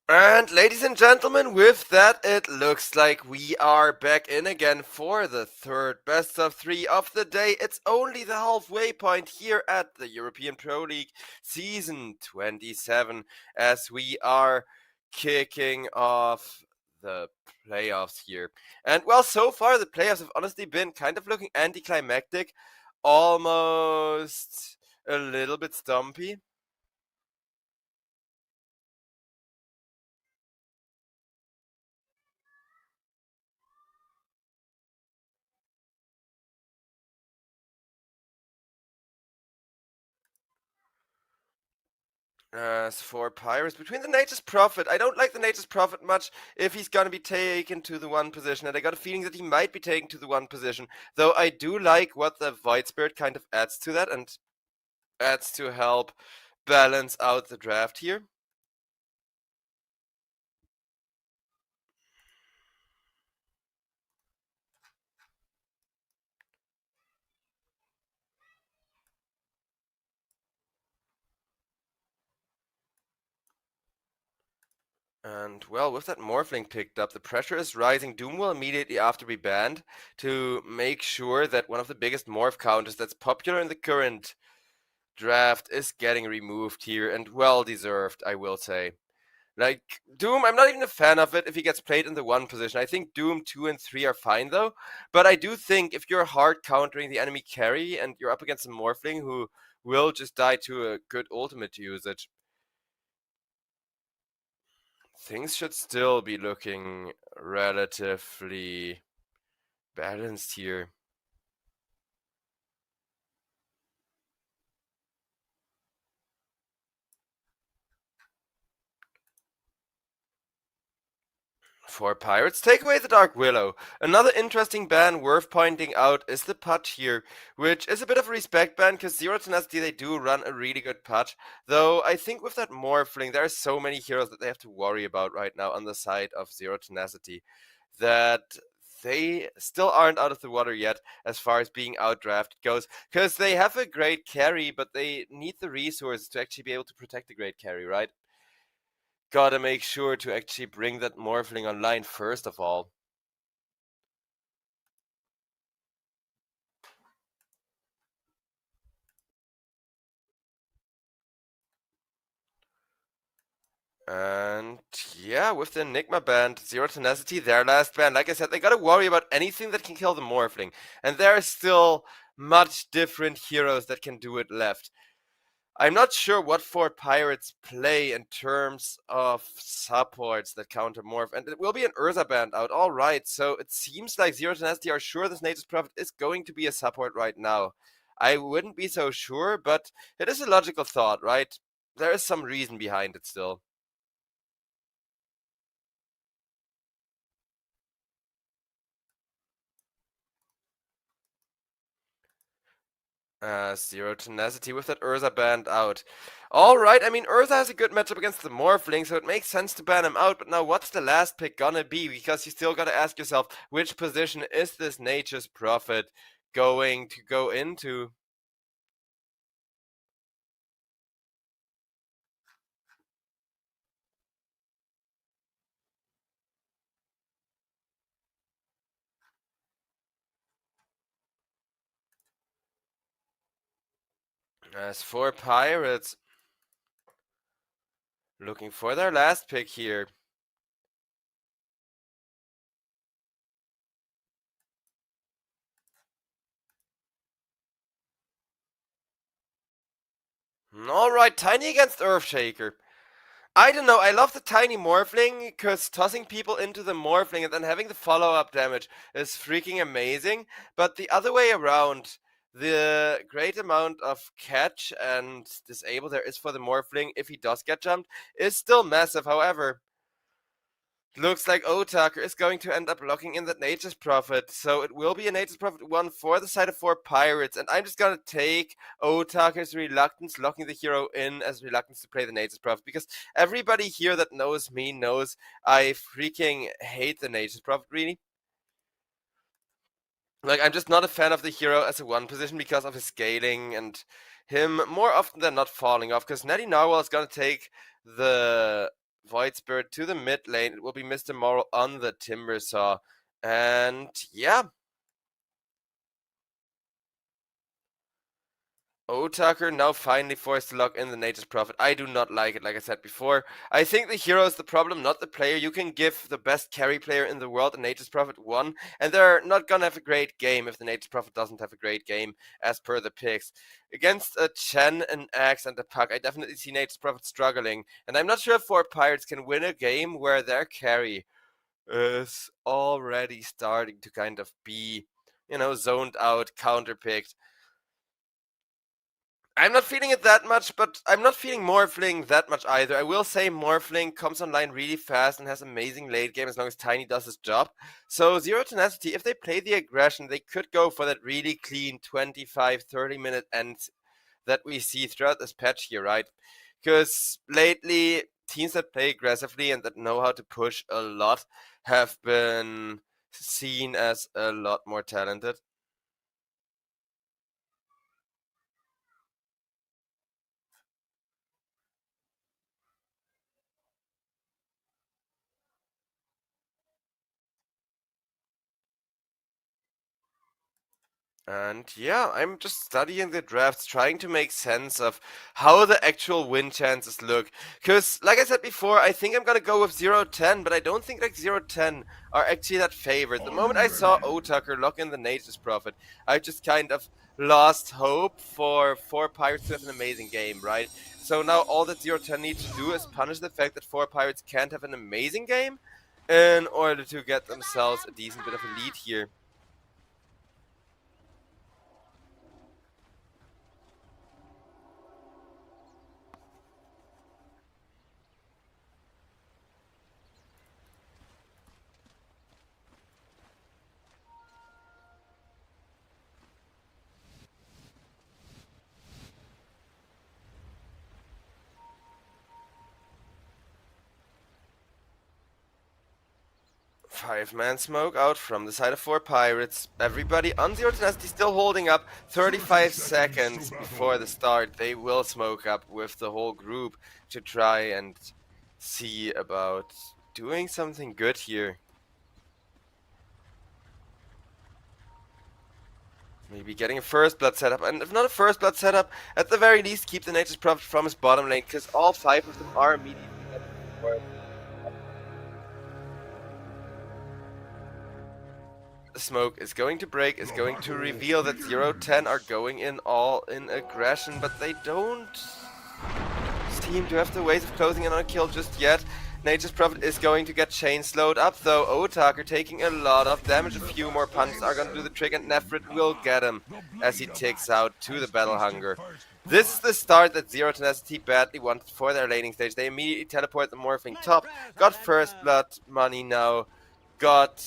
And ladies and gentlemen, with that, it looks like we are back in again for the third best of three of the day. It's only the halfway point here at the European Pro League Season 27 as we are kicking off the playoffs here. And well, so far the playoffs have honestly been kind of looking anticlimactic, almost a little bit stumpy. As for Pirates, between the Nature's Prophet, I don't like the Nature's Prophet much if he's gonna be taken to the one position, and I got a feeling that he might be taken to the one position, though I do like what the Void Spirit kind of adds to that, and adds to help balance out the draft here. And well, with that Morphling picked up, the pressure is rising. Doom will immediately after be banned to make sure that one of the biggest morph counters that's popular in the current draft is getting removed here, and well deserved, I will say. Like, Doom, I'm not even a fan of it if he gets played in the one position. I think Doom 2 and 3 are fine though, but I do think if you're hard countering the enemy carry and you're up against a Morphling who will just die to a good ultimate usage, things should still be looking relatively balanced here. For Pirates, take away the Dark Willow. Another interesting ban worth pointing out is the Putch here, which is a bit of a respect ban because Zero Tenacity, they do run a really good Putch, though I think with that Morphling, there are so many heroes that they have to worry about right now on the side of Zero Tenacity that they still aren't out of the water yet as far as being outdrafted goes, because they have a great carry, but they need the resources to actually be able to protect the great carry, right? Gotta make sure to actually bring that Morphling online first of all. And yeah, with the Enigma band, Zero Tenacity, their last band, like I said, they gotta worry about anything that can kill the Morphling. And there are still much different heroes that can do it left. I'm not sure what 4Pirates play in terms of supports that counter Morph, and it will be an Urza band out. Alright, so it seems like Zero Tenacity are sure this Nature's Prophet is going to be a support right now. I wouldn't be so sure, but it is a logical thought, right? There is some reason behind it still. Zero Tenacity with that Urza banned out. Alright, I mean, Urza has a good matchup against the Morphling, so it makes sense to ban him out, but now what's the last pick gonna be? Because you still gotta ask yourself, which position is this Nature's Prophet going to go into? As for Pirates, looking for their last pick here. Alright, Tiny against Earthshaker. I don't know, I love the tiny Morphling, because tossing people into the Morphling and then having the follow-up damage is freaking amazing, but the other way around, the great amount of catch and disable there is for the Morphling if he does get jumped is still massive. However, looks like Otaker is going to end up locking in that Nature's Prophet, so it will be a Nature's Prophet 1 for the side of 4Pirates, and I'm just gonna take Otaker's reluctance locking the hero in as reluctance to play the Nature's Prophet, because everybody here that knows me knows I freaking hate the Nature's Prophet, really. Like, I'm just not a fan of the hero as a 1 position because of his scaling and him more often than not falling off, because Natty Narwhal is gonna take the Void Spirit to the mid lane. It will be Mr. Moral on the Timber Saw. And yeah. Otaker now finally forced to lock in the Nature's Prophet. I do not like it, like I said before. I think the hero is the problem, not the player. You can give the best carry player in the world a Nature's Prophet 1, and they're not gonna have a great game if the Nature's Prophet doesn't have a great game, as per the picks. Against a Chen, an Axe, and a Puck, I definitely see Nature's Prophet struggling, and I'm not sure if 4Pirates can win a game where their carry is already starting to kind of be, zoned out, counterpicked. I'm not feeling it that much, but I'm not feeling Morphling that much either. I will say Morphling comes online really fast and has amazing late game as long as Tiny does his job. So Zero Tenacity, if they play the aggression, they could go for that really clean 25, 30-minute end that we see throughout this patch here, right? Because lately, teams that play aggressively and that know how to push a lot have been seen as a lot more talented. 'And I'm just studying the drafts, trying to make sense of how the actual win chances look. Because, like I said before, I think I'm gonna go with 0-10, but I don't think like 0-10 are actually that favored. The moment I saw Otaker lock in the Nature's Prophet, I just kind of lost hope for 4Pirates to have an amazing game, right? So now all that 0-10 needs to do is punish the fact that 4Pirates can't have an amazing game in order to get themselves a decent bit of a lead here. 5-man smoke out from the side of 4Pirates. Everybody on Zero Tenacity still holding up. 35 seconds before the start. They will smoke up with the whole group to try and see about doing something good here. Maybe getting a first blood setup, and if not a first blood setup, at the very least keep the Nature's Prophet from his bottom lane, because all 5 of them are immediately getting. The smoke is going to break, is going to reveal that 0-10 are going in all in aggression, but they don't seem to have the ways of closing in on a kill just yet. Nature's Prophet is going to get chain slowed up though. Otaker taking a lot of damage. A few more punches are going to do the trick, and Nefrit will get him as he ticks out to the Battle Hunger. This is the start that Zero Tenacity badly wanted for their laning stage. They immediately teleport the Morphing top, got first blood money now, got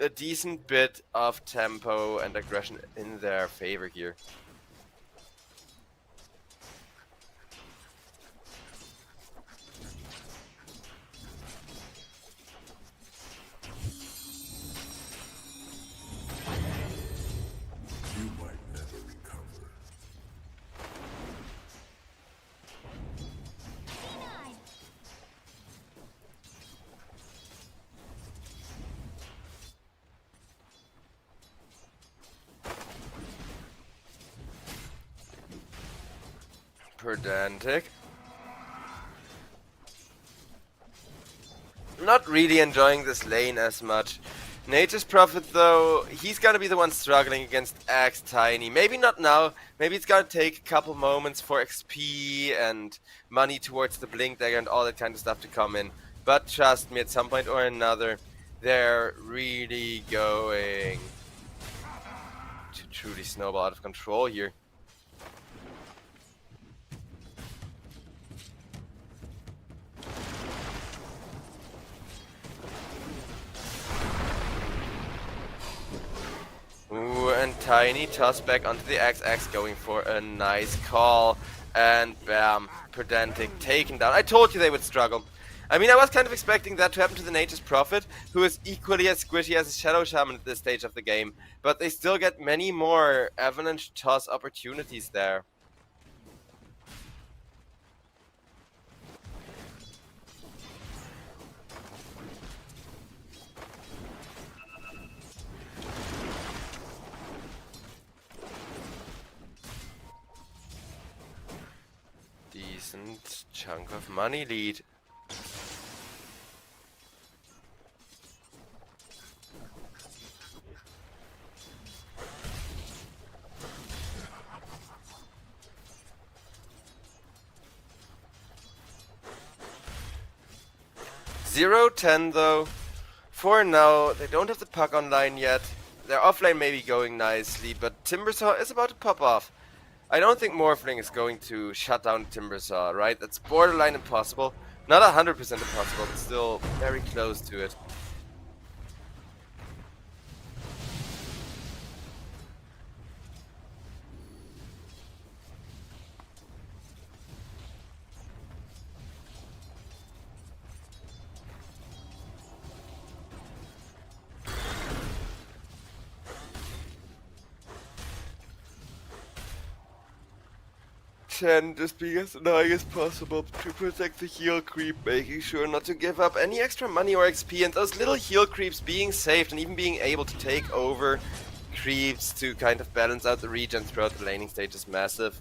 a decent bit of tempo and aggression in their favor here. You might never recover. Pedantic. Not really enjoying this lane as much. Nature's Prophet though, he's gonna be the one struggling against Axe Tiny. Maybe not now, maybe it's gonna take a couple moments for XP and money towards the Blink Dagger and all that kind of stuff to come in. But trust me, at some point or another, they're really going to truly snowball out of control here. Ooh, and Tiny toss back onto the Axe going for a nice call. And bam, Pedantic taken down. I told you they would struggle. I mean, I was kind of expecting that to happen to the Nature's Prophet, who is equally as squishy as a Shadow Shaman at this stage of the game. But they still get many more Avalanche toss opportunities there. nice chunk of money lead. (0-10) though. For now, they don't have the puck online yet. Their offlane may be going nicely, but Timbersaw is about to pop off. I don't think Morphling is going to shut down Timbersaw, right? That's borderline impossible. Not 100% impossible, but still very close to it. Just being as annoying as possible to protect the heal creep, making sure not to give up any extra money or XP, and those little heal creeps being saved and even being able to take over creeps to kind of balance out the regen throughout the laning stage is massive.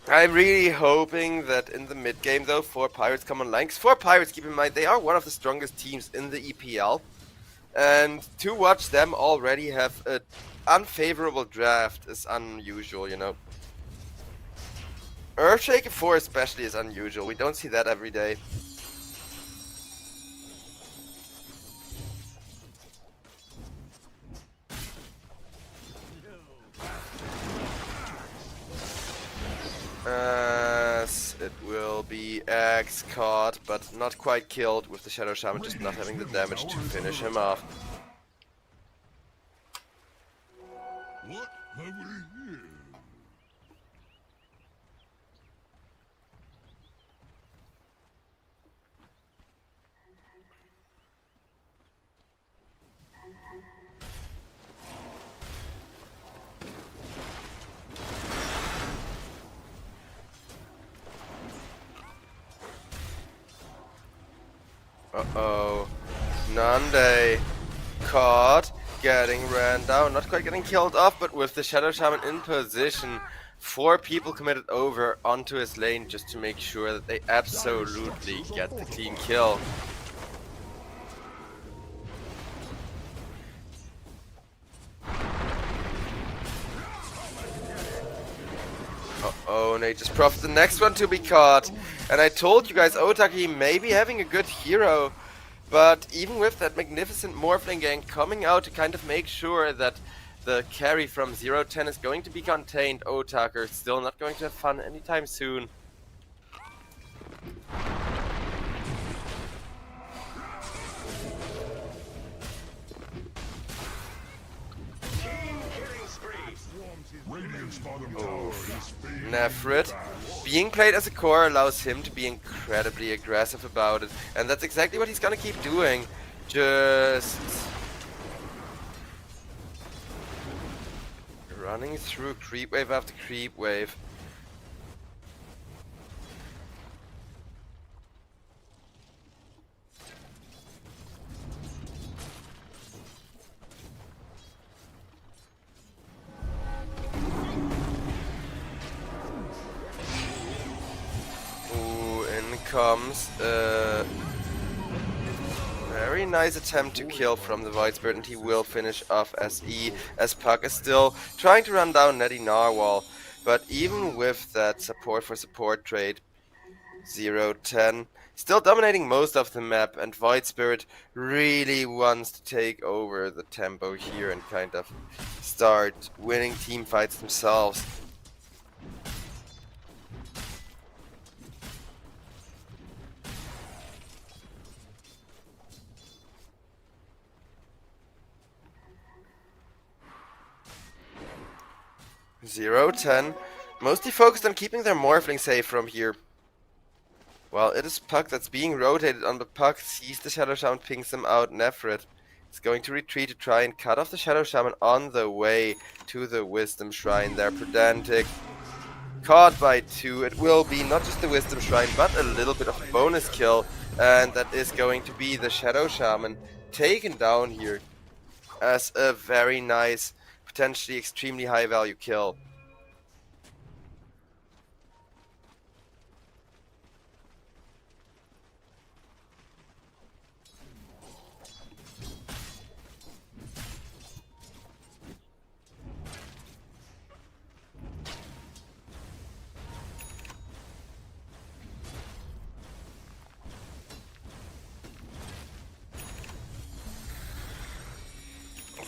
I'm really hoping that in the mid game though 4Pirates come online, because 4Pirates, keep in mind, they are one of the strongest teams in the EPL, and to watch them already have an unfavorable draft is unusual, you know. Earthshaker 4 especially is unusual. We don't see that every day. It will be Axe caught, but not quite killed, with the Shadow Shaman just not having the damage to finish him off. What have we here? Uh-oh. Nande caught, getting ran down, not quite getting killed off, but with the Shadow Shaman in position, 4 people committed over onto his lane just to make sure that they absolutely get the clean kill. Uh-oh, and they just profit the next one to be caught. And I told you guys, Otaki may be having a good hero, but even with that magnificent Morphling gang coming out to kind of make sure that the carry from 0-10 is going to be contained, Otaki is still not going to have fun anytime soon. Radiant's bottom tower is fading Nefrit, being played as a core allows him to be incredibly aggressive about it, and that's exactly what he's gonna keep doing. Just running through creep wave after creep wave. Comes very nice attempt to kill from the Void Spirit, and he will finish off SE, as Puck is still trying to run down Netty Narwhal. But even with that support for support trade, 0-10 still dominating most of the map, and Void Spirit really wants to take over the tempo here and kind of start winning team fights themselves. (0-10) mostly focused on keeping their Morphling safe from here. Well, it is Puck that's being rotated on, but Puck sees the Shadow Shaman, pings him out. Nefrit is going to retreat to try and cut off the Shadow Shaman on the way to the Wisdom Shrine there. Pedantic caught by 2. It will be not just the Wisdom Shrine, but a little bit of a bonus kill, and that is going to be the Shadow Shaman taken down here as a very nice, potentially extremely high value kill.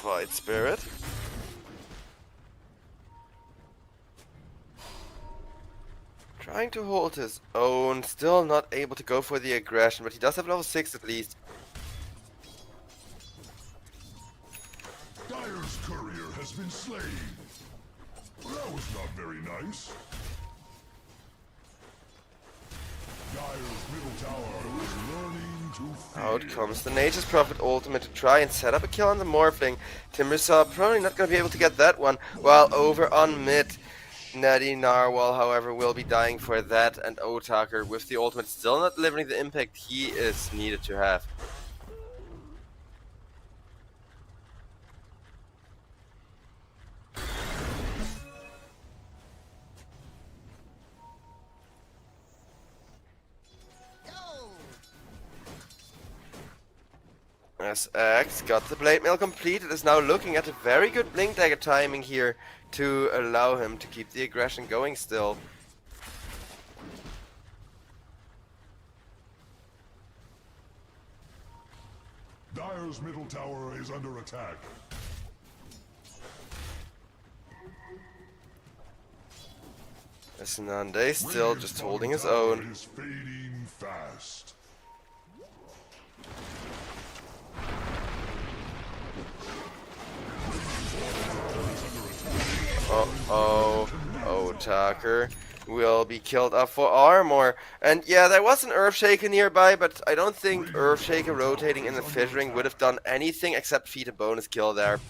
Void Spirit. Trying to hold his own, still not able to go for the aggression, but he does have level 6 at least. Dire's courier has been slain. That was not very nice. Dire's middle tower is learning to fear. Out comes the Nature's Prophet ultimate to try and set up a kill on the Morphling. Timbersaw probably not going to be able to get that one, while over on mid, Natty Narwhal, however, will be dying for that, and Otaker, with the ultimate, still not delivering the impact he is needed to have. SX got the Blade Mail completed, is now looking at a very good Blink Dagger timing here to allow him to keep the aggression going still. Dire's middle tower is under attack. Nande still just holding his Tower own. is fading fast. Uh-oh. Otaker will be killed off for armor. And yeah, there was an Earthshaker nearby, but I don't think Earthshaker rotating in the fissuring would have done anything except feed a bonus kill there.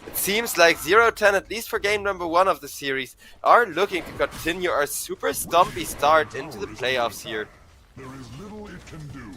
It seems like 0-10, at least for game number 1 of the series, are looking to continue our super stumpy start into the playoffs here. There is little it can do.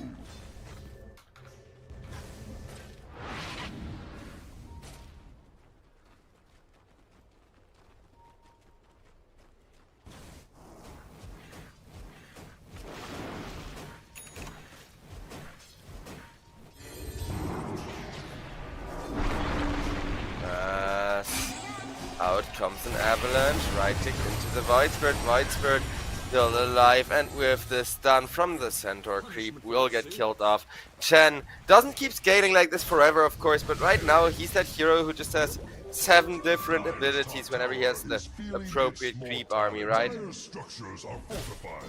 Out comes an avalanche, right click into the Void Spirit still alive, and with the stun from the Centaur creep will get killed off. Chen doesn't keep scaling like this forever, of course, but right now he's that hero who just has 7 different abilities whenever he has the appropriate creep army, right? Dire's structures are fortified.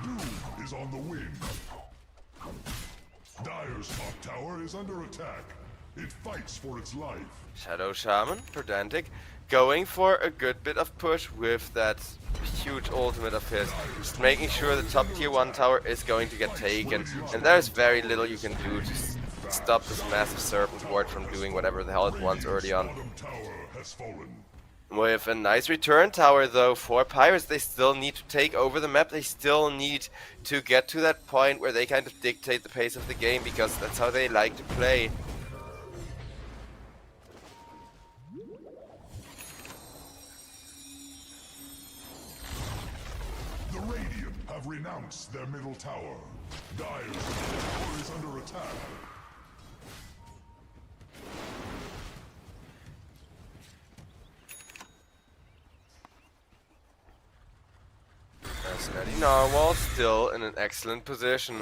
Doom is on the wing. Dire's top tower is under attack. It fights for its life. Shadow Shaman, pedantic, going for a good bit of push with that huge ultimate of his, just making sure the top tier 1 tower is going to get taken, and there's very little you can do to stop this massive serpent ward from doing whatever the hell it wants early on. Bottom tower has fallen. With a nice return tower though, 4Pirates, they still need to take over the map, they still need to get to that point where they kind of dictate the pace of the game, because that's how they like to play. The Radiant have renounced their middle tower. Dire's middle tower is under attack. As Natty Narwhal still in an excellent position.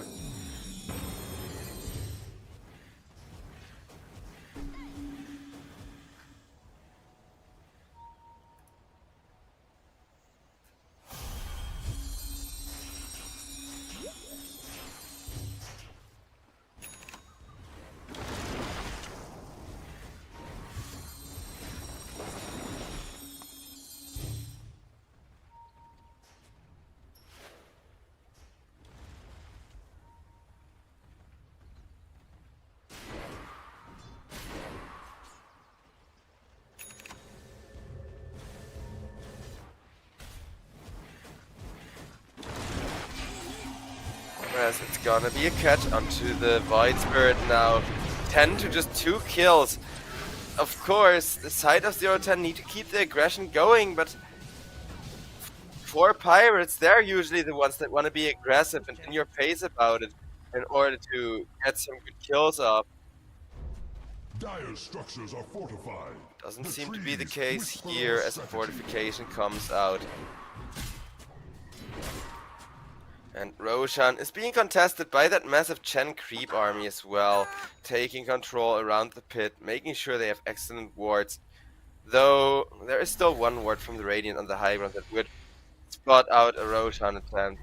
As it's gonna be a catch onto the Void Spirit now. 10 to just 2 kills. Of course, the side of 0-10 need to keep the aggression going, but 4Pirates, they're usually the ones that want to be aggressive and in your face about it in order to get some good kills off. Dire's structures are fortified. Doesn't The seem to be the trees case whisper here their as the strategy. fortification comes out. And Roshan is being contested by that massive Chen creep army as well, taking control around the pit, making sure they have excellent wards. Though there is still one ward from the Radiant on the high ground that would spot out a Roshan attempt.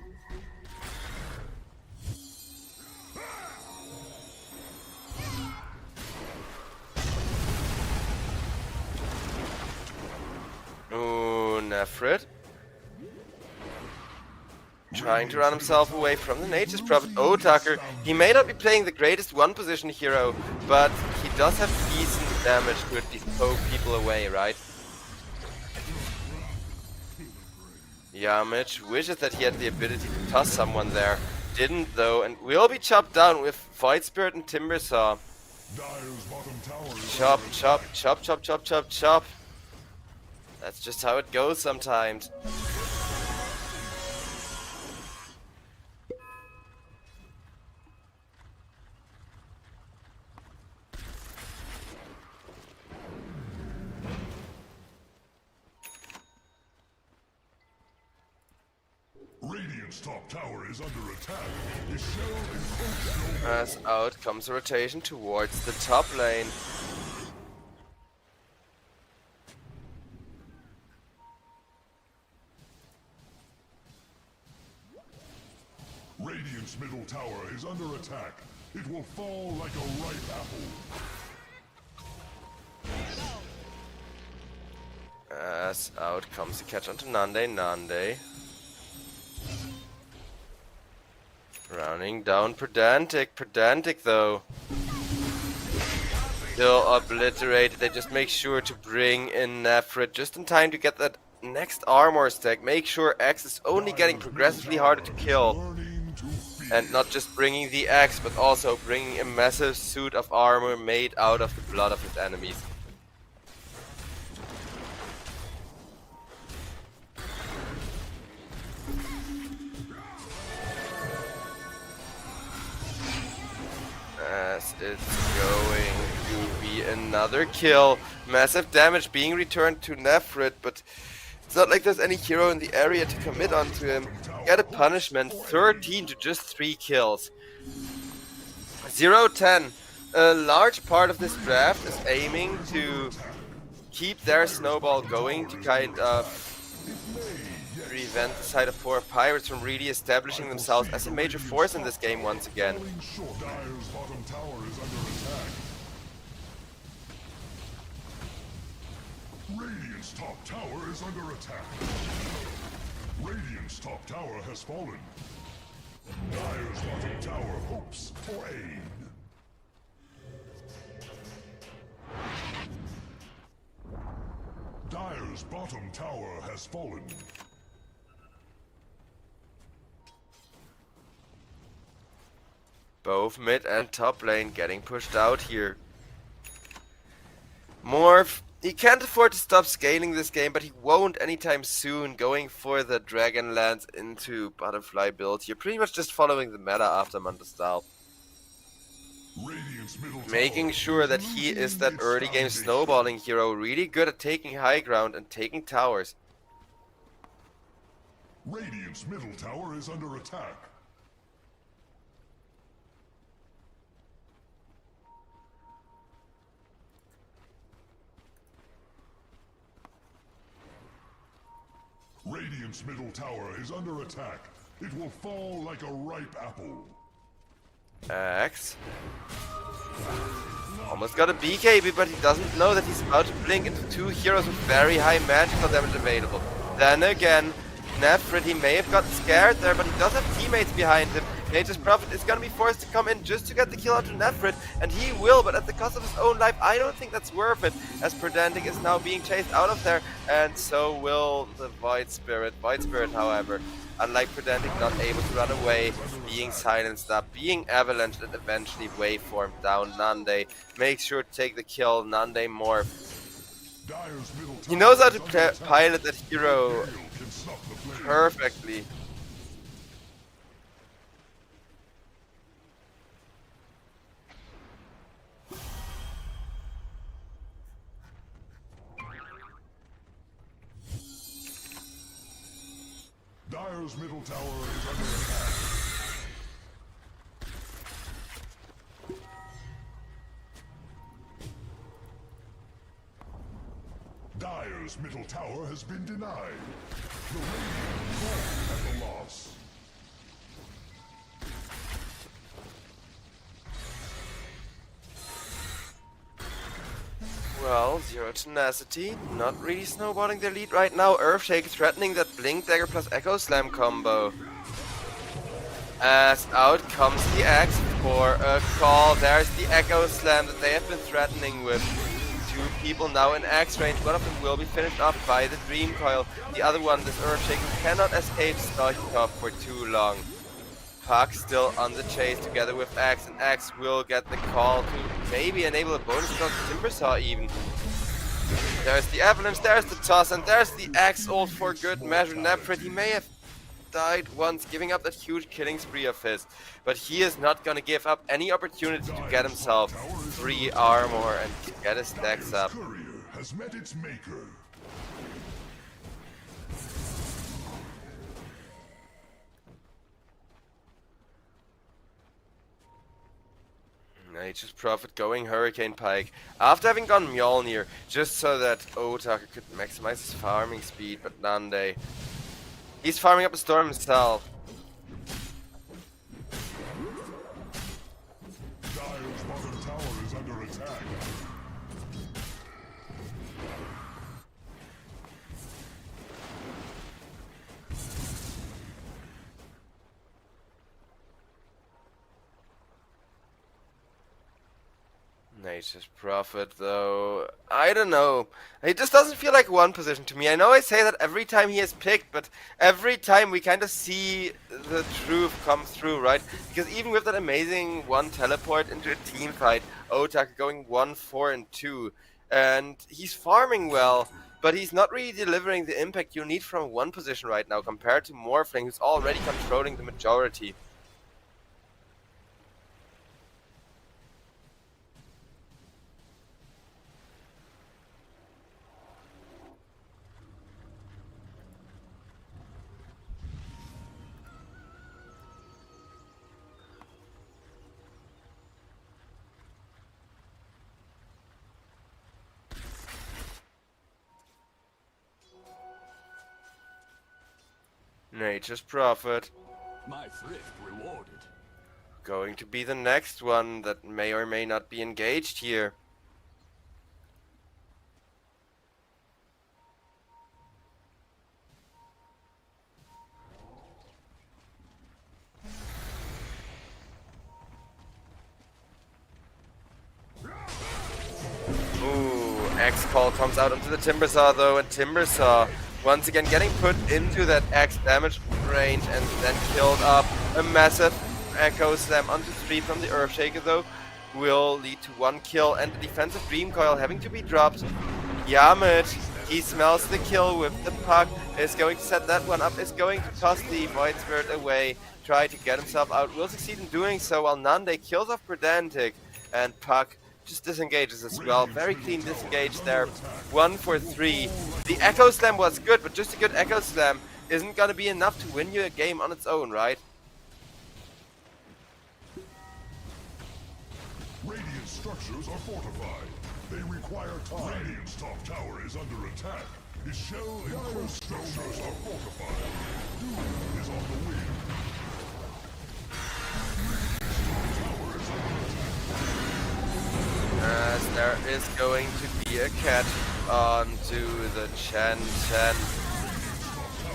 Ooh, Nefrit. Trying to run himself away from the Nature's Prophet. Oh, Tucker, he may not be playing the greatest one-position hero, but he does have decent damage to at least poke people away, right? Yamich wishes that he had the ability to toss someone there. Didn't though, and will be chopped down with Void Spirit and Timbersaw. Chop, chop, chop, chop, chop, chop, chop. That's just how it goes sometimes. Radiant's top tower is under attack. His shell is As out comes a rotation towards the top lane. Radiant's middle tower is under attack. It will fall like a ripe apple. As out comes the catch onto Nande. Nande. Running down Pedantic. Pedantic though. Still obliterated. They just make sure to bring in Nefrit just in time to get that next armor stack. Make sure X is only getting progressively harder to kill. And not just bringing the X, but also bringing a massive suit of armor made out of the blood of his enemies. As it's going to be another kill. Massive damage being returned to Nefrit, but it's not like there's any hero in the area to commit onto him. Get a punishment, 13 to just 3 kills. 0-10. A large part of this draft is aiming to keep their snowball going to kind of prevent the side of 4Pirates from really establishing themselves as a major force in this game once again. Dire's bottom tower is under attack. Radiant's top tower is under attack. Radiant's top tower has fallen. Dire's bottom tower hopes for aid. Dire's bottom tower has fallen. Both mid and top lane getting pushed out here. Morph, he can't afford to stop scaling this game, but he won't anytime soon, going for the Dragonlance into Butterfly build here. Pretty much just following the meta after Mandastal. Making sure that he is that early game snowballing hero, really good at taking high ground and taking towers. Radiant's middle tower is under attack. Radiant's middle tower is under attack. It will fall like a ripe apple. X. Almost got a BKB, but he doesn't know that he's about to blink into 2 heroes with very high magical damage available. Then again, Nefrit, he may have gotten scared there, but he does have teammates behind him. Nature's Prophet is gonna be forced to come in just to get the kill out to Nefrit, and he will, but at the cost of his own life. I don't think that's worth it, as Pedantic is now being chased out of there, and so will the Void Spirit. Void Spirit, however, unlike Pedantic, not able to run away, being silenced up, being avalanched, and eventually waveformed down. Nande makes sure to take the kill. Nande morph. He knows how to pilot that hero perfectly. Dire's Dire's middle tower is under attack. Dire's middle tower has been denied. The Radiant fall at the loss. Well, Zero Tenacity, not really snowballing their lead right now. Earthshake threatening that Blink Dagger plus Echo Slam combo. As out comes the Axe for a call. There's the Echo Slam that they have been threatening with. Two people now in Axe range. One of them will be finished off by the Dream Coil. The other one, this Earthshake, cannot escape Stoichkov for too long. Puck still on the chase together with Axe, and Axe will get the call to maybe enable a bonus kill to Timbersaw even. There's the Avalanche, there's the Toss, and there's the Axe ult for good measure. Neprit, he may have died once, giving up that huge killing spree of his, but he is not gonna give up any opportunity to get himself free armor and to get his stacks up. Courier has met its maker. Nature's Prophet going Hurricane Pike after having gone Mjolnir, just so that Otaka could maximize his farming speed, but Nande, he's farming up a storm himself. Dire's bottom tower is under attack. Nature's Prophet, though, I don't know. It just doesn't feel like one position to me. I know I say that every time he is picked, but every time we kind of see the truth come through, right? Because even with that amazing one teleport into a team fight, Otaka going 1-4-2, and he's farming well, but he's not really delivering the impact you need from one position right now compared to Morphling, who's already controlling the majority. Nature's Prophet. My thrift rewarded. Going to be the next one that may or may not be engaged here. Ooh, X-Call comes out onto the Timbersaw though, and Timbersaw once again getting put into that X damage range and then killed up. A massive Echo Slam onto 3 from the Earthshaker though will lead to 1 kill, and the defensive Dream Coil having to be dropped. Yamit, he smells the kill with the Puck, is going to set that one up, is going to toss the Void Spirit away, try to get himself out, will succeed in doing so while Nande kills off Pedantic, and Puck just disengages as well. Very clean disengage there. 1 for 3. The Echo Slam was good, but just a good Echo Slam isn't gonna be enough to win you a game on its own, right? Radiant structures are fortified. They require time. Radiant's top tower is under attack. His shell and structures are fortified. Doom is on the wing. As there is going to be a catch onto the Chen.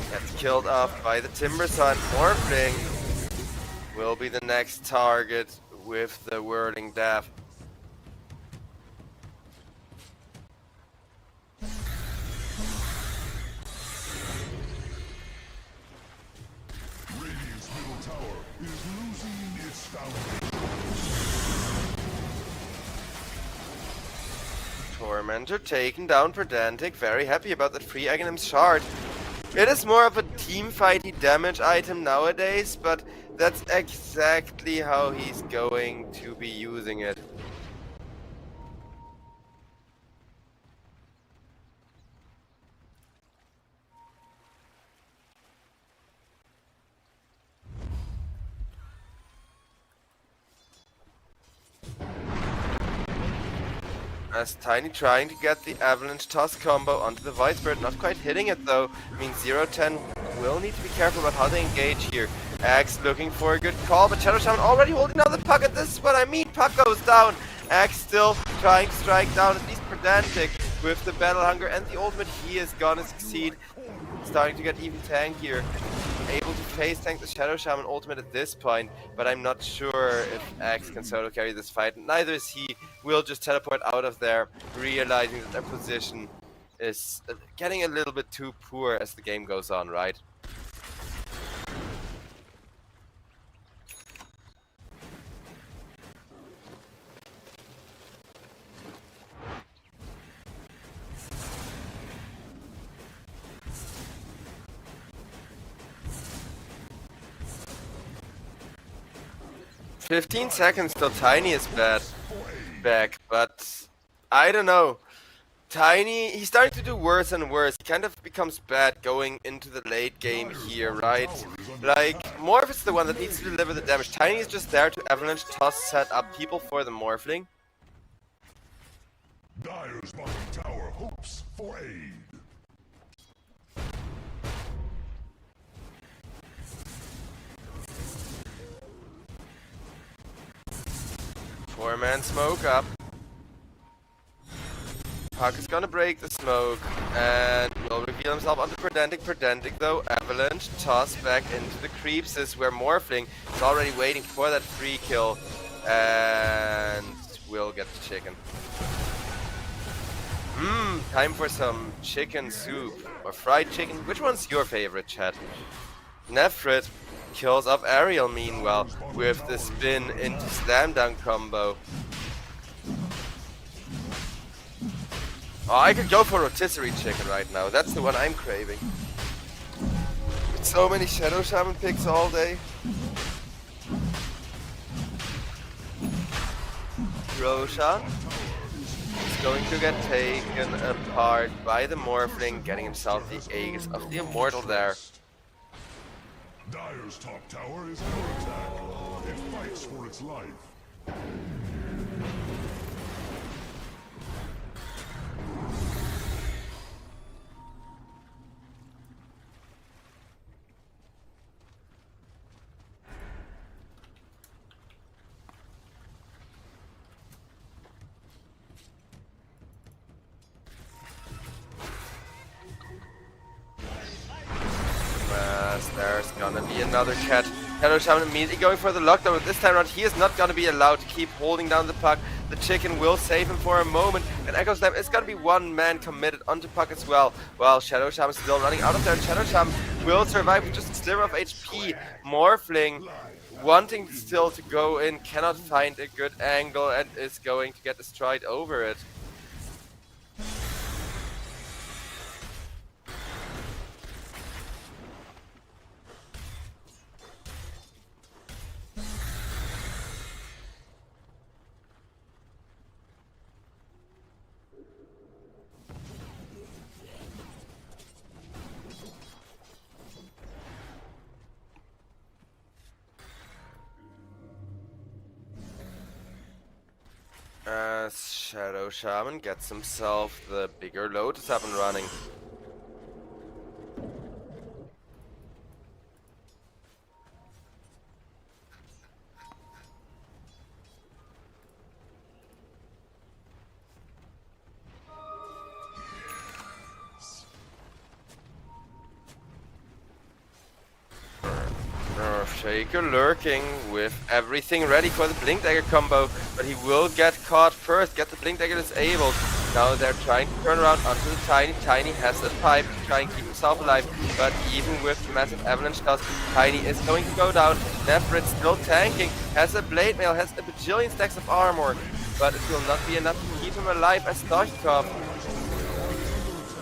Gets killed off by the Timbersaw, and Morphling will be the next target with the Whirling Death. Radiant's middle tower is losing its foundation. Tormentor taken down Pedantic, very happy about that free Aghanim shard. It is more of a teamfighty damage item nowadays, but that's exactly how he's going to be using it. As Tiny trying to get the Avalanche Toss combo onto the Void Spirit, not quite hitting it though. I mean, 0-10 will need to be careful about how they engage here. Axe looking for a good call, but Shadow Shaman already holding down the puck, and this is what I mean. Puck goes down. Axe still trying to strike down at least Pedantic with the Battle Hunger and the ultimate. He is gonna succeed. Starting to get even tankier. Able to face tank the Shadow Shaman ultimate at this point, but I'm not sure if Axe can solo carry this fight. Neither is he. Will just teleport out of there, realizing that their position is getting a little bit too poor as the game goes on, right? "15 seconds till Tiny is back, but I don't know. Tiny, he's starting to do worse and worse. He kind of becomes bad going into the late game here, right? Like, Morph is the one that needs to deliver the damage. Tiny is just there to Avalanche Toss set up people for the Morphling. Dire's bottom tower hopes for aid. Four-man smoke up. Puck is gonna break the smoke and will reveal himself onto Pedantic. Pedantic though, Avalanche Toss back into the creeps is where Morphling is already waiting for that free kill and will get the chicken. Time for some chicken soup or fried chicken. Which one's your favorite, chat? Nefrit kills off Ariel meanwhile with the spin into slam dunk combo. Oh, I could go for rotisserie chicken right now. That's the one I'm craving. With so many Shadow Shaman picks all day. Roshan is going to get taken apart by the Morphling, getting himself the Aegis of the Immortal there. Dire's top tower is under attack. It fights for its life. There's gonna be another cat. Shadow Shaman immediately going for the lockdown, but this time around he is not gonna be allowed to keep holding down the puck. The chicken will save him for a moment, and Echo Slam is gonna be one man committed onto puck as well. While Shadow Shaman is still running out of there, and Shadow Shaman will survive with just a sliver of HP. Morphling wanting still to go in, cannot find a good angle, and is going to get destroyed over it. As Shadow Shaman gets himself the bigger Lotus up and running. Shaker lurking with everything ready for the Blink Dagger combo, but he will get caught first, get the Blink Dagger disabled. Now they're trying to turn around onto the Tiny. Tiny has a pipe to try and keep himself alive, but even with the massive Avalanche toss, Tiny is going to go down. Nefrit still tanking, has a Blade Mail, has a bajillion stacks of armor, but it will not be enough to keep him alive as Stoichkov,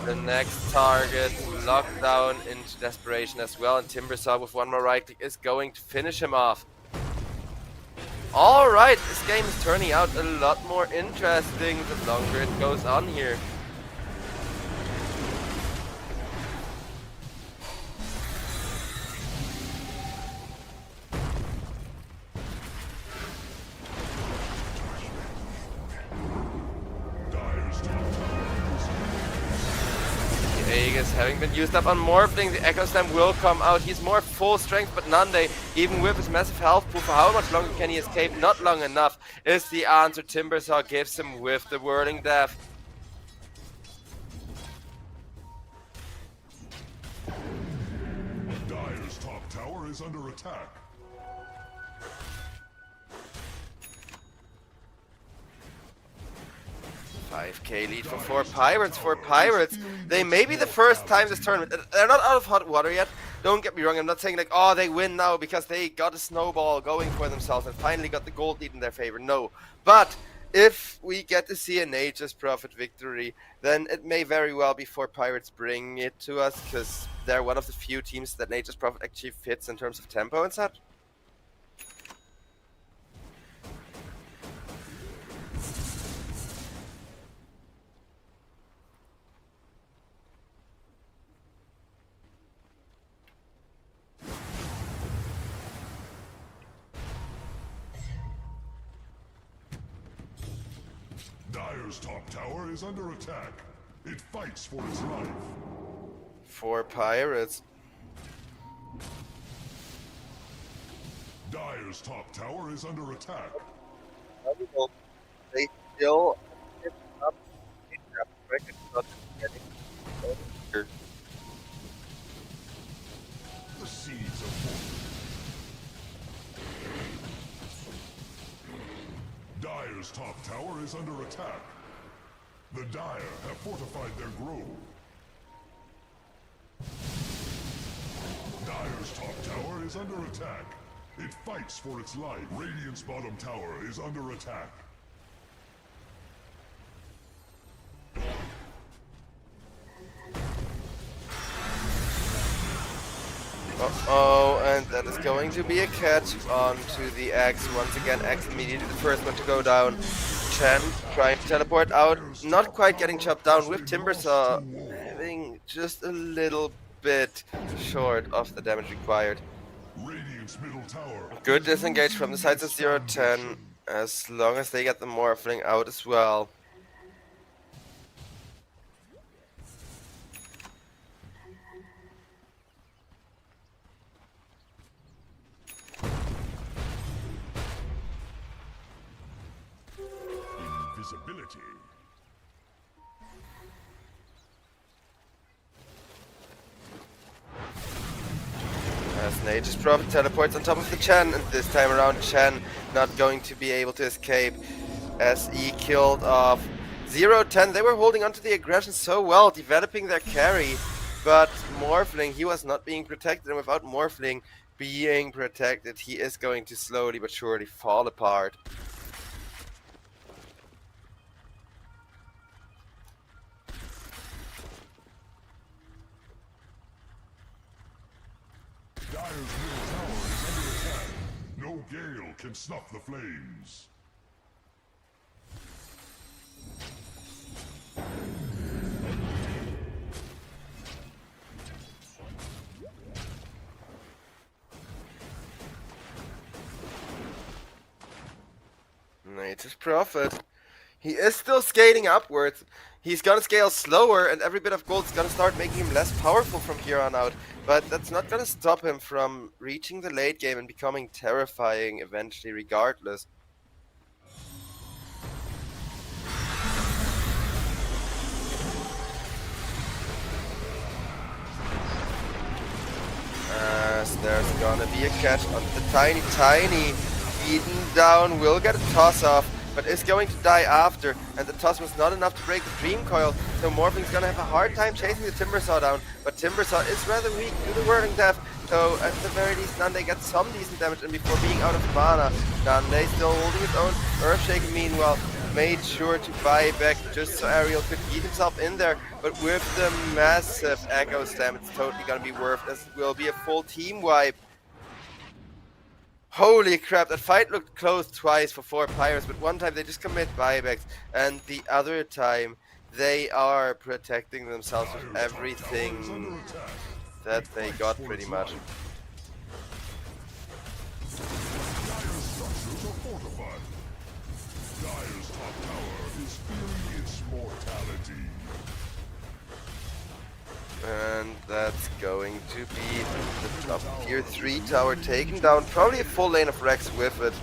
the next target, locked down into desperation as well, and Timbersaw with one more right click is going to finish him off. Alright, this game is turning out a lot more interesting the longer it goes on here. Vegas having been used up on Morphling, the Echo Slam will come out. He's more full strength, but Nande, even with his massive health pool, for how much longer can he escape? Not long enough is the answer Timbersaw gives him with the Whirling Death. Dire's top tower is under attack. 5k lead for 4Pirates. 4Pirates, they may be the first time this tournament. They're not out of hot water yet. Don't get me wrong, I'm not saying like, oh, they win now because they got a snowball going for themselves and finally got the gold lead in their favor. No. But if we get to see a Nature's Prophet victory, then it may very well be 4Pirates bringing it to us, because they're one of the few teams that Nature's Prophet actually fits in terms of tempo and such. Dire's top tower is under attack. It fights for its life. 4Pirates. Dire's top tower is under attack. They still The seeds of war. Dire's top tower is under attack. The Dire have fortified their grove. Dire's top tower is under attack. It fights for its life. Radiant's bottom tower is under attack. Uh-oh, and that is going to be a catch onto the X. Once again, X immediately the first one to go down. Chen trying to teleport out, not quite getting chopped down, with Timbersaw having just a little bit short of the damage required. Radiant's middle tower. Good disengage from the sides of 0-10, as long as they get the Morphling out as well. Invisibility. As Nature's Prophet teleports on top of the Chen, and this time around Chen not going to be able to escape, as he killed off 0-10. They were holding onto the aggression so well, developing their carry, but Morphling, he was not being protected, and without Morphling being protected, he is going to slowly but surely fall apart. Dire's middle tower is under attack. No gale can snuff the flames. Nature's Prophet. He is still scaling upwards. He's gonna scale slower, and every bit of gold is gonna start making him less powerful from here on out. But that's not gonna stop him from reaching the late game and becoming terrifying eventually, regardless. As there's gonna be a catch on the tiny Eden down, will get a toss off, but is going to die after, and the toss was not enough to break the Dream Coil, so Morphling's gonna have a hard time chasing the Timbersaw down, but Timbersaw is rather weak to the Whirling Death, so at the very least Nande gets some decent damage, and before being out of mana, Nande still holding his own. Earthshaker meanwhile made sure to buy back just so Ariel could get himself in there, but with the massive Echo Slam, it's totally gonna be worth, as it will be a full team wipe. Holy crap, that fight looked close twice for 4Pirates, but one time they just commit buybacks, and the other time they are protecting themselves with everything that they got, pretty much. Dire's structures are fortified. Dire's top tower is feeling its mortality. And that's going to be the top tier 3 tower taken down. Probably a full lane of Rex with it.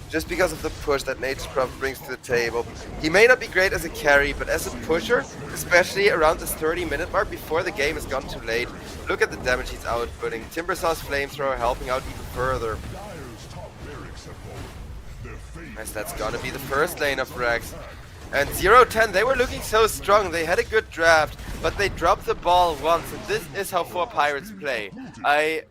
Just because of the push that Nature's brings to the table. He may not be great as a carry, but as a pusher, especially around this 30-minute mark before the game has gone too late, look at the damage he's outputting. Timbersaw's Flamethrower helping out even further. As that's gonna be the first lane of Rex. And 0-10, they were looking so strong, they had a good draft, but they dropped the ball once, and this is how 4Pirates play. I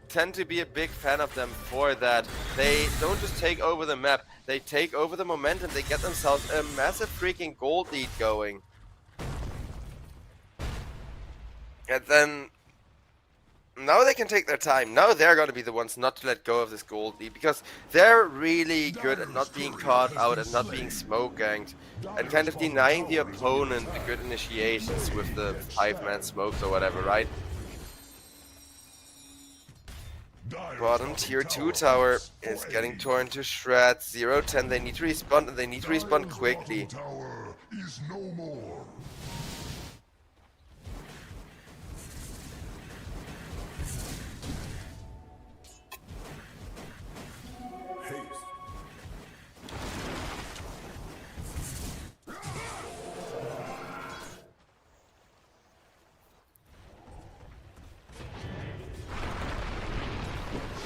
tend to be a big fan of them for that. They don't just take over the map, they take over the momentum, they get themselves a massive freaking gold lead going. And then now they can take their time. Now they're going to be the ones not to let go of this gold lead, because they're really good at not being caught out and not being smoke ganked and kind of denying the opponent the good initiations with the 5-man smokes or whatever, right? Bottom tier 2 tower is getting torn to shreds. 0-10, they need to respawn, and they need to respawn quickly. Tower is no more.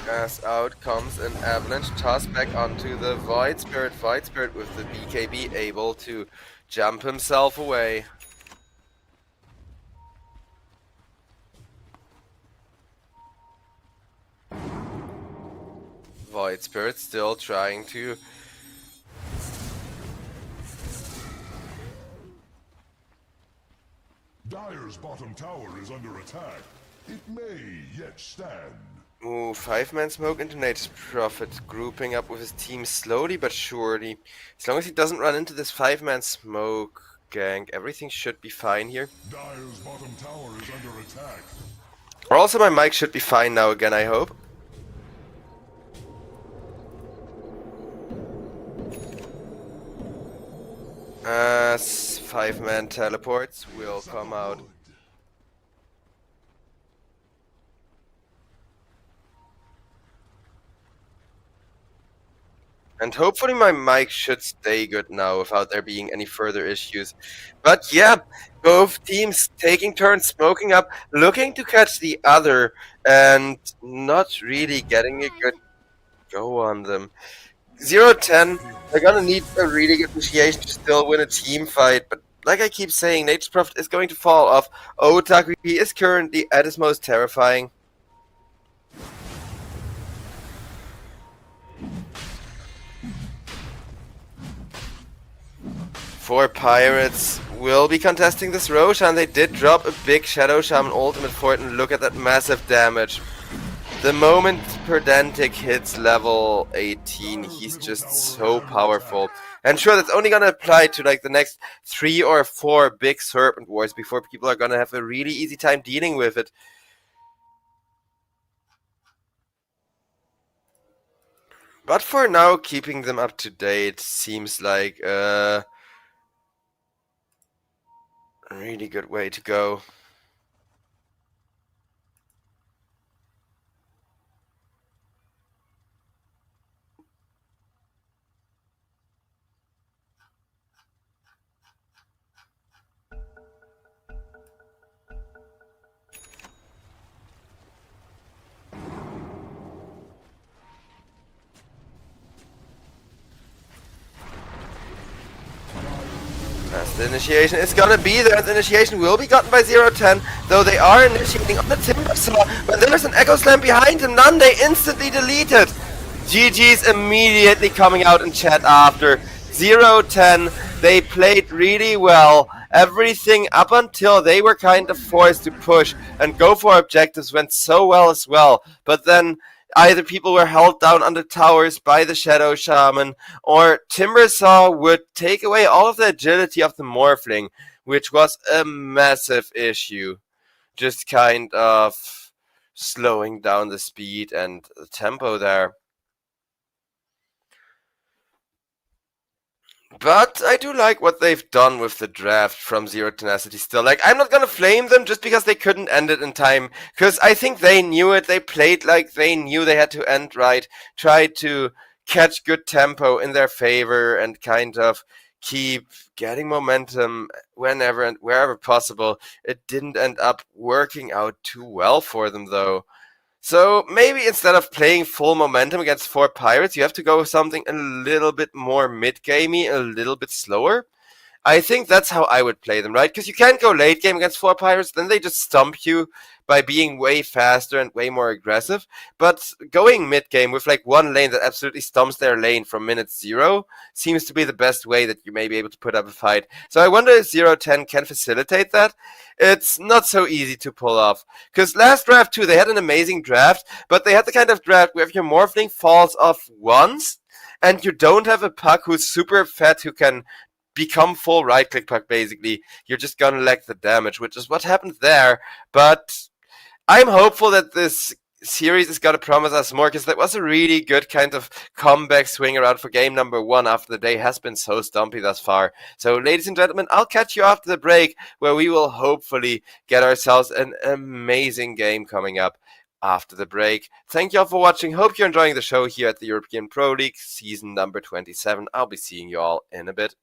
As out comes an avalanche toss back onto the Void Spirit. Void Spirit with the BKB able to jump himself away. Void Spirit still trying to Dire's bottom tower is under attack. It may yet stand. Ooh, 5-man smoke into Nature's Prophet, grouping up with his team slowly but surely. As long as he doesn't run into this 5-man smoke gank, everything should be fine here. Dire's bottom tower is under attack. Also, my mic should be fine now again, I hope. As 5-man teleports will come out. And hopefully my mic should stay good now without there being any further issues. But yeah, both teams taking turns smoking up, looking to catch the other, and not really getting a good go on them. 0-10, they're gonna need a really good initiation to still win a team fight, but like I keep saying, Nature's Prophet is going to fall off. Otaku, he is currently at his most terrifying. 4Pirates will be contesting this Roshan. They did drop a big Shadow Shaman ultimate for it, and look at that massive damage. The moment Pedantic hits level 18, he's just so powerful. And sure, that's only gonna apply to like the next 3 or 4 big Serpent Wars before people are gonna have a really easy time dealing with it. But for now, keeping them up to date seems like a really good way to go. As the initiation is gonna be there, the initiation will be gotten by 0-10, though they are initiating on the Timbersaw. When there's an Echo Slam behind him, none, they instantly deleted. GG's immediately coming out in chat after. 0-10, they played really well. Everything up until they were kind of forced to push and go for objectives went so well as well. But then either people were held down on the towers by the Shadow Shaman, or Timbersaw would take away all of the agility of the Morphling, which was a massive issue. Just kind of slowing down the speed and the tempo there. But I do like what they've done with the draft from Zero Tenacity still. Like, I'm not gonna flame them just because they couldn't end it in time, because I think they knew it. They played like they knew they had to end right, tried to catch good tempo in their favor, and kind of keep getting momentum whenever and wherever possible. It didn't end up working out too well for them, though. So maybe instead of playing full momentum against 4 Pirates, you have to go with something a little bit more mid-gamey, a little bit slower. I think that's how I would play them, right? Because you can't go late game against 4 Pirates, then they just stump you by being way faster and way more aggressive. But going mid game with like one lane that absolutely stumps their lane from minute 0 seems to be the best way that you may be able to put up a fight. So I wonder if 0-10 can facilitate that. It's not so easy to pull off. Because last draft too, they had an amazing draft, but they had the kind of draft where if your Morphling falls off once, and you don't have a puck who's super fat who can become full right click puck basically, you're just gonna lack the damage, which is what happened there. But I'm hopeful that this series is gonna promise us more, because that was a really good kind of comeback swing around for game number 1 after the day has been so stumpy thus far. So ladies and gentlemen, I'll catch you after the break, where we will hopefully get ourselves an amazing game coming up after the break. Thank you all for watching. Hope you're enjoying the show here at the European Pro League season number 27. I'll be seeing you all in a bit.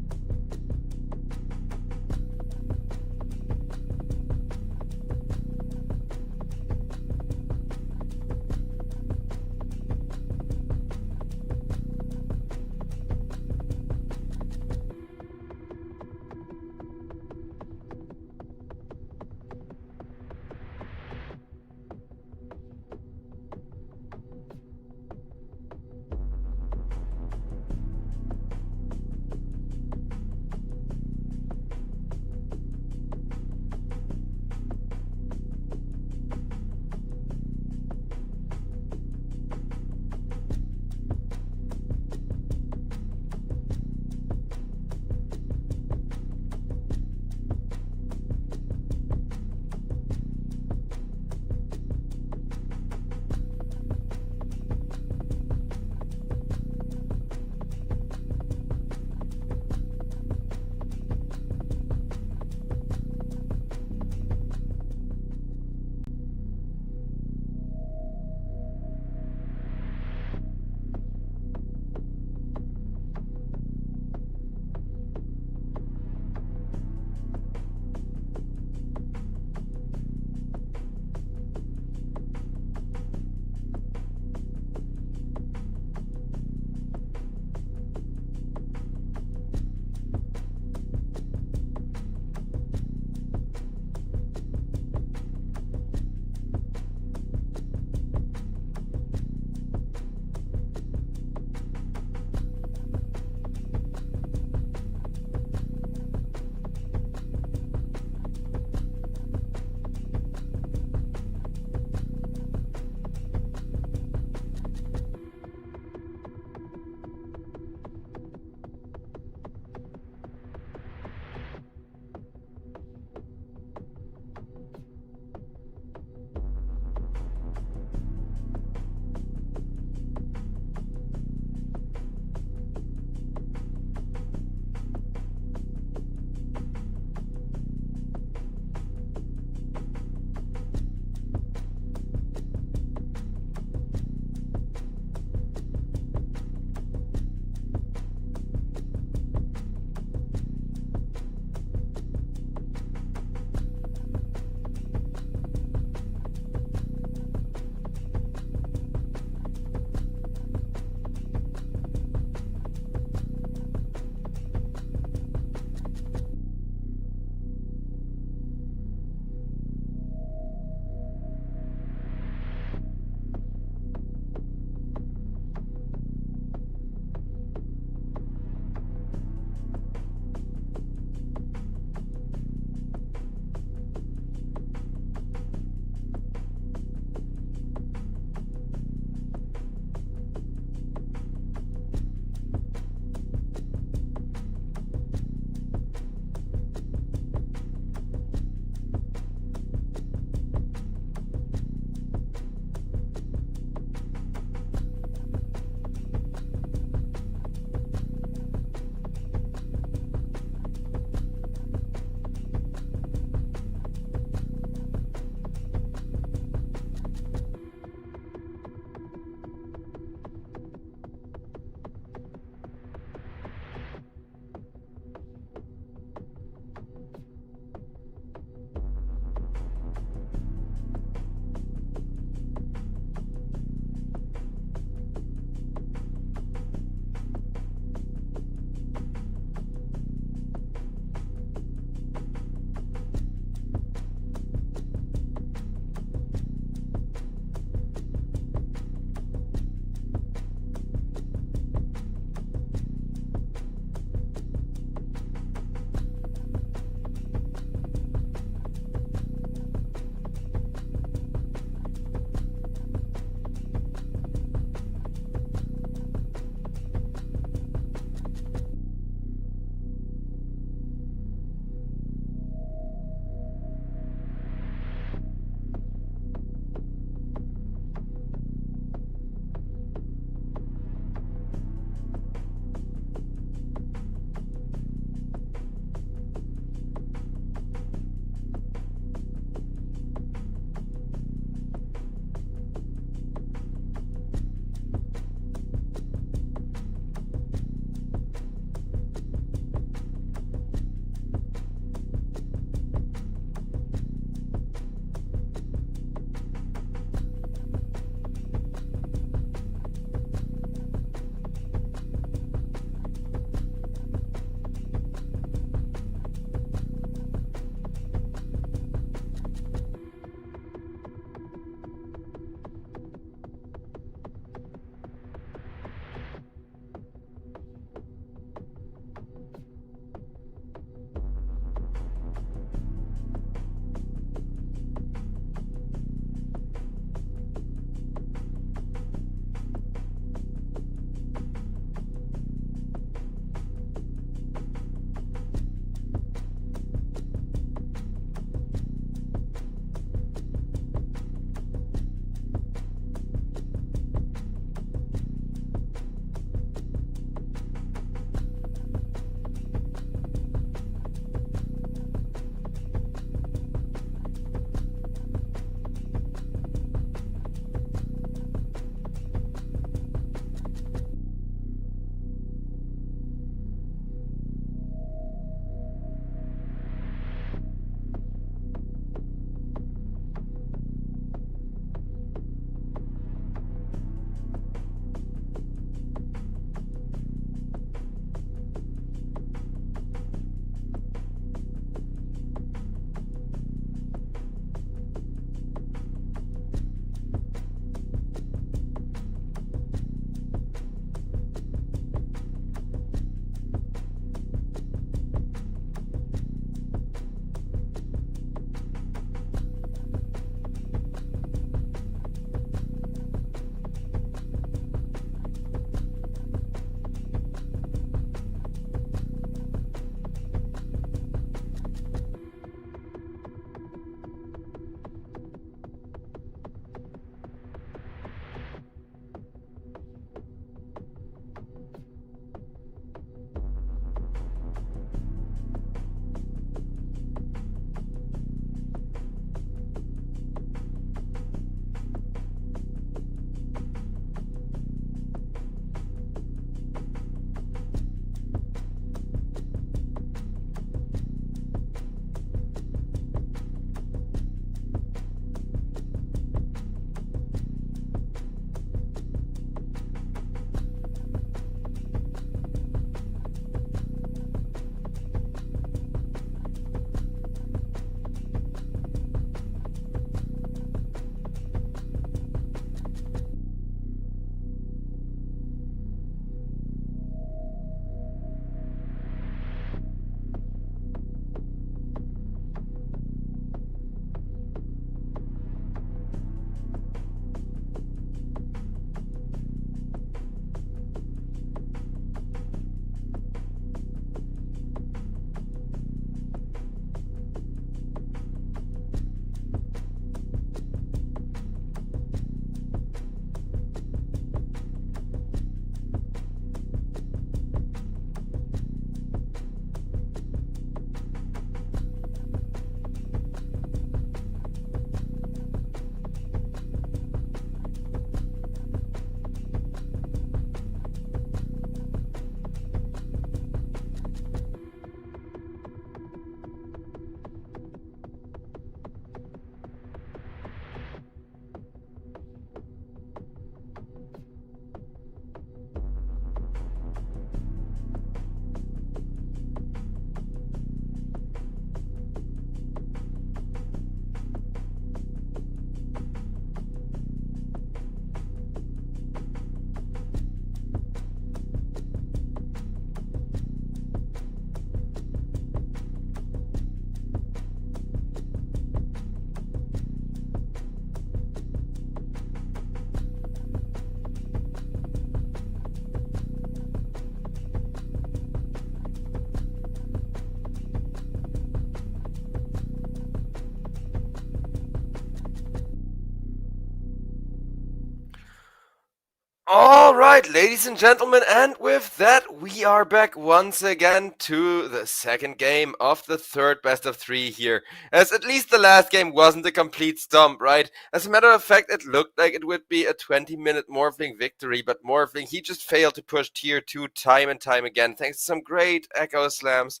Alright, ladies and gentlemen, and with that, we are back once again to the second game of the third best of three here. As at least the last game wasn't a complete stomp, right? As a matter of fact, it looked like it would be a 20-minute Morphling victory, but Morphling, he just failed to push tier 2 time and time again, thanks to some great Echo Slams.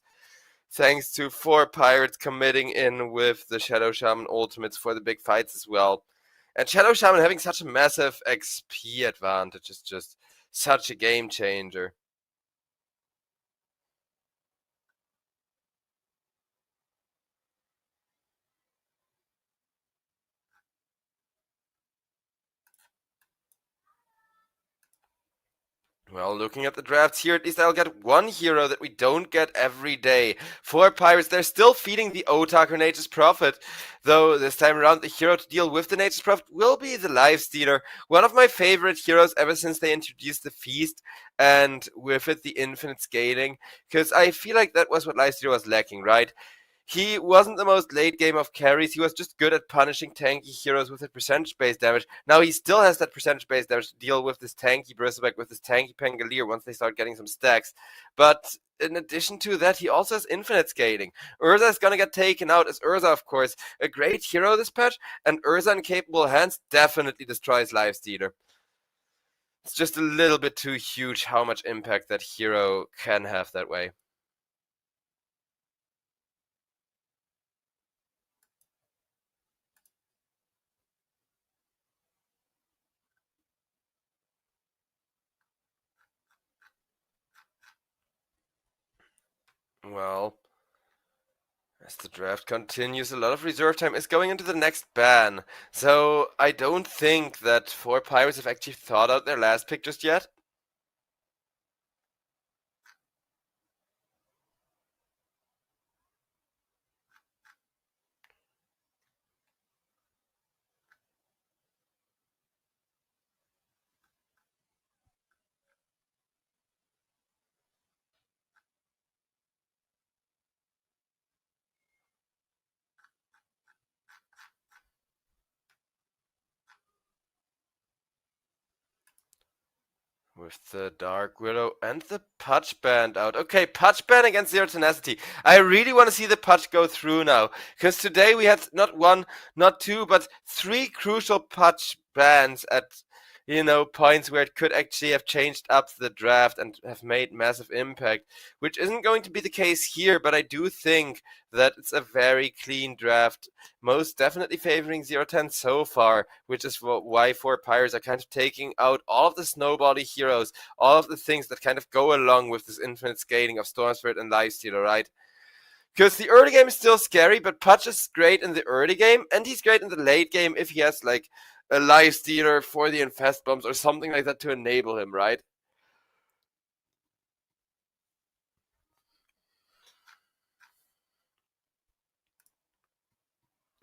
Thanks to 4Pirates committing in with the Shadow Shaman ultimates for the big fights as well. And Shadow Shaman having such a massive XP advantage is just such a game changer. Well, looking at the drafts here, at least I'll get one hero that we don't get every day. 4Pirates, they're still feeding the Otak or Nature's Prophet, though this time around the hero to deal with the Nature's Prophet will be the Lifestealer, one of my favorite heroes ever since they introduced the Feast, and with it the infinite scaling, because I feel like that was what Lifestealer was lacking, right? He wasn't the most late game of carries. He was just good at punishing tanky heroes with a percentage-based damage. Now he still has that percentage-based damage to deal with this tanky Bristleback, with this tanky Pangolier once they start getting some stacks. But in addition to that, he also has infinite scaling. Urza is gonna get taken out as Urza, of course, a great hero this patch, and Urza in capable hands definitely destroys Lifestealer. It's just a little bit too huge how much impact that hero can have that way. Well, as the draft continues, a lot of reserve time is going into the next ban. So I don't think that 4Pirates have actually thought out their last pick just yet. With the Dark Widow and the Pudge Band out. Okay, Pudge Band against Zero Tenacity. I really want to see the Pudge go through now. Because today we had not one, not two, but three crucial Pudge Bands at, points where it could actually have changed up the draft and have made massive impact. Which isn't going to be the case here, but I do think that it's a very clean draft. Most definitely favoring 010 so far, which is why 4Pirates are kind of taking out all of the snowbally heroes, all of the things that kind of go along with this infinite scaling of Storm Spirit and Lifestealer, right? Because the early game is still scary, but Pudge is great in the early game, and he's great in the late game if he has, like, a Lifestealer for the Infest Bombs or something like that to enable him, right?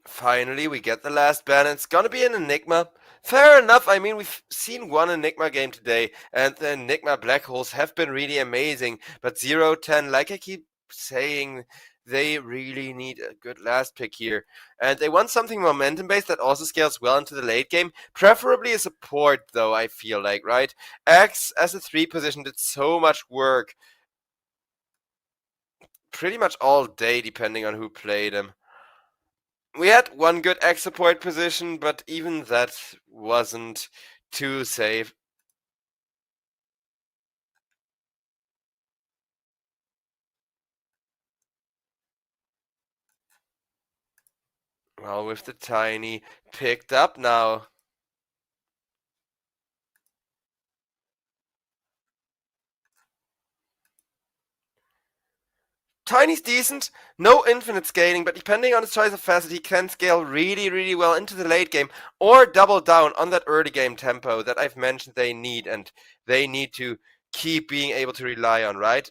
Finally, we get the last ban, and it's gonna be an Enigma. Fair enough, I mean, we've seen one Enigma game today, and the Enigma Black Holes have been really amazing, but 010, like I keep saying, they really need a good last pick here. And they want something momentum-based that also scales well into the late game, preferably a support, though, I feel like, right? X, as a 3 position, did so much work pretty much all day, depending on who played him. We had one good X support position, but even that wasn't too safe. Well, with the Tiny picked up now. Tiny's decent, no infinite scaling, but depending on his choice of facet, he can scale really, really well into the late game, or double down on that early game tempo that I've mentioned they need, and they need to keep being able to rely on, right?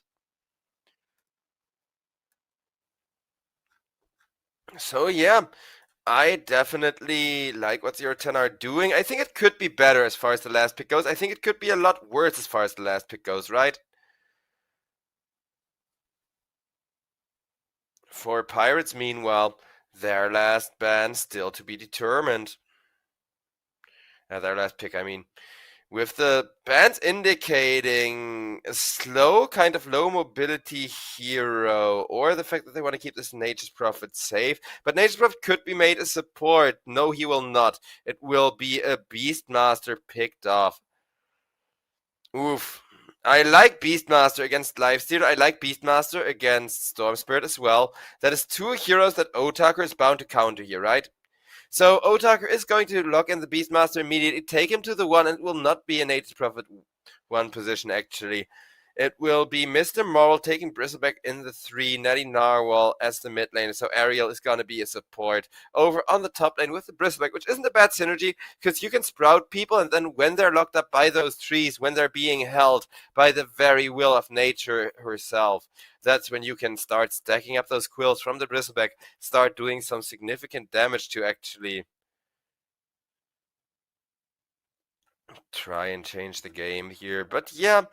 So yeah, I definitely like what 010 are doing. I think it could be better as far as the last pick goes. I think it could be a lot worse as far as the last pick goes, right? 4Pirates, meanwhile, their last ban still to be determined. Their last pick, I mean. With the bands indicating a slow, kind of low mobility hero, or the fact that they want to keep this Nature's Prophet safe. But Nature's Prophet could be made a support. No, he will not. It will be a Beastmaster picked off. Oof. I like Beastmaster against Lifestealer. I like Beastmaster against Storm Spirit as well. That is two heroes that Otaker is bound to counter here, right? So Otaker is going to lock in the Beastmaster immediately, take him to the 1, and it will not be a Nature's Prophet 1 position actually. It will be Mr. Moral taking Bristleback in the 3, Netty Narwhal as the mid laner, so Ariel is going to be a support over on the top lane with the Bristleback, which isn't a bad synergy, because you can sprout people, and then when they're locked up by those trees, when they're being held by the very will of nature herself, that's when you can start stacking up those quills from the Bristleback, start doing some significant damage to actually try and change the game here. But yeah,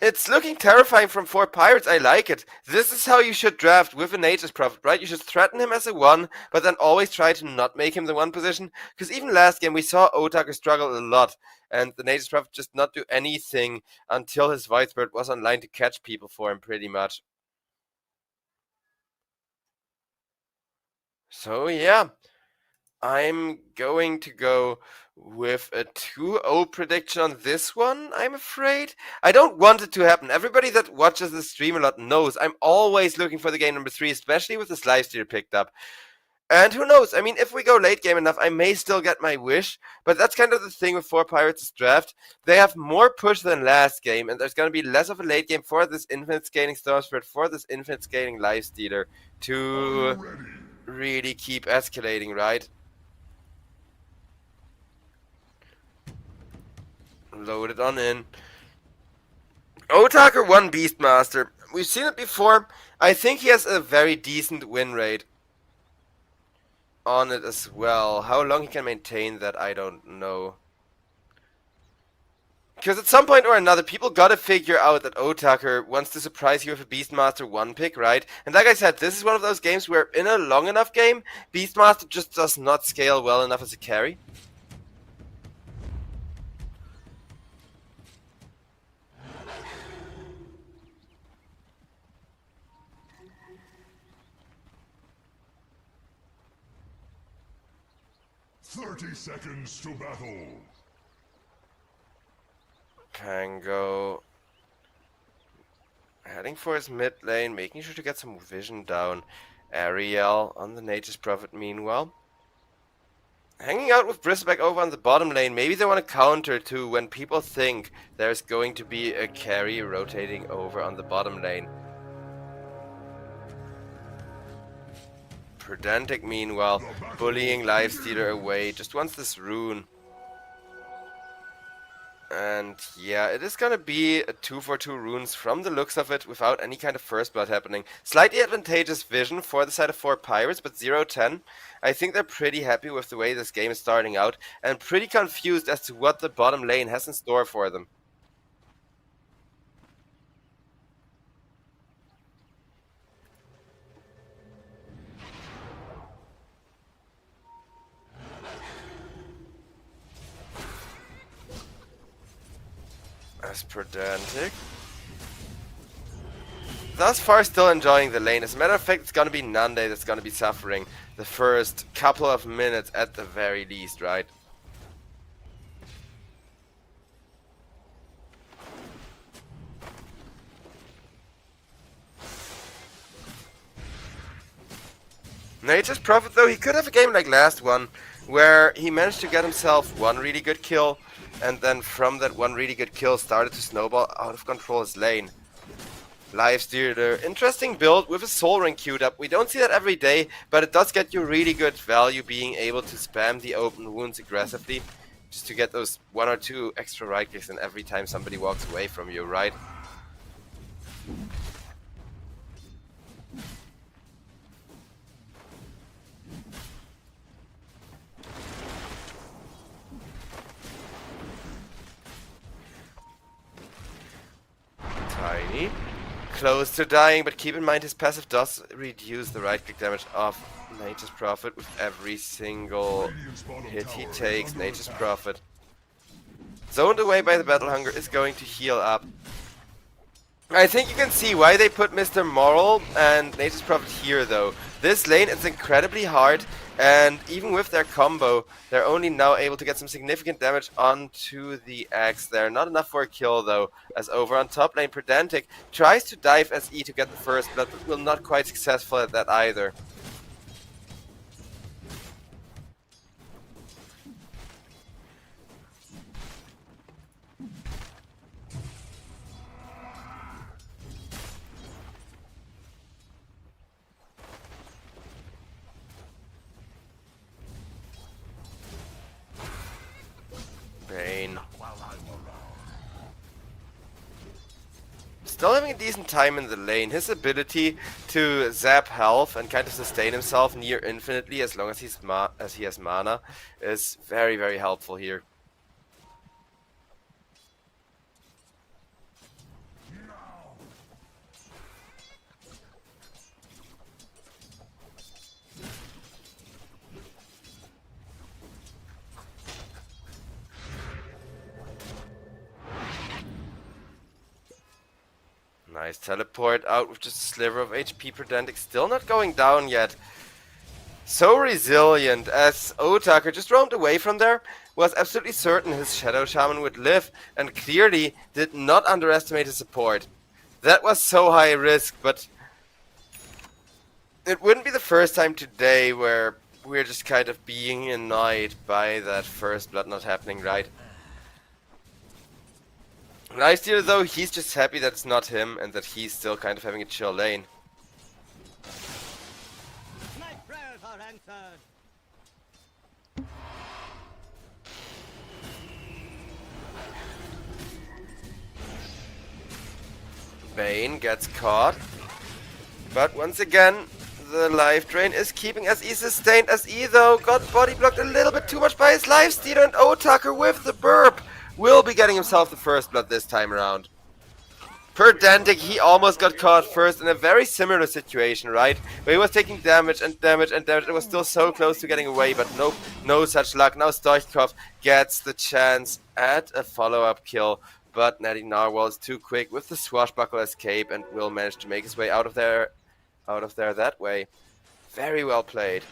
it's looking terrifying from 4Pirates. I like it. This is how you should draft with a Nature's Prophet, right? You should threaten him as a 1, but then always try to not make him the 1 position. Because even last game, we saw Otaker struggle a lot, and the Nature's Prophet just not do anything until his White Spirit was online to catch people for him, pretty much. So yeah, I'm going to go with a 2-0 prediction on this one, I'm afraid. I don't want it to happen. Everybody that watches the stream a lot knows I'm always looking for the game number 3, especially with this lifesteal picked up. And who knows, I mean, if we go late game enough, I may still get my wish, but that's kind of the thing with 4Pirates' draft. They have more push than last game, and there's going to be less of a late game for this infinite scaling Storm Spirit, for this infinite scaling lifestealer to really keep escalating, right? Load it on in. Otaker 1 Beastmaster. We've seen it before. I think he has a very decent win rate on it as well. How long he can maintain that, I don't know. Because at some point or another, people gotta figure out that Otaker wants to surprise you with a Beastmaster 1 pick, right? And like I said, this is one of those games where in a long enough game, Beastmaster just does not scale well enough as a carry. Seconds to battle. Pango heading for his mid lane, making sure to get some vision down. Ariel on the Nature's Prophet meanwhile. Hanging out with Bristleback over on the bottom lane. Maybe they want to counter to when people think there's going to be a carry rotating over on the bottom lane. Pedantic meanwhile, bullying Lifestealer away, just wants this rune. And yeah, it is gonna be a 2-for-2 runes from the looks of it, without any kind of first blood happening. Slightly advantageous vision for the side of 4Pirates, but 0-10. I think they're pretty happy with the way this game is starting out, and pretty confused as to what the bottom lane has in store for them. As pedantic. Thus far still enjoying the lane. As a matter of fact, it's gonna be Nande that's gonna be suffering the first couple of minutes at the very least, right? Nature's Prophet though, he could have a game like last one, where he managed to get himself one really good kill, and then from that one really good kill started to snowball out of control his lane. Lifestealer, interesting build with a Soul Ring queued up. We don't see that every day, but it does get you really good value being able to spam the open wounds aggressively, just to get those 1 or 2 extra right clicks in every time somebody walks away from you, right? Tiny. Close to dying, but keep in mind his passive does reduce the right click damage of Nature's Prophet with every single hit he takes. Nature's Prophet zoned away by the Battle Hunger, is going to heal up. I think you can see why they put Mr. Moral and Nature's Prophet here, though. This lane is incredibly hard, and even with their combo, they're only now able to get some significant damage onto the axe there. Not enough for a kill, though, as over on top lane, Pedantic tries to dive SE to get the first blood, but will not quite successful at that either. Bane. Still having a decent time in the lane. His ability to zap health and kind of sustain himself near infinitely as long as he has mana is very, very helpful here. Nice teleport out with just a sliver of HP. Pedantic still not going down yet. So resilient as Otaker just roamed away from there, was absolutely certain his Shadow Shaman would live, and clearly did not underestimate his support. That was so high risk, but it wouldn't be the first time today where we're just kind of being annoyed by that first blood not happening, right? Lifesteal, though, he's just happy that it's not him and that he's still kind of having a chill lane. My prayers are answered. Bane gets caught. But once again, the life drain is keeping SE sustained. SE, though, got body blocked a little bit too much by his lifesteal, and Otaker with the burp will be getting himself the first blood this time around. Pedantic, he almost got caught first in a very similar situation, right? Where he was taking damage and damage and damage and was still so close to getting away, but nope, no such luck. Now Stoichkov gets the chance at a follow-up kill, but Natty Narwhal is too quick with the swashbuckle escape and will manage to make his way out of there that way. Very well played.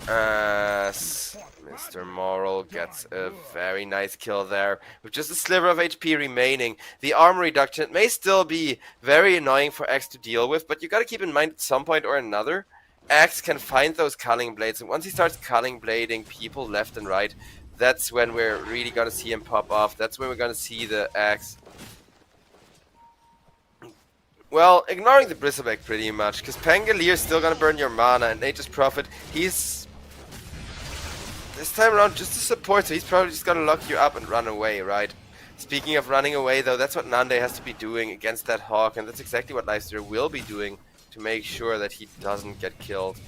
As Mr. Moral gets a very nice kill there, with just a sliver of HP remaining. The armor reduction may still be very annoying for Axe to deal with, but you gotta keep in mind at some point or another, Axe can find those culling blades, and once he starts culling blading people left and right, that's when we're really gonna see him pop off. That's when we're gonna see the Axe. Well, ignoring the Bristleback pretty much, because Pangalier's still gonna burn your mana, and Nature's Prophet, he's this time around just a support, so he's probably just gonna lock you up and run away, right? Speaking of running away, though, that's what Nande has to be doing against that Hawk, and that's exactly what Lifesteal will be doing to make sure that he doesn't get killed.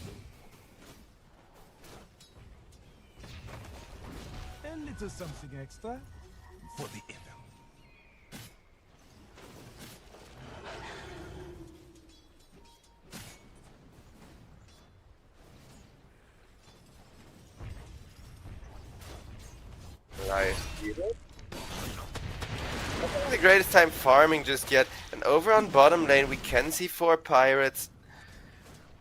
A little something extra for the evil. Right. Not having the greatest time farming just yet, and over on bottom lane we can see 4Pirates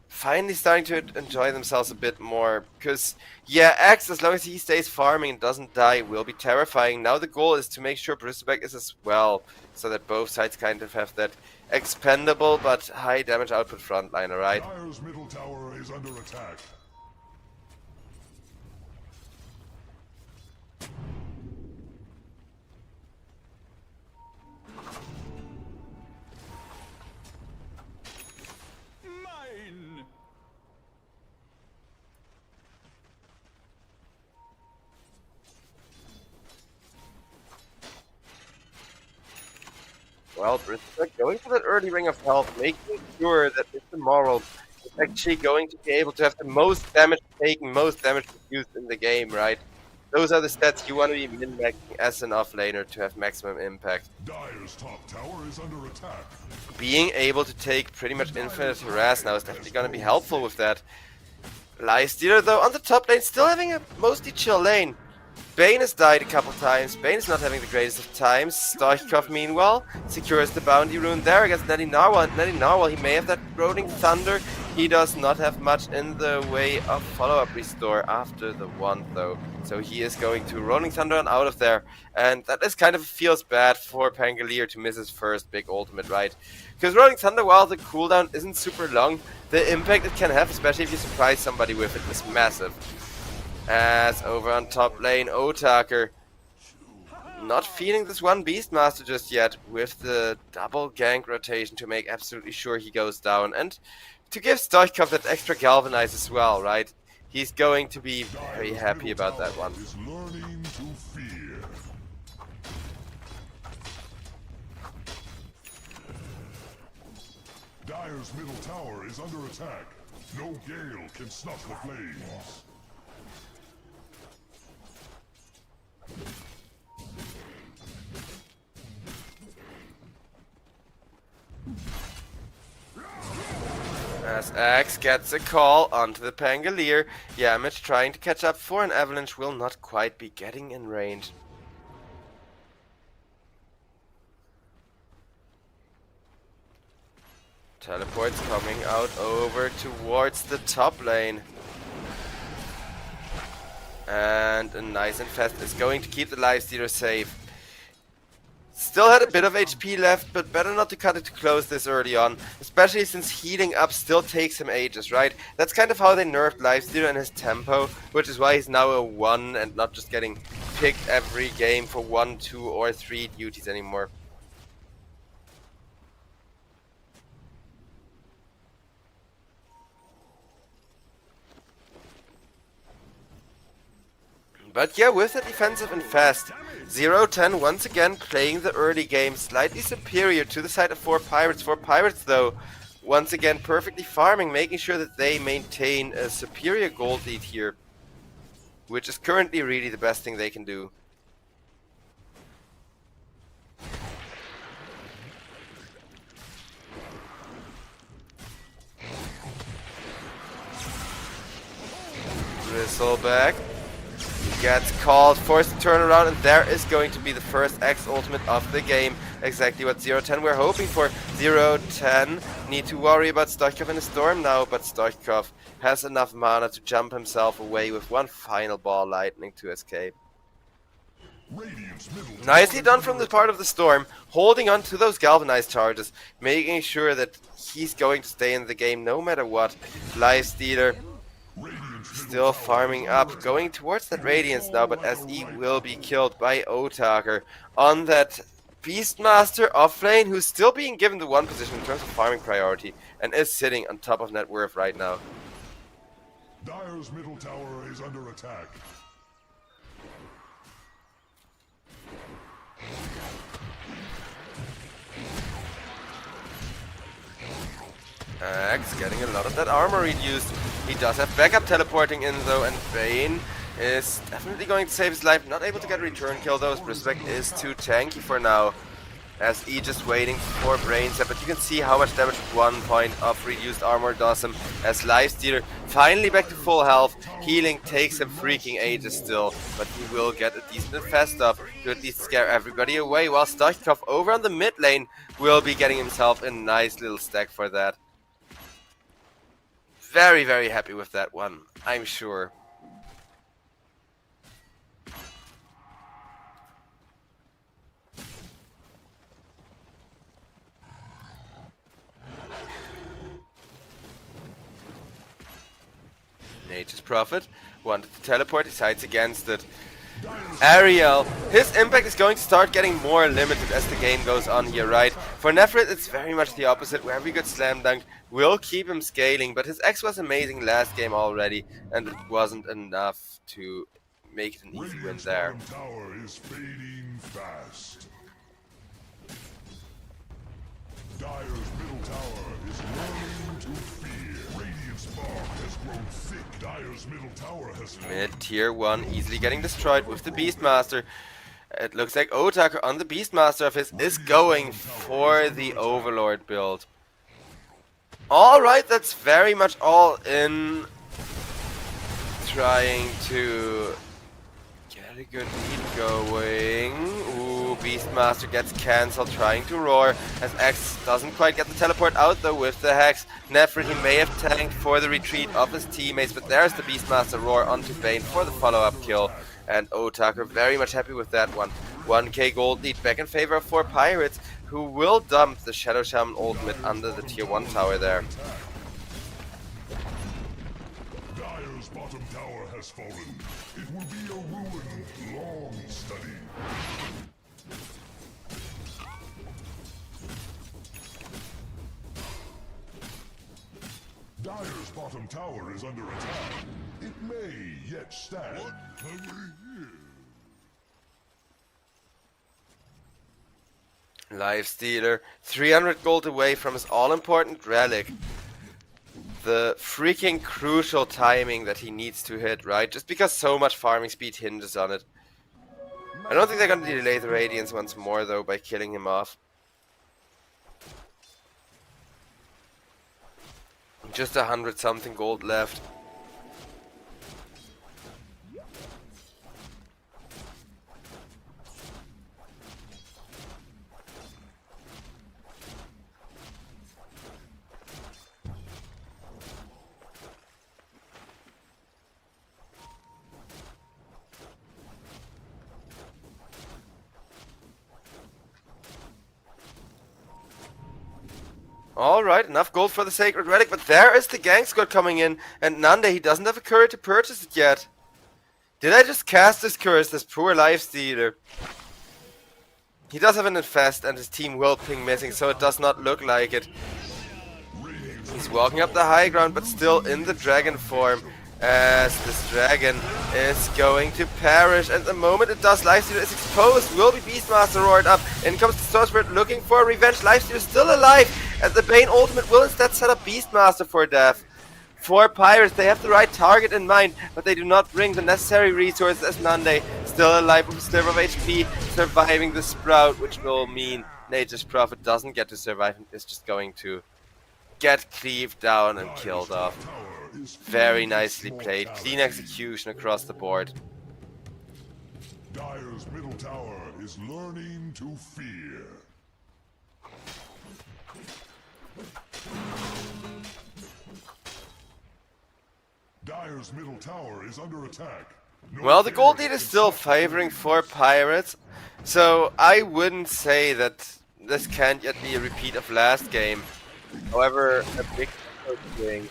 finally starting to enjoy themselves a bit more, because yeah, Axe, as long as he stays farming and doesn't die, will be terrifying. Now the goal is to make sure Bristleback is as well, so that both sides kind of have that expendable but high damage output frontliner, right? Dire's middle tower is under attack. Mine! Well, Bristleback going for that early ring of health, making sure that Mr. Moral is actually going to be able to have the most damage taken, most damage produced in the game, right? Those are the stats you want to be min-maxing as an offlaner to have maximum impact. Dire's top tower is under attack. Being able to take pretty much infinite harass now is definitely going to be helpful with that. Lifestealer though on the top lane, still having a mostly chill lane. Bane has died a couple times. Bane is not having the greatest of times. Stoichkov, meanwhile, secures the bounty rune there against Netty Narwhal. And Netty Narwhal, he may have that Rolling Thunder. He does not have much in the way of follow-up restore after the one, though. So he is going to Rolling Thunder and out of there. And that is kind of feels bad for Pangolier to miss his first big ultimate, right? Because Rolling Thunder, while the cooldown isn't super long, the impact it can have, especially if you surprise somebody with it, is massive. As over on top lane, Otaker not feeling this one Beastmaster just yet, with the double gank rotation to make absolutely sure he goes down. And to give Stoichkov that extra galvanize as well, right? He's going to be very happy about that one. Is learning to fear. Dire's middle tower is under attack. No gale can snuff the flames. As Axe gets a call onto the Pangolier, Yamich trying to catch up for an avalanche will not quite be getting in range. Teleports coming out over towards the top lane. And a nice infest is going to keep the Lifestealer safe. Still had a bit of HP left, but better not to cut it too close this early on, especially since healing up still takes him ages, right? That's kind of how they nerfed Lifestealer and his tempo, which is why he's now a 1 and not just getting picked every game for 1, 2 or 3 duties anymore. But yeah, with the defensive and fast, 0-10 once again playing the early game, slightly superior to the side of 4Pirates. 4Pirates though, once again perfectly farming, making sure that they maintain a superior gold lead here, which is currently really the best thing they can do. Bristleback gets called, forced to turn around, and there is going to be the first X ultimate of the game. Exactly what 0-10 we're hoping for. 0-10 need to worry about Stoichkov in a storm now, but Stoichkov has enough mana to jump himself away with one final ball lightning to escape. Nicely done from the part of the storm, holding on to those galvanized charges, making sure that he's going to stay in the game no matter what. Lifestealer still farming up, going towards that Radiance now, but SE will be killed by Otaker on that Beastmaster offlane, who's still being given the 1 position in terms of farming priority, and is sitting on top of net worth right now. Dire's middle tower is under attack. Axe getting a lot of that armor reduced. He does have backup teleporting in though, and Bane is definitely going to save his life. Not able to get a return kill though. Respect is too tanky for now. As E just waiting for Brain Set, but you can see how much damage 1 point of reduced armor does him. As Lifestealer finally back to full health. Healing takes him freaking ages still, but he will get a decent infest off to at least scare everybody away, while Stoichkov over on the mid lane will be getting himself a nice little stack for that. Very, very happy with that one, I'm sure. Nature's Prophet wanted to teleport, decides against it. Ariel, his impact is going to start getting more limited as the game goes on here, right? For Nephrit, it's very much the opposite. Wherever he got slam dunked, will keep him scaling, but his X was amazing last game already, and it wasn't enough to make it an easy win there. Tower is fading fast. Dire's middle tower is learning to fear. Radiant's bark has grown thick. Dire's middle tower has Mid tier 1 easily getting destroyed with the Beastmaster. It looks like Otaker on the Beastmaster of his is going for the Overlord build. Alright, that's very much all in trying to get a good lead going. Ooh, Beastmaster gets cancelled, trying to roar, as X doesn't quite get the teleport out though with the Hex. Nephrin, he may have tanked for the retreat of his teammates, but there's the Beastmaster roar onto Bane for the follow-up kill. And Otaker very much happy with that one. 1k gold lead back in favor of 4Pirates, who will dump the Shadow Shaman ultimate under the tier 1 tower there. Dire's bottom tower has fallen. It will be a ruin long studied. Dire's bottom tower is under attack. It may yet stand. What have we here? Lifestealer, 300 gold away from his all-important relic. The freaking crucial timing that he needs to hit, right? Just because so much farming speed hinges on it. I don't think they're going to delay the Radiance once more, though, by killing him off. Just 100-something gold left. Alright, enough gold for the Sacred Relic, but there is the Gang Squad coming in, and Nande, he doesn't have a curry to purchase it yet. Did I just cast this curse, this poor Lifestealer? He does have an infest, and his team will ping missing, so it does not look like it. He's walking up the high ground, but still in the dragon form, as this dragon is going to perish. And the moment it does, Lifestealer is exposed, will be Beastmaster roared up. In comes the Storm Spirit looking for revenge. Lifestealer is still alive, and the Bane ultimate will instead set up Beastmaster for death. 4Pirates, they have the right target in mind, but they do not bring the necessary resources, as Nande, still alive with a sliver of HP, surviving the Sprout, which will mean Nature's Prophet doesn't get to survive and is just going to get cleaved down and killed off. Very nicely played. Clean execution across the board. Dire's middle tower is learning to fear. Dire's middle tower is under attack. Well, the gold lead is still favoring 4Pirates, so I wouldn't say that this can't yet be a repeat of last game. However, a big thing.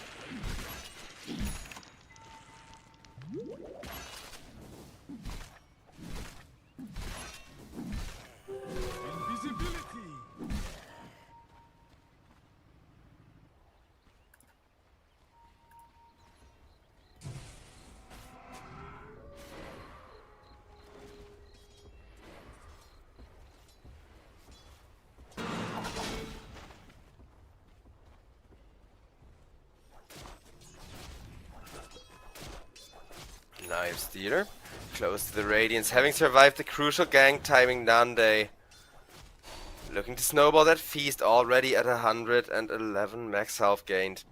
Invisibility. Lifestealer, close to the Radiance, having survived the crucial gang timing Nande. Looking to snowball that feast, already at 111 max health gained.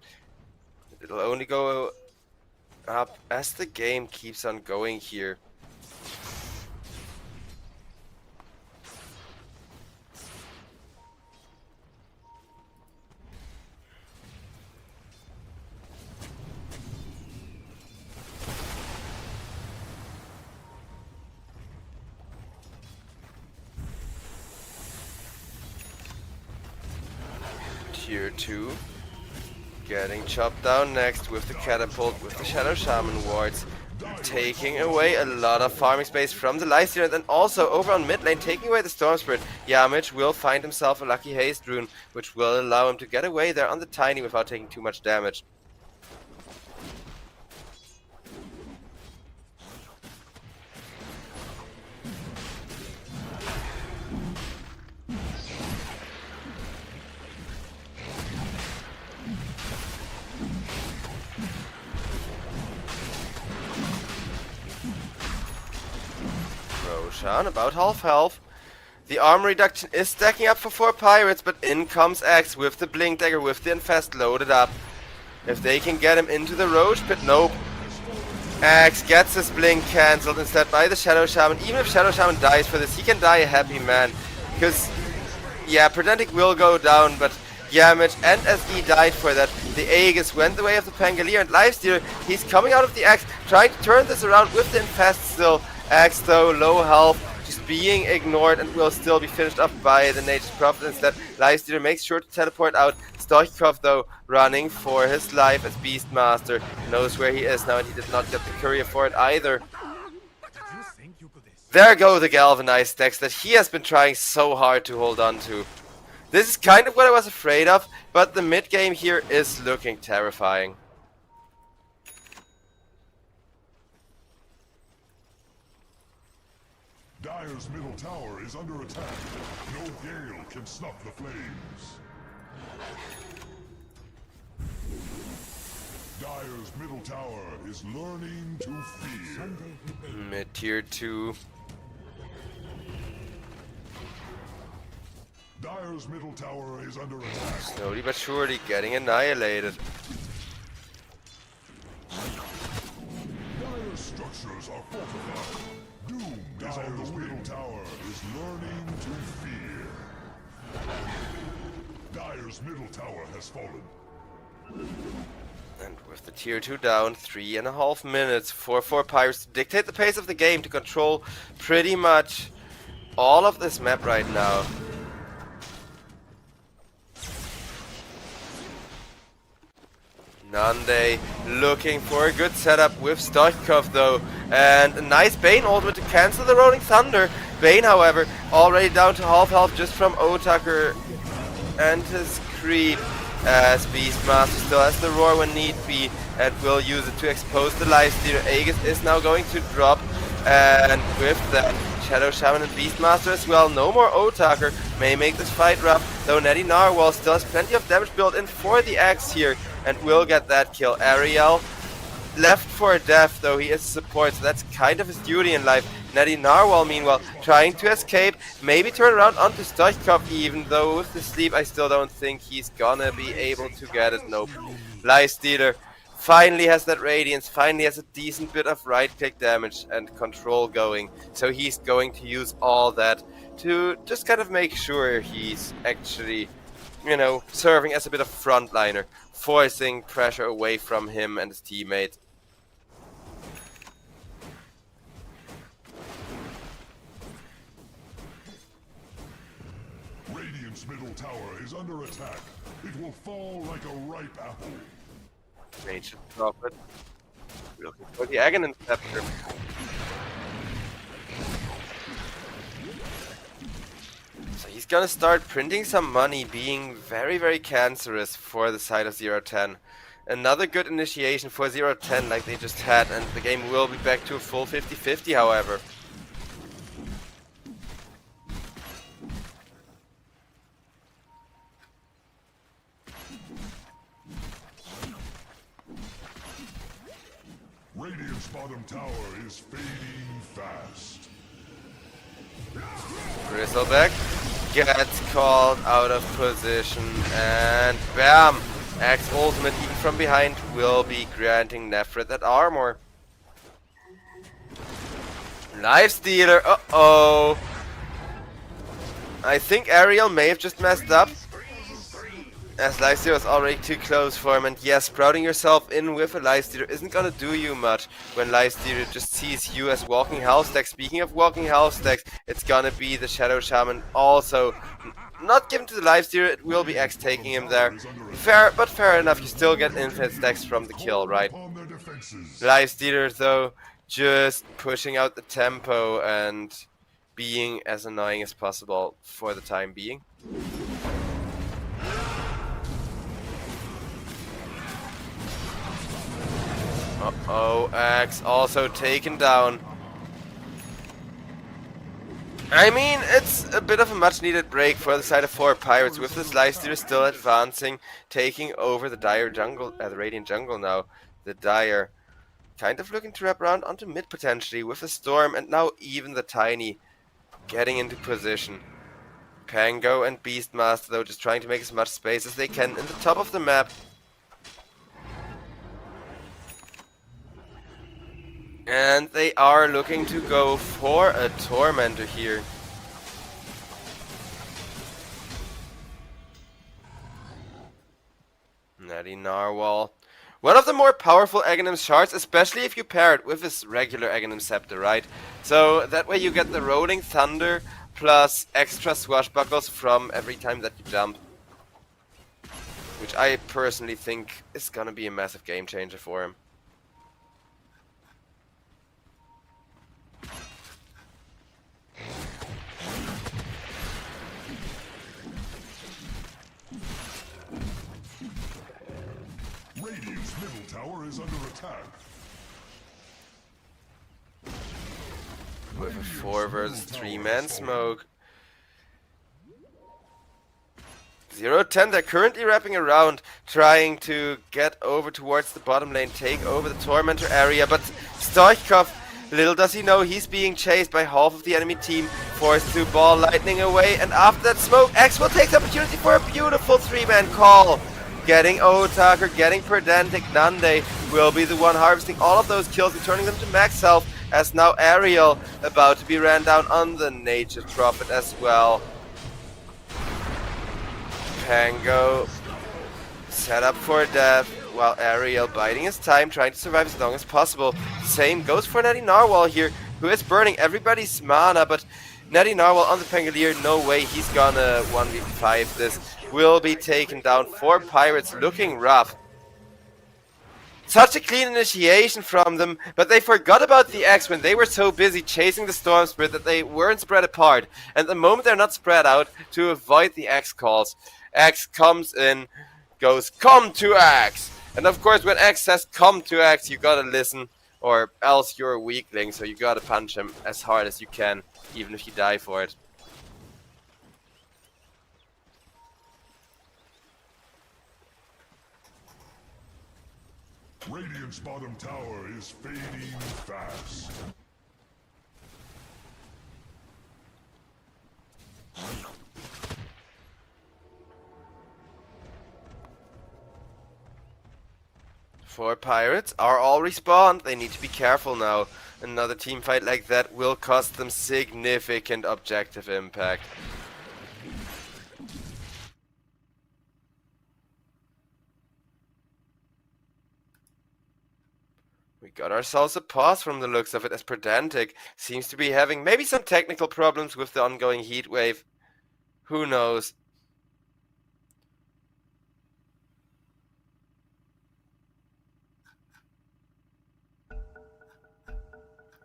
It'll only go up as the game keeps on going here. Tier 2 getting chopped down next with the catapult, with the Shadow Shaman wards, taking away a lot of farming space from the Lifestealer, and then also over on mid lane taking away the Storm Spirit. Yamich will find himself a lucky haste rune, which will allow him to get away there on the Tiny without taking too much damage. Roshan about half health. The armor reduction is stacking up for 4Pirates, but in comes X with the Blink Dagger, with the Infest loaded up. If they can get him into the Roche Pit, nope. Axe gets his blink cancelled instead by the Shadow Shaman. Even if Shadow Shaman dies for this, he can die a happy man. Because, yeah, Pedantic will go down, but Yamage and SE died for that. The Aegis went the way of the Pangolier, and Lifestealer, he's coming out of the Axe, trying to turn this around with the Infest still. Axe though, low health, just being ignored, and will still be finished up by the Nature's Prophet instead. Lifestealer makes sure to teleport out. Stoichkov though, running for his life as Beastmaster, knows where he is now, and he did not get the courier for it either. There go the galvanized stacks that he has been trying so hard to hold on to. This is kind of what I was afraid of, but the mid game here is looking terrifying. Dire's middle tower is under attack. No gale can snuff the flames. Dire's middle tower is learning to fear. Mid tier 2. Dire's middle tower is under attack. Slowly but surely getting annihilated. Dire's structures are fortified. Doom is on the middle tower is learning to fear. Dire's middle tower has fallen. And with the tier 2 down, 3.5 minutes for 4Pirates to dictate the pace of the game, to control pretty much all of this map right now. Nande looking for a good setup with Stoichkov though, and a nice Bane ultimate to cancel the Rolling Thunder. Bane, however, already down to half health just from Otaker and his creep, as Beastmaster still has the roar when need be and will use it to expose the Lifestealer. Aegis is now going to drop, and with that, Shadow Shaman and Beastmaster as well. No more Otaker may make this fight rough, though Netty Narwhal still has plenty of damage built in for the axe here and will get that kill. Ariel left for death, though he is support, so that's kind of his duty in life. Netty Narwhal, meanwhile, trying to escape, maybe turn around onto Stoichkov, even though with the sleep I still don't think he's gonna be able to get it. Nope. Lifestealer finally has that Radiance, finally has a decent bit of right-click damage and control going, so he's going to use all that to just kind of make sure he's actually, you know, serving as a bit of frontliner, forcing pressure away from him and his teammate. Radiant's middle tower is under attack. It will fall like a ripe apple. Ancient Prophet looking for the Aghanim Scepter. So he's gonna start printing some money, being very, very cancerous for the side of 0-10. Another good initiation for 0-10 like they just had, and the game will be back to a full 50-50 however. Radiant's bottom tower is fading fast. Bristleback gets called out of position, and bam! Axe ultimate even from behind will be granting Nephrit that armor. Lifestealer, uh-oh! I think Ariel may have just messed up, as Lifestealer was already too close for him, and yes, sprouting yourself in with a Lifestealer isn't gonna do you much when Lifestealer just sees you as walking health stacks. Speaking of walking health stacks, it's gonna be the Shadow Shaman also. Not given to the Lifestealer, it will be X taking him there. Fair, but fair enough, you still get infinite stacks from the kill, right? Lifestealer though, just pushing out the tempo and being as annoying as possible for the time being. Uh-oh, Axe also taken down. I mean, it's a bit of a much-needed break for the side of 4Pirates, with this Lifestealer still advancing, taking over the Dire jungle, the Radiant jungle now. The Dire kind of looking to wrap around onto mid potentially with the Storm, and now even the Tiny getting into position. Pango and Beastmaster though just trying to make as much space as they can in the top of the map. And they are looking to go for a Tormentor here. Natty Narwhal. One of the more powerful Aghanim shards, especially if you pair it with his regular Aghanim scepter, right? So that way you get the Rolling Thunder plus extra swashbuckles from every time that you jump. Which I personally think is gonna be a massive game changer for him. Radiant's middle tower is under attack. With a 4 versus 3 man smoke. 0-10, they're currently wrapping around, trying to get over towards the bottom lane, take over the Tormentor area, but Stoichkov, little does he know, he's being chased by half of the enemy team, forced to ball lightning away, and after that smoke, X will take the opportunity for a beautiful 3-man call. Getting Otaker, getting Pedantic, Nande will be the one harvesting all of those kills and turning them to max health, as now Ariel about to be ran down on the Nature Prophet as well. Pango set up for death, while Ariel biding his time, trying to survive as long as possible. Same goes for Natty Narwhal here, who is burning everybody's mana, but Natty Narwhal on the Pangolier, no way he's gonna 1v5 this. Will be taken down. 4Pirates looking rough. Such a clean initiation from them, but they forgot about the X when they were so busy chasing the Storm Spirit that they weren't spread apart. And the moment they're not spread out, to avoid the X calls, X comes in, goes, "Come to X!" And of course, when X says, "Come to X," you gotta listen, or else you're a weakling, so you gotta punch him as hard as you can, even if you die for it. Radiant's bottom tower is fading fast. Four Pirates are all respawned. They need to be careful now. Another team fight like that will cost them significant objective impact. We got ourselves a pause from the looks of it, as Pedantic seems to be having maybe some technical problems with the ongoing heat wave. Who knows?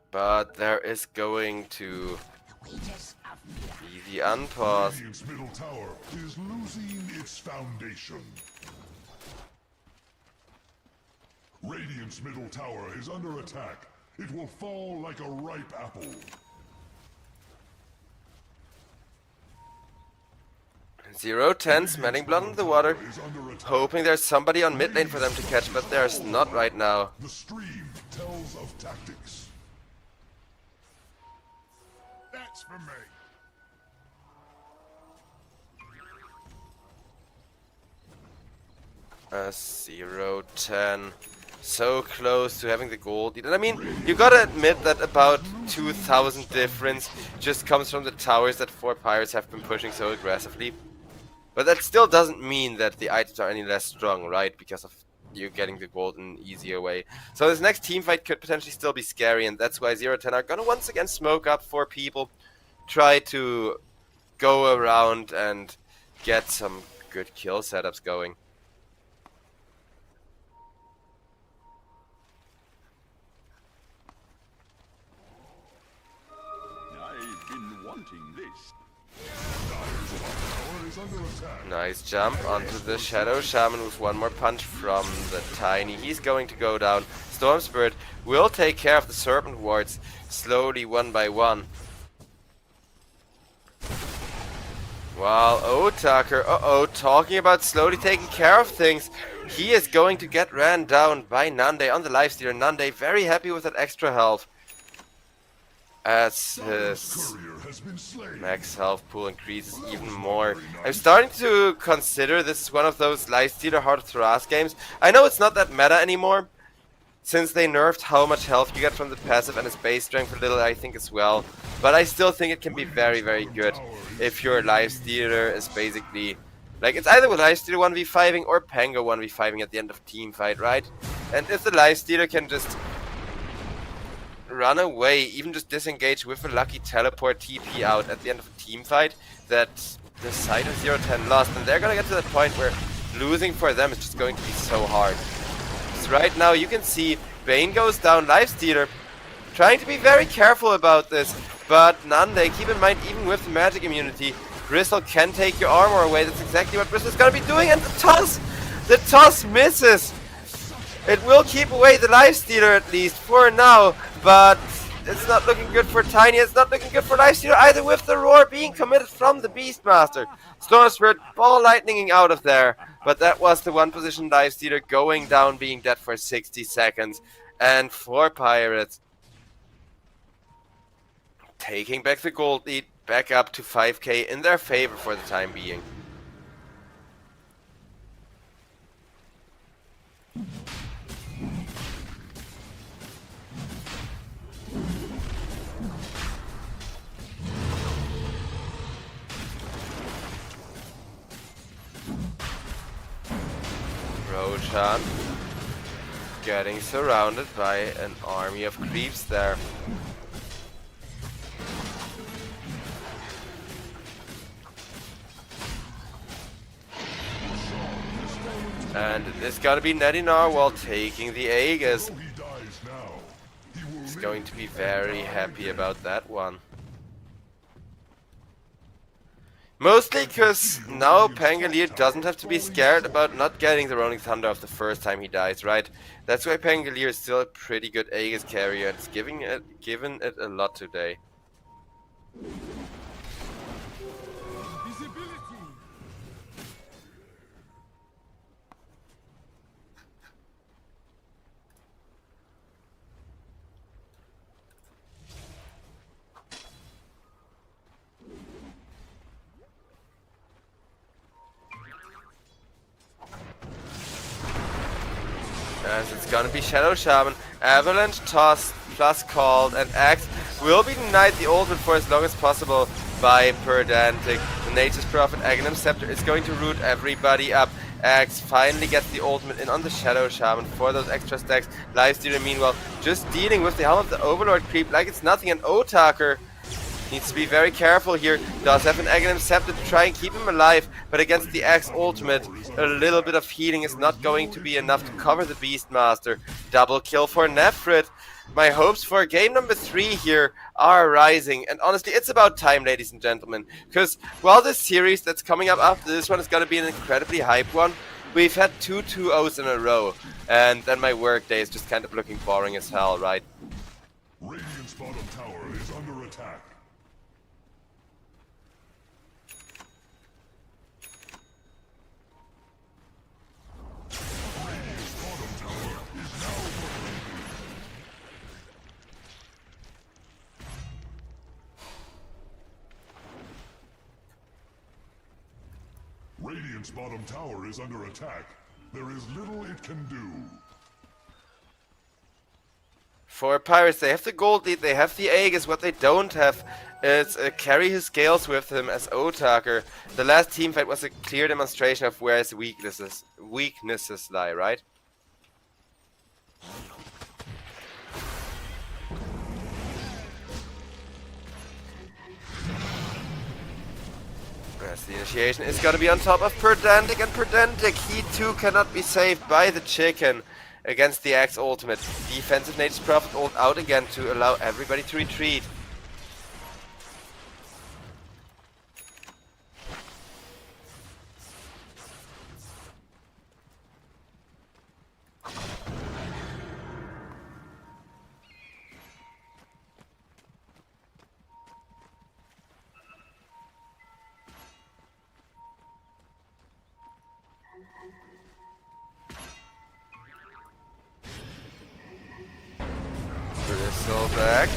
But there is going to be the unpause. Radiant's middle tower is losing its foundation. Radiant's middle tower is under attack. It will fall like a ripe apple. 0-10, smelling blood in the water, Is under attack. hoping there's somebody on mid lane for them to catch, but there's not right now. The stream tells of tactics. That's for me. A 0-10. So close to having the gold lead. And I mean, you gotta admit that about 2,000 difference just comes from the towers that 4Pirates have been pushing so aggressively. But that still doesn't mean that the items are any less strong, right? Because of you getting the gold in an easier way. So this next team fight could potentially still be scary, and that's why 0-10 are gonna once again smoke up 4 people. Try to go around and get some good kill setups going. I've been wanting this. Tower is under attack. Nice jump onto the Shadow Shaman with one more punch from the Tiny. He's going to go down. Storm Spirit will take care of the Serpent Wards slowly, one by one. While Otaker, talking about slowly taking care of things, he is going to get ran down by Nande on the lifestealer. Nande very happy with that extra health, as his Courier has been slain. max health pool increases even more. I'm starting to consider this is one of those lifestealer Heart of Taras games. I know it's not that meta anymore, since they nerfed how much health you get from the passive and its base strength a little, I think, as well. But I still think it can be very, very good if your lifestealer is basically... Like, it's either with lifestealer 1v5ing or Pango 1v5ing at the end of team fight, right? And if the lifestealer can just run away, even just disengage with a lucky teleport TP out at the end of a team fight, that the side of 0-10 lost, and they're gonna get to that point where losing for them is just going to be so hard. So right now you can see Bane goes down, lifestealer trying to be very careful about this, but Nande, keep in mind, even with the magic immunity, Bristle can take your armor away. That's exactly what Bristle's gonna be doing, and the toss misses. It will keep away the lifestealer at least for now, but it's not looking good for Tiny. It's not looking good for lifestealer either, with the roar being committed from the Beastmaster. Storm Spirit ball lightninging out of there, but that was the one position lifestealer going down, being dead for 60 seconds, and 4Pirates taking back the gold lead, back up to 5k in their favor for the time being. Roshan getting surrounded by an army of creeps there. And it's gonna be Netty Narwhal taking the Aegis. He's going to be very happy about that one. Mostly because now Pangolier doesn't have to be scared about not getting the Rolling Thunder off the first time he dies, right? That's why Pangolier is still a pretty good Aegis carrier. It's given it a lot today. As it's gonna be Shadow Shaman, Avalanche, Toss, plus Called, and Axe will be denied the ultimate for as long as possible by Pedantic. The Nature's Prophet Aghanim Scepter is going to root everybody up. Axe finally gets the ultimate in on the Shadow Shaman for those extra stacks. Lifestealer, meanwhile, just dealing with the Helm of the Overlord creep like it's nothing. And Otaker needs to be very careful here. Does have an Aghanim Scepter to try and keep him alive, but against the Axe ultimate, a little bit of healing is not going to be enough to cover the Beastmaster. Double kill for Nefrit. My hopes for game number 3 here are rising, and honestly, it's about time, ladies and gentlemen, because while this series that's coming up after this one is going to be an incredibly hype one, we've had 2 2-0s in a row, and then my workday is just kind of looking boring as hell, right? Radiant's bottom tower is under attack. Radiant's bottom tower is under attack. There is little it can do. 4Pirates, they have the gold lead, they have the Aegis. What they don't have is carry his scales with him as Otaker. The last team fight was a clear demonstration of where his weaknesses lie, right? As the initiation is gonna be on top of Pedantic, and Pedantic, he too cannot be saved by the chicken against the Axe ultimate. Defensive Nature's Prophet ult out again to allow everybody to retreat. Bristleback.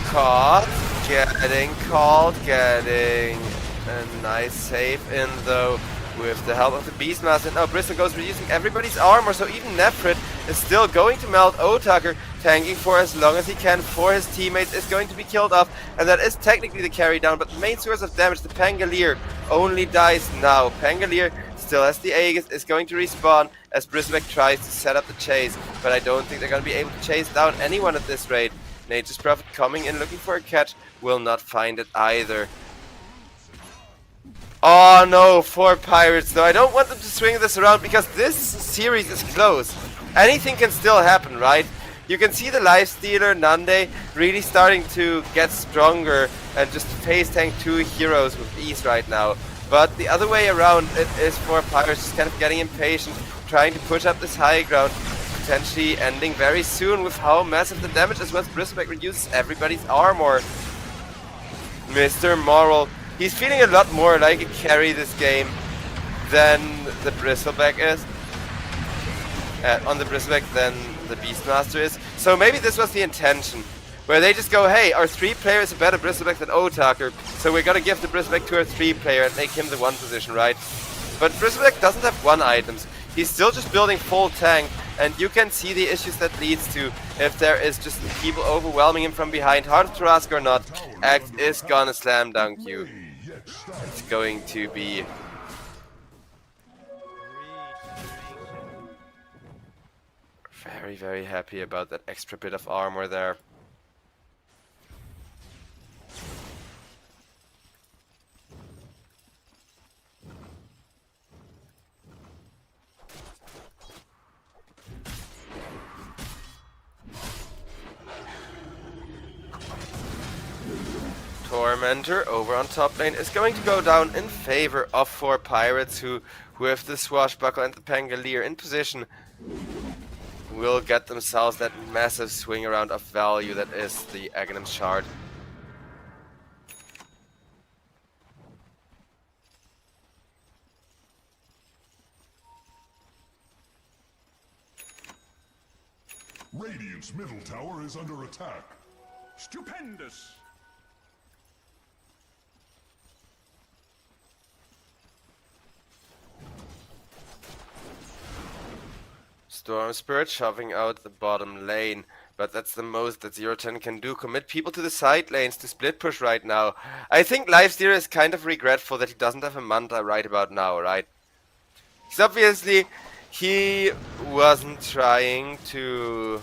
Caught. Getting called. Getting a nice save in though. with the help of the Beastmaster. Now Bristol goes reducing everybody's armor, so even Nefrit is still going to melt Otaker, tanking for as long as he can for his teammates, is going to be killed off, and that is technically the carry down, but the main source of damage, the Pangolier, only dies now. Pangolier still has the Aegis, is going to respawn as Bristleback tries to set up the chase, but I don't think they're going to be able to chase down anyone at this rate. Nature's Prophet coming in looking for a catch, will not find it either. Oh no, 4Pirates though. I don't want them to swing this around because this series is close. Anything can still happen, right? You can see the Lifestealer, Nande, really starting to get stronger and just face tank 2 heroes with ease right now. But the other way around, it is 4Pirates just kind of getting impatient, trying to push up this high ground, potentially ending very soon with how massive the damage is once Bristleback reduces everybody's armor. Mr. Moral, he's feeling a lot more like a carry this game than the Bristleback is. On the Bristleback than the Beastmaster is. So maybe this was the intention, where they just go, hey, our 3 player is a better Bristleback than Otaker, so we're gonna give the Bristleback to our 3 player and make him the 1 position, right? But Bristleback doesn't have 1 items. He's still just building full tank, and you can see the issues that leads to if there is just people overwhelming him from behind. Hard to ask or not, Act is gonna slam dunk you. It's going to be very, very happy about that extra bit of armor there. Tormentor over on top lane is going to go down in favor of 4Pirates, who with the Swashbuckle and the Pangolier in position will get themselves that massive swing around of value that is the Aghanim Shard. Radiant's middle tower is under attack. Stupendous! Storm Spirit shoving out the bottom lane, but that's the most that 010 can do. Commit people to the side lanes to split push right now. I think Lifestealer is kind of regretful that he doesn't have a Manta right about now, right? Because obviously he wasn't trying to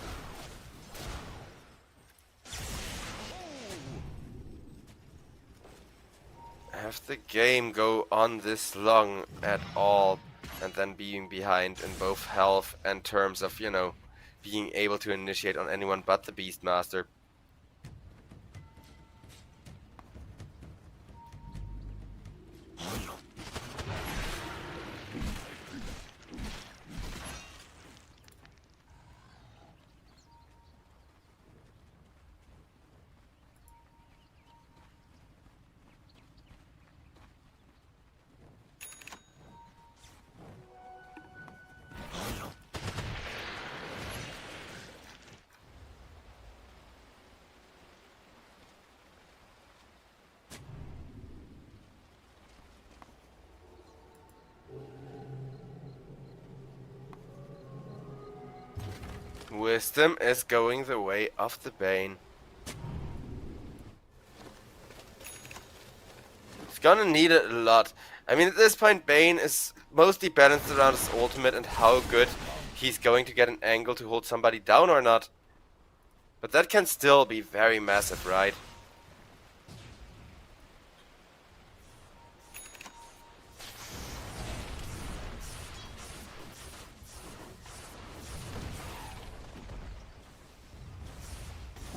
have the game go on this long at all, and then being behind in both health and terms of, you know, being able to initiate on anyone but the Beastmaster. Wisdom is going the way of the Bane. He's gonna need it a lot. I mean, at this point, Bane is mostly balanced around his ultimate and how good he's going to get an angle to hold somebody down or not. But that can still be very massive, right?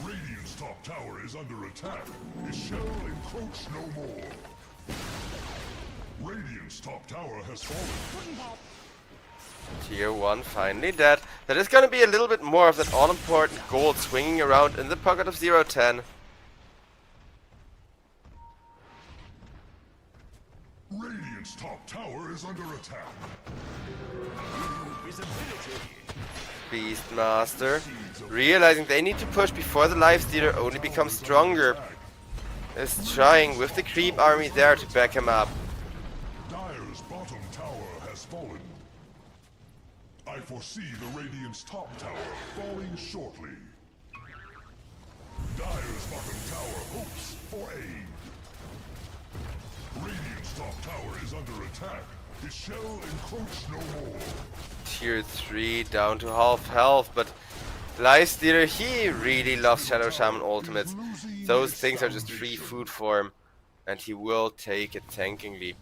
Radiant's top tower is under attack. It shall encroach no more. Radiant's top tower has fallen. Tier 1 finally dead. That is gonna be a little bit more of that all-important gold swinging around in the pocket of 010. Radiant's top tower is under attack. Beastmaster, realizing they need to push before the Lifestealer only becomes stronger, is trying with the creep army there to back him up. Dire's bottom tower foresee the Radiant's top tower falling shortly. Dire's bottom tower hopes for aid. Radiant's top tower is under attack. His shell encroach no more. Tier 3 down to half health, but Lifestealer, he really loves Shadow Shaman ultimates. Those things are just free food for him, and he will take it tankingly.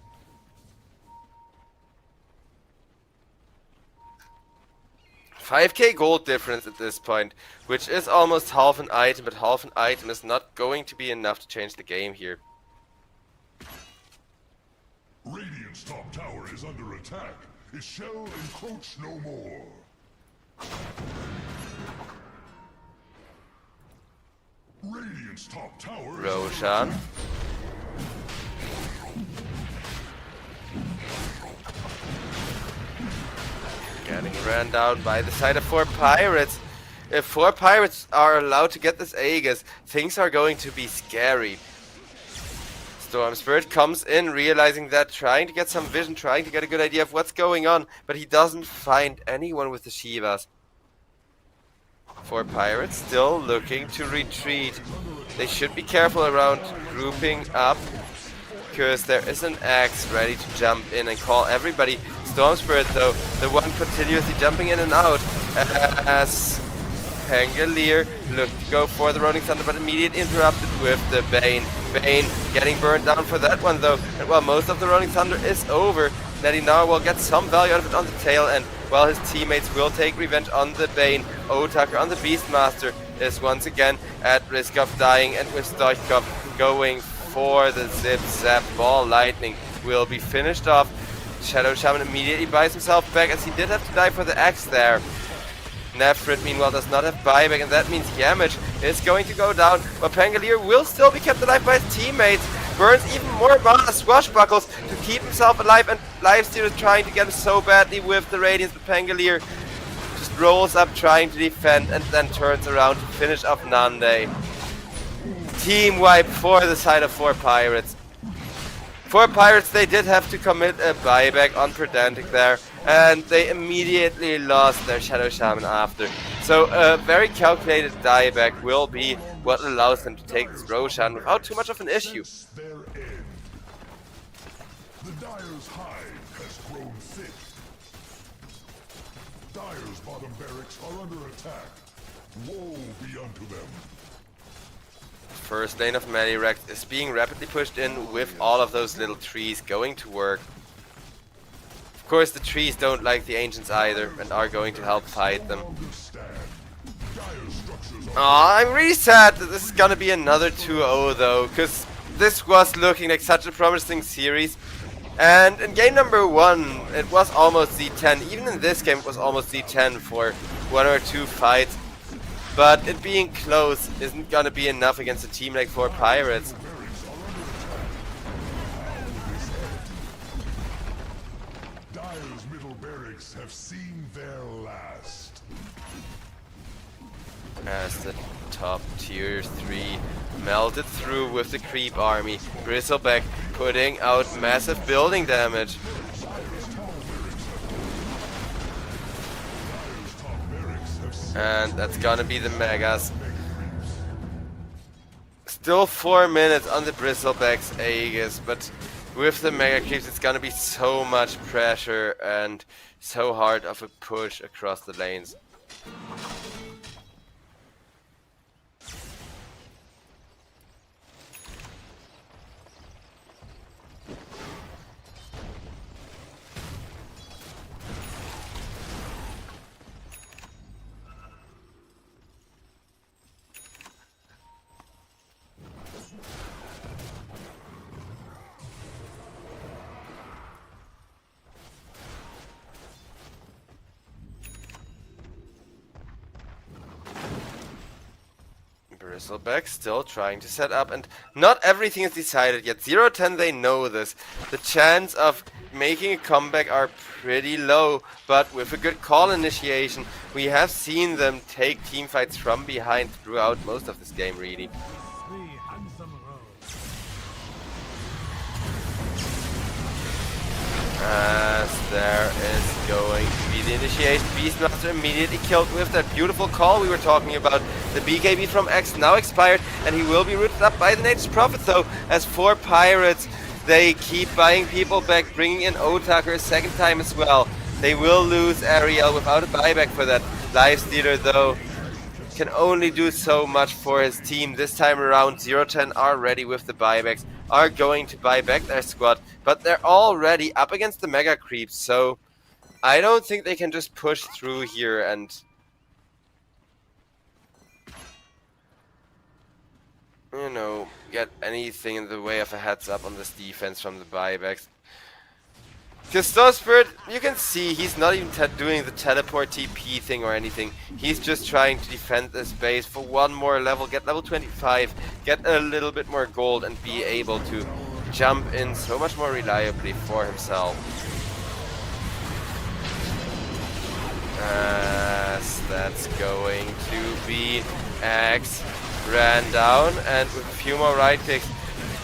$5k gold difference at this point, which is almost half an item, but half an item is not going to be enough to change the game here. Radiant's top tower is under attack. His shell encroach no more. Radiant's top tower is Roshan. Getting ran down by the side of 4Pirates. If 4Pirates are allowed to get this Aegis, things are going to be scary. Storm Spirit comes in, realizing that, trying to get some vision, trying to get a good idea of what's going on, but he doesn't find anyone with the Shivas. 4Pirates still looking to retreat. They should be careful around grouping up, because there is an axe ready to jump in and call everybody. Storm Spirit, though, the one continuously jumping in and out, as Pangolier looked to go for the Rolling Thunder, but immediately interrupted with the Bane. Bane getting burned down for that one, though, and while most of the Rolling Thunder is over, Nadinar will get some value out of it on the tail end, while his teammates will take revenge on the Bane. Otaker on the Beastmaster is once again at risk of dying, and with Stoichkov going for the Zip Zap Ball Lightning will be finished off. Shadow Shaman immediately buys himself back, as he did have to die for the axe there. Nefrit, meanwhile, does not have buyback, and that means Yamage is going to go down, but Pangolier will still be kept alive by his teammates. Burns even more mana, swashbuckles to keep himself alive, and Lifestealer is trying to get him so badly with the Radiance, but Pangolier just rolls up trying to defend and then turns around to finish off Nande. Team wipe for the side of 4Pirates. 4Pirates, they did have to commit a buyback on Pedantic there, and they immediately lost their Shadow Shaman after. So a very calculated dieback will be what allows them to take this Roshan without too much of an issue. Their end. The Dire's hide has grown thick. Dire's bottom barracks are under attack. Woe be unto them. First lane of Medirex is being rapidly pushed in with all of those little trees going to work. Of course, the trees don't like the ancients either and are going to help fight them. Aw, I'm really sad that this is gonna be another 2-0 though, because this was looking like such a promising series. And in game number 1, it was almost Z10. Even in this game, it was almost Z10 for 1 or 2 fights. But it being close isn't gonna be enough against a team like 4Pirates. Dire's middle barracks have seen their last. As the top tier 3 melted through with the creep army, Bristleback putting out massive building damage. And that's gonna be the Megas. Still 4 minutes on the Bristleback's Aegis, but with the Mega Creeps it's gonna be so much pressure and so hard of a push across the lanes. Bristleback still trying to set up, and not everything is decided yet. 0-10, they know this. The chance of making a comeback are pretty low, but with a good call initiation, we have seen them take teamfights from behind throughout most of this game, really. 3 handsome rows. As there is going to be see the initiation. Beastmaster immediately killed with that beautiful call we were talking about. The BKB from X now expired, and he will be rooted up by the Nature's Prophet, though, as 4Pirates, they keep buying people back, bringing in Otaker a second time as well. They will lose Ariel without a buyback for that. Lifestealer, though, can only do so much for his team. This time around, 0-10 are ready with the buybacks, are going to buy back their squad, but they're already up against the Mega Creeps, so I don't think they can just push through here and, you know, get anything in the way of a heads up on this defense from the buybacks. Because Spirit, you can see he's not even doing the teleport TP thing or anything. He's just trying to defend this base for one more level, get level 25, get a little bit more gold, and be able to jump in so much more reliably for himself. As that's going to be X ran down, and with a few more right clicks,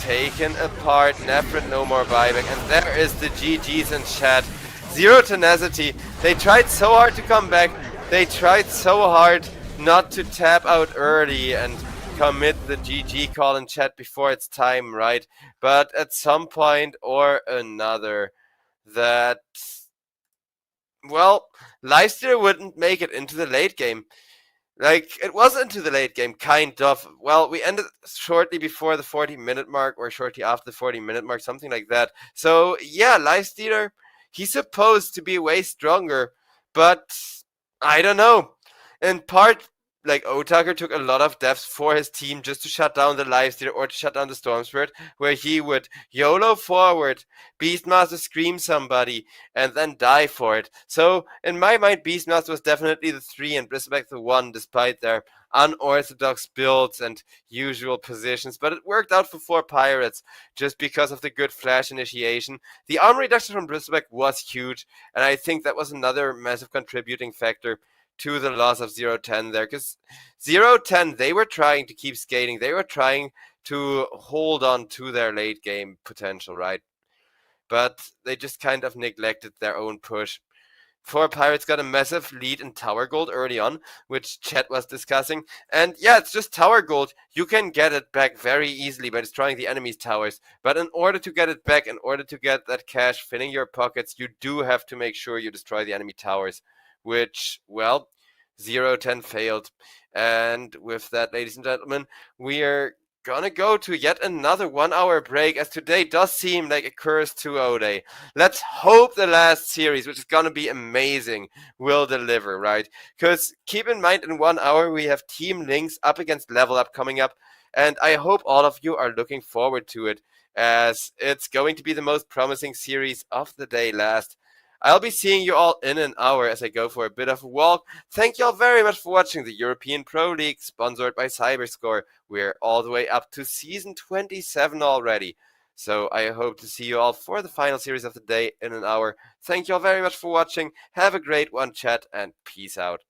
taken apart. Nefrit, no more buyback, and there is the GG's in chat. Zero Tenacity. They tried so hard to come back. They tried so hard not to tap out early and commit the GG call in chat before it's time, right? But at some point or another, that, well, Leicester wouldn't make it into the late game. Like, it was into the late game, kind of. Well, we ended shortly before the 40-minute mark, or shortly after the 40-minute mark, something like that. So, yeah, Lifestealer, he's supposed to be way stronger, but I don't know. In part, like, Otaker took a lot of deaths for his team just to shut down the Lifestealer or to shut down the Storm Spirit, where he would YOLO forward, Beastmaster scream somebody, and then die for it. So, in my mind, Beastmaster was definitely the 3 and Bristleback the 1, despite their unorthodox builds and usual positions. But it worked out for 4Pirates, just because of the good flash initiation. The armor reduction from Bristleback was huge, and I think that was another massive contributing factor to the loss of 0-10 there, because 0-10, they were trying to keep skating. They were trying to hold on to their late game potential, right? But they just kind of neglected their own push. 4Pirates got a massive lead in tower gold early on, which Chet was discussing. And yeah, it's just tower gold. You can get it back very easily by destroying the enemy's towers. But in order to get it back, in order to get that cash filling your pockets, you do have to make sure you destroy the enemy towers. Which, well, 0-10 failed. And with that, ladies and gentlemen, we are gonna go to yet another 1-hour break, as today does seem like a cursed 2-0 day. Let's hope the last series, which is gonna be amazing, will deliver, right? Because keep in mind, in 1 hour, we have Team Links up against Level Up coming up, and I hope all of you are looking forward to it, as it's going to be the most promising series of the day last. I'll be seeing you all in an hour as I go for a bit of a walk. Thank you all very much for watching the European Pro League, sponsored by Cyberscore. We're all the way up to Season 27 already. So I hope to see you all for the final series of the day in an hour. Thank you all very much for watching. Have a great one, chat, and peace out.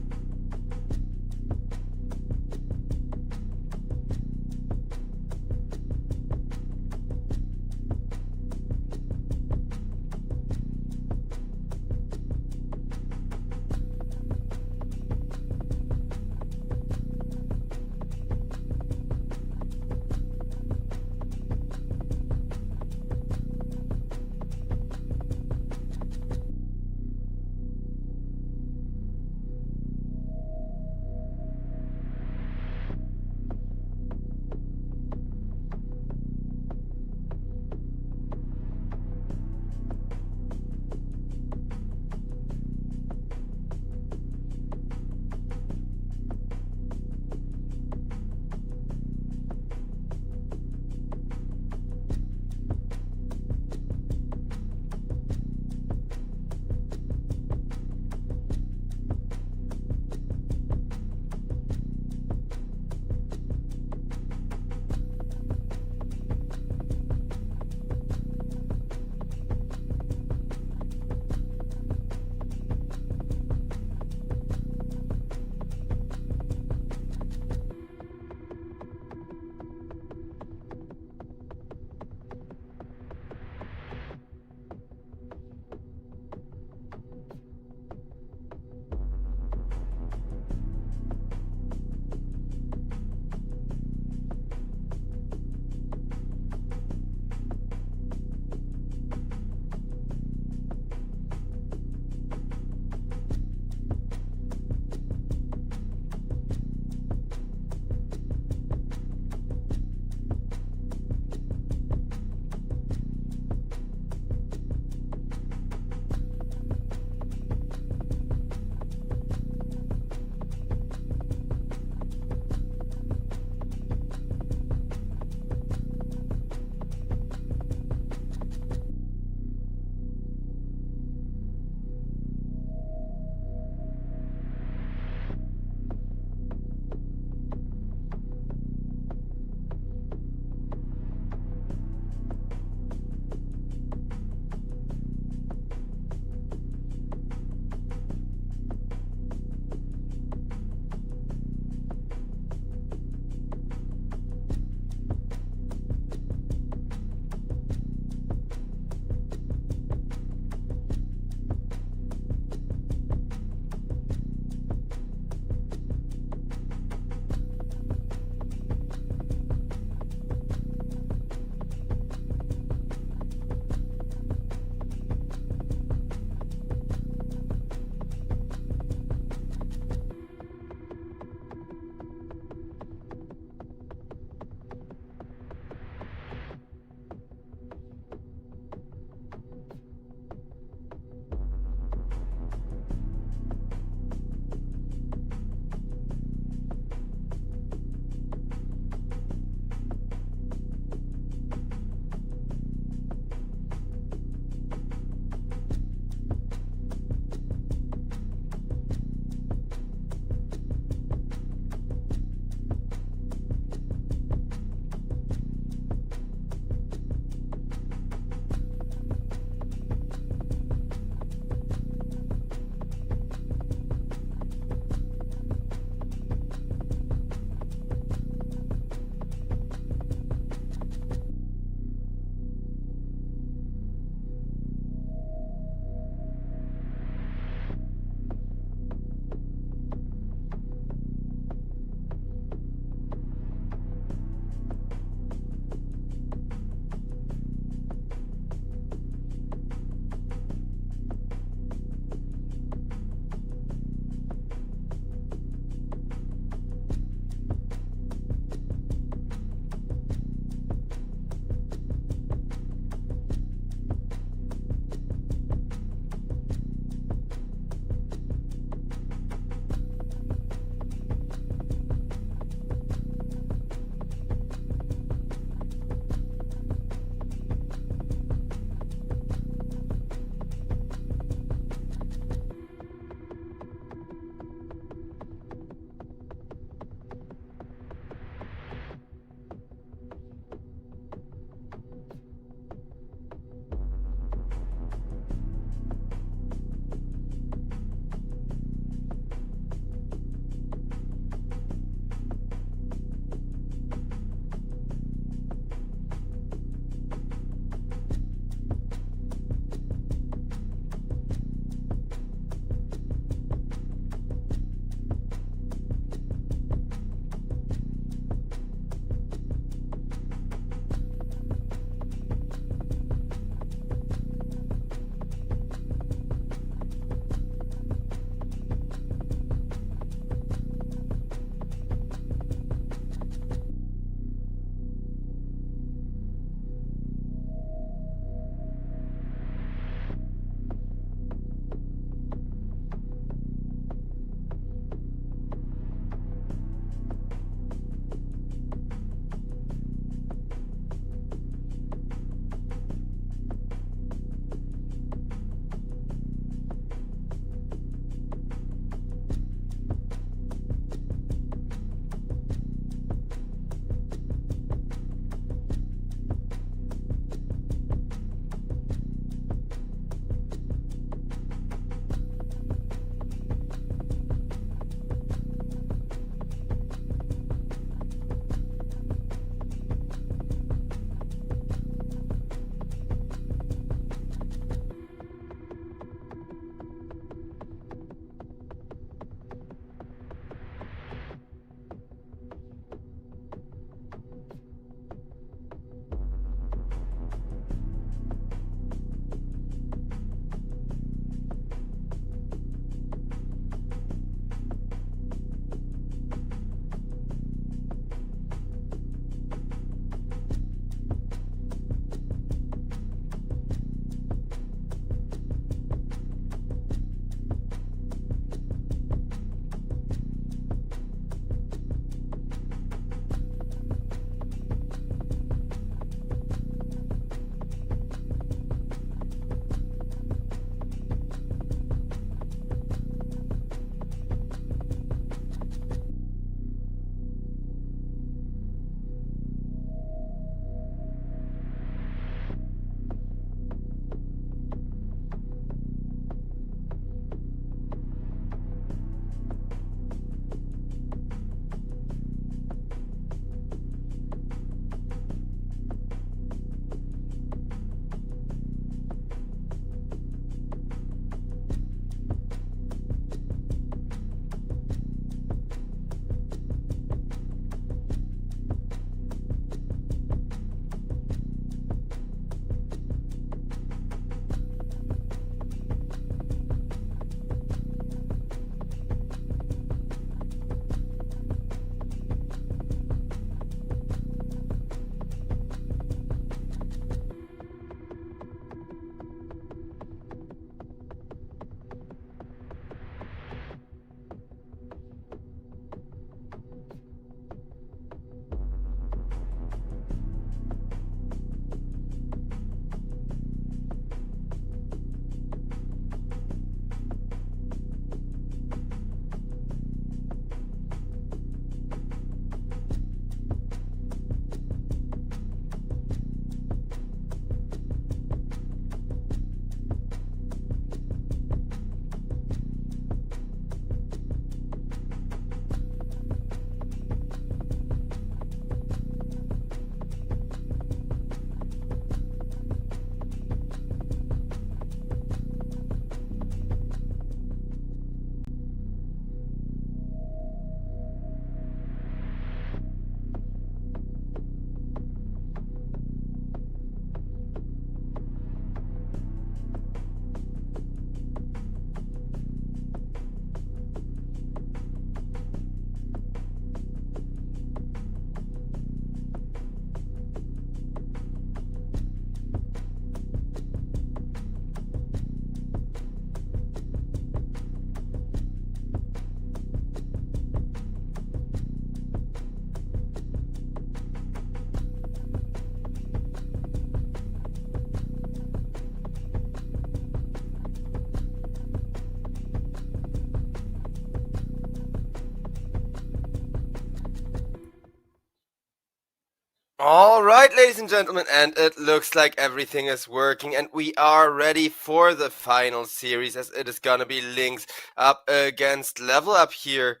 All right, ladies and gentlemen, and it looks like everything is working, and we are ready for the final series, as it is gonna be Lynx up against Level Up here.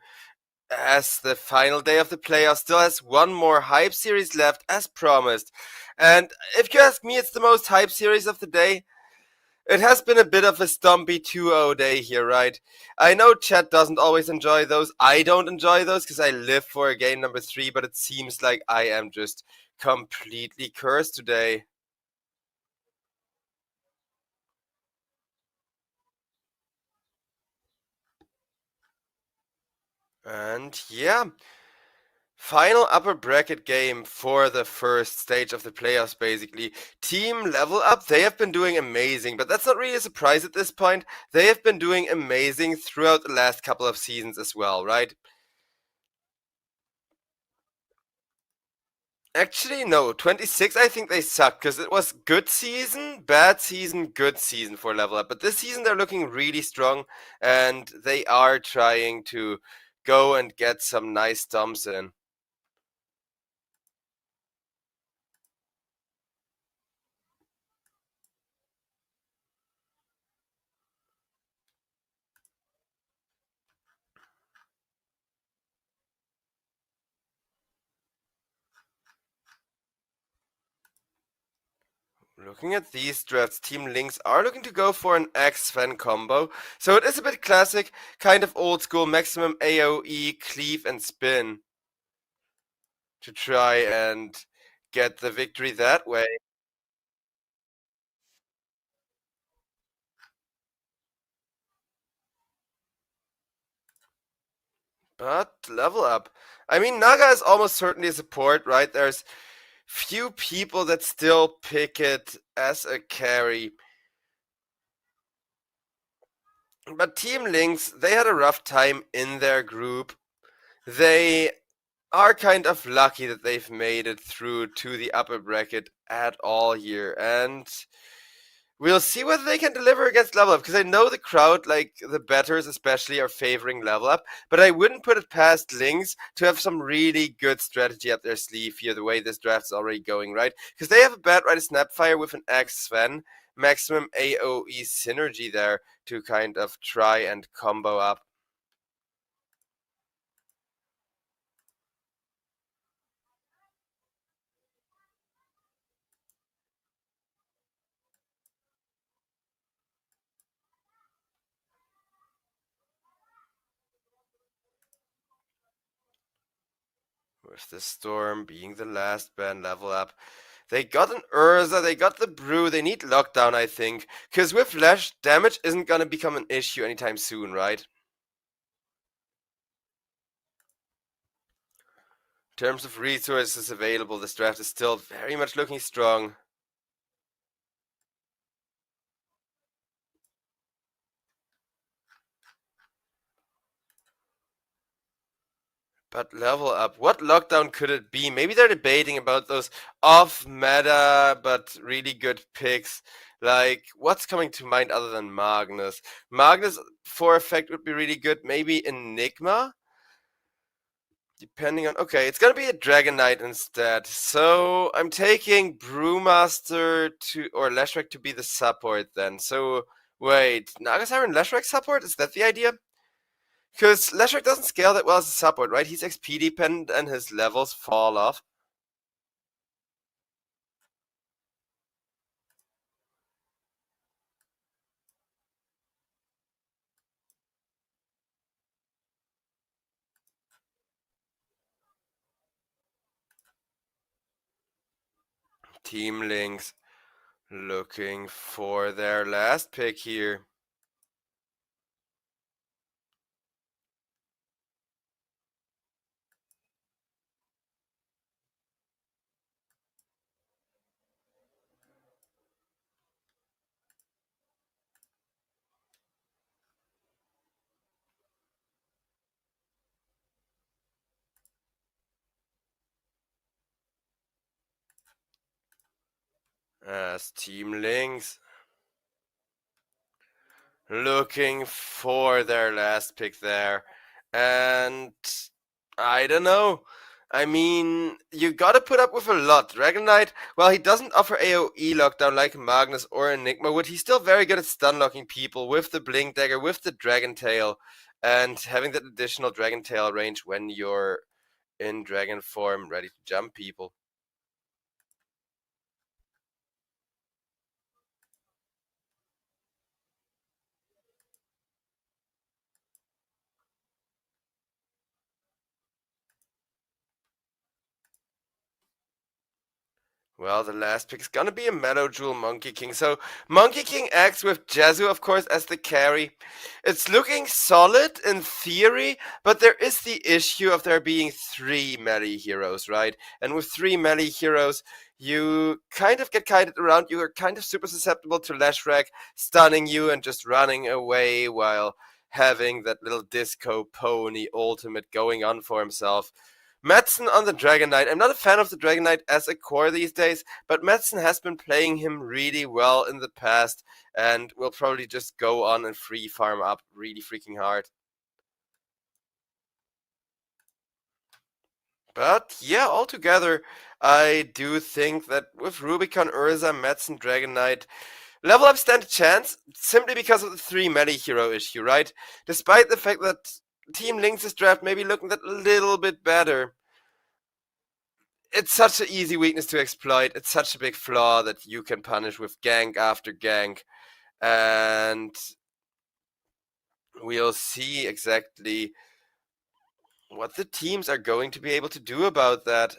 As the final day of the playoffs still has one more hype series left, as promised. And if you ask me, it's the most hype series of the day. It has been a bit of a stumpy 2-0 day here, right? I know chat doesn't always enjoy those. I don't enjoy those because I live for a game number 3, but it seems like I am just completely cursed today. And yeah, final upper bracket game for the first stage of the playoffs, basically. Team Level Up, they have been doing amazing, but that's not really a surprise at this point. They have been doing amazing throughout the last couple of seasons as well, right? Actually, no. 26, I think they suck because it was good season, bad season, good season for Level Up. But this season, they're looking really strong and they are trying to go and get some nice stumps in. Looking at these drafts, Team Lynx are looking to go for an X-Fan combo. So it is a bit classic, kind of old school maximum AoE, cleave and spin to try and get the victory that way. But Level Up. I mean, Naga is almost certainly a support, right? There's few people that still pick it as a carry. But Team Lynx, they had a rough time in their group. They are kind of lucky that they've made it through to the upper bracket at all here. And we'll see whether they can deliver against Level Up, because I know the crowd, like the betters especially, are favoring Level Up, but I wouldn't put it past Lynx to have some really good strategy up their sleeve here, the way this draft is already going, right? Because they have a Bad Rider Snapfire with an X Sven, maximum AoE synergy there to kind of try and combo up. With the Storm being the last band Level Up. They got an Urza, they got the Brew, they need Lockdown, I think. Because with Lash, damage isn't gonna become an issue anytime soon, right? In terms of resources available, this draft is still very much looking strong. But Level Up, what lockdown could it be? Maybe they're debating about those off-meta but really good picks. Like, what's coming to mind other than Magnus? Magnus, for effect, would be really good. Maybe Enigma? Depending on... Okay, it's gonna be a Dragon Knight instead. So, I'm taking Brewmaster to... or Leshrac to be the support then. So, wait, Nagasar and Leshrac support? Is that the idea? Because Leshrac doesn't scale that well as a support, right? He's XP dependent and his levels fall off. Team Lynx looking for their last pick here. As Team Lynx looking for their last pick there. And I don't know. I mean, you gotta put up with a lot. Dragon Knight, while he doesn't offer AoE lockdown like Magnus or Enigma would, he's still very good at stun locking people with the Blink Dagger, with the Dragon Tail, and having that additional Dragon Tail range when you're in Dragon form, ready to jump people. Well, the last pick is gonna be a Meadow Jewel Monkey King. So, Monkey King acts with Jezu, of course, as the carry. It's looking solid in theory, but there is the issue of there being 3 melee heroes, right? And with 3 melee heroes, you kind of get kited around. You are kind of super susceptible to Leshrac stunning you and just running away while having that little disco pony ultimate going on for himself. Madsen on the Dragon Knight. I'm not a fan of the Dragon Knight as a core these days, but Madsen has been playing him really well in the past and will probably just go on and free farm up really freaking hard. But yeah, altogether, I do think that with Rubicon, Urza, Madsen, Dragon Knight, level up stand a chance simply because of the 3 melee hero issue, right? Despite the fact that Team Lynx's draft may be looking that little bit better. It's such an easy weakness to exploit. It's such a big flaw that you can punish with gank after gank. And we'll see exactly what the teams are going to be able to do about that.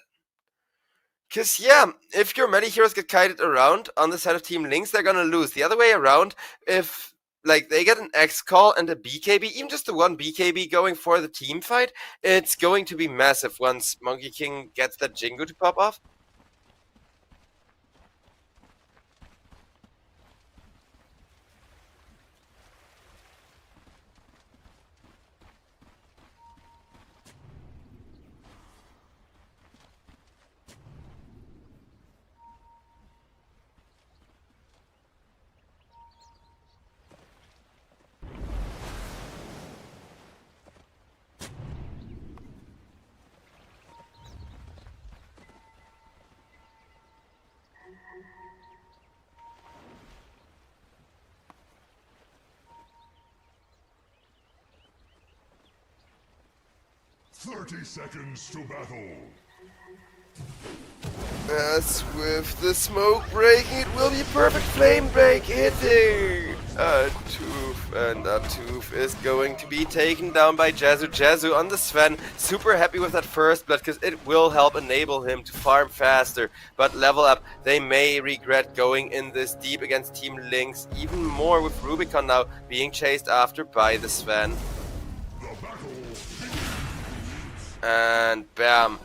Because, yeah, if your melee heroes get kited around on the side of Team Lynx, they're going to lose. The other way around, if they get an X call and a BKB, even just the one BKB going for the team fight, it's going to be massive once Monkey King gets that Jingu to pop off. "30 seconds to battle." As with the smoke breaking, it will be perfect flame break hitting a Tooth, and a Tooth is going to be taken down by Jezu. Jezu on the Sven, super happy with that first blood because it will help enable him to farm faster, but level up, they may regret going in this deep against Team Lynx, even more with Rubicon now being chased after by the Sven. And bam.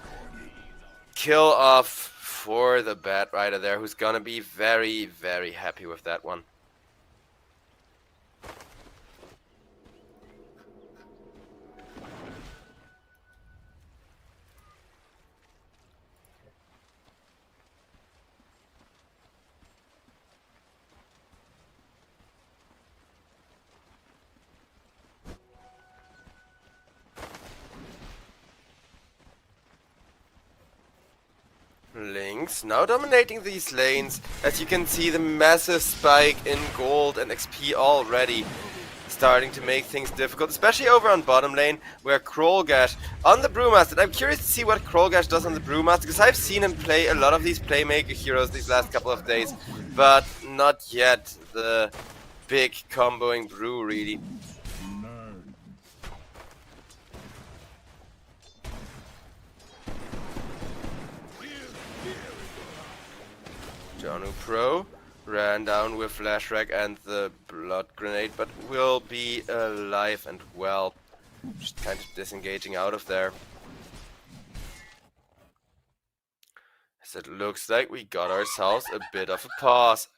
Kill off for the Bat Rider there, who's gonna be very, very happy with that one. Lynx now dominating these lanes. As you can see, the massive spike in gold and XP already starting to make things difficult, especially over on bottom lane where Krolgash on the Brewmaster. I'm curious to see what Krolgash does on the Brewmaster because I've seen him play a lot of these Playmaker heroes these last couple of days, but not yet the big comboing Brew really. Janu Pro ran down with Leshrac and the Blood Grenade, but will be alive and well. Just kind of disengaging out of there. As it looks like we got ourselves a bit of a pause.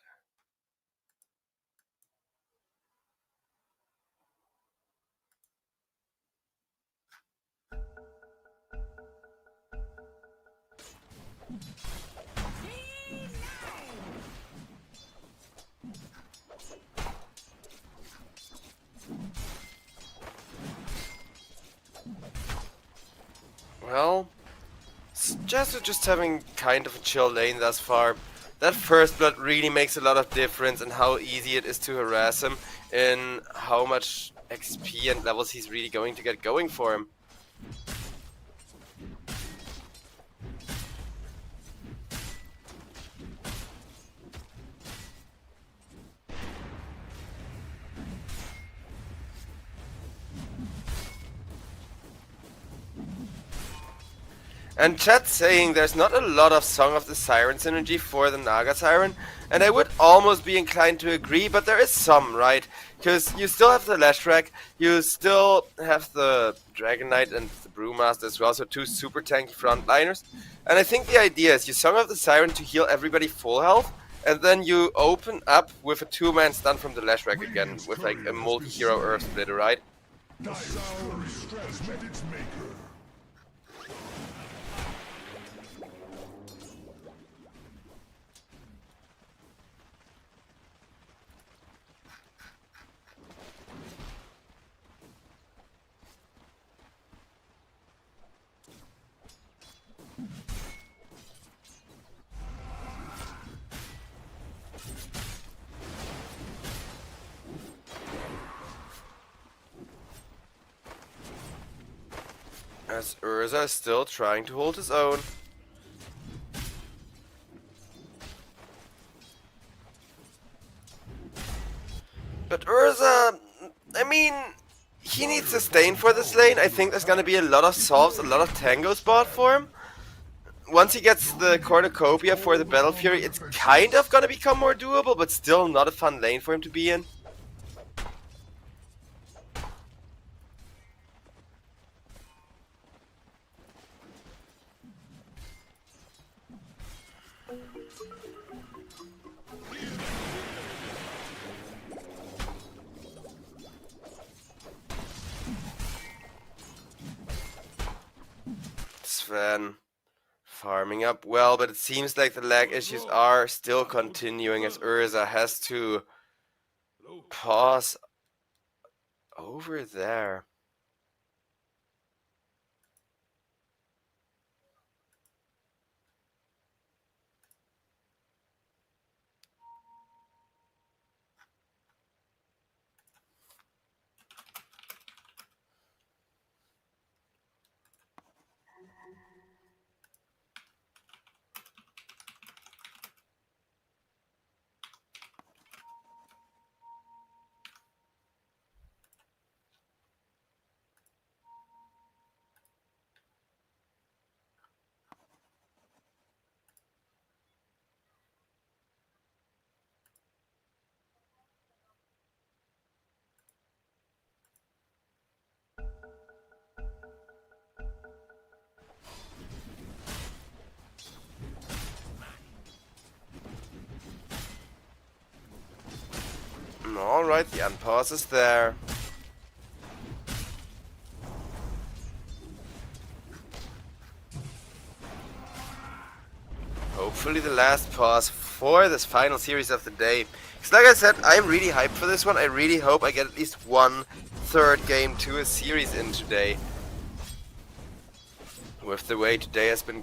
Well, Jesu just having kind of a chill lane thus far. That first blood really makes a lot of difference in how easy it is to harass him, in how much XP and levels he's really going to get going for him. And chat's saying there's not a lot of Song of the Siren synergy for the Naga Siren, and I would almost be inclined to agree, but there is some, right? Because you still have the Leshrac, you still have the Dragon Knight and the Brewmaster as well, so two super tanky frontliners. And I think the idea is you Song of the Siren to heal everybody full health, and then you open up with a two-man stun from the Leshrac again, with like a multi-hero Earth splitter, right? Dire's fury stress met its maker. As Urza is still trying to hold his own. But Urza, I mean, he needs sustain for this lane. I think there's gonna be a lot of solves, a lot of tango spot for him. Once he gets the cornucopia for the Battle Fury, it's kind of gonna become more doable, but still not a fun lane for him to be in. Sven farming up well, but it seems like the lag issues are still continuing as Urza has to pause over there. Alright, the unpause is there. Hopefully the last pause for this final series of the day. Because like I said, I'm really hyped for this one. I really hope I get at least one third game to a series in today. With the way today has been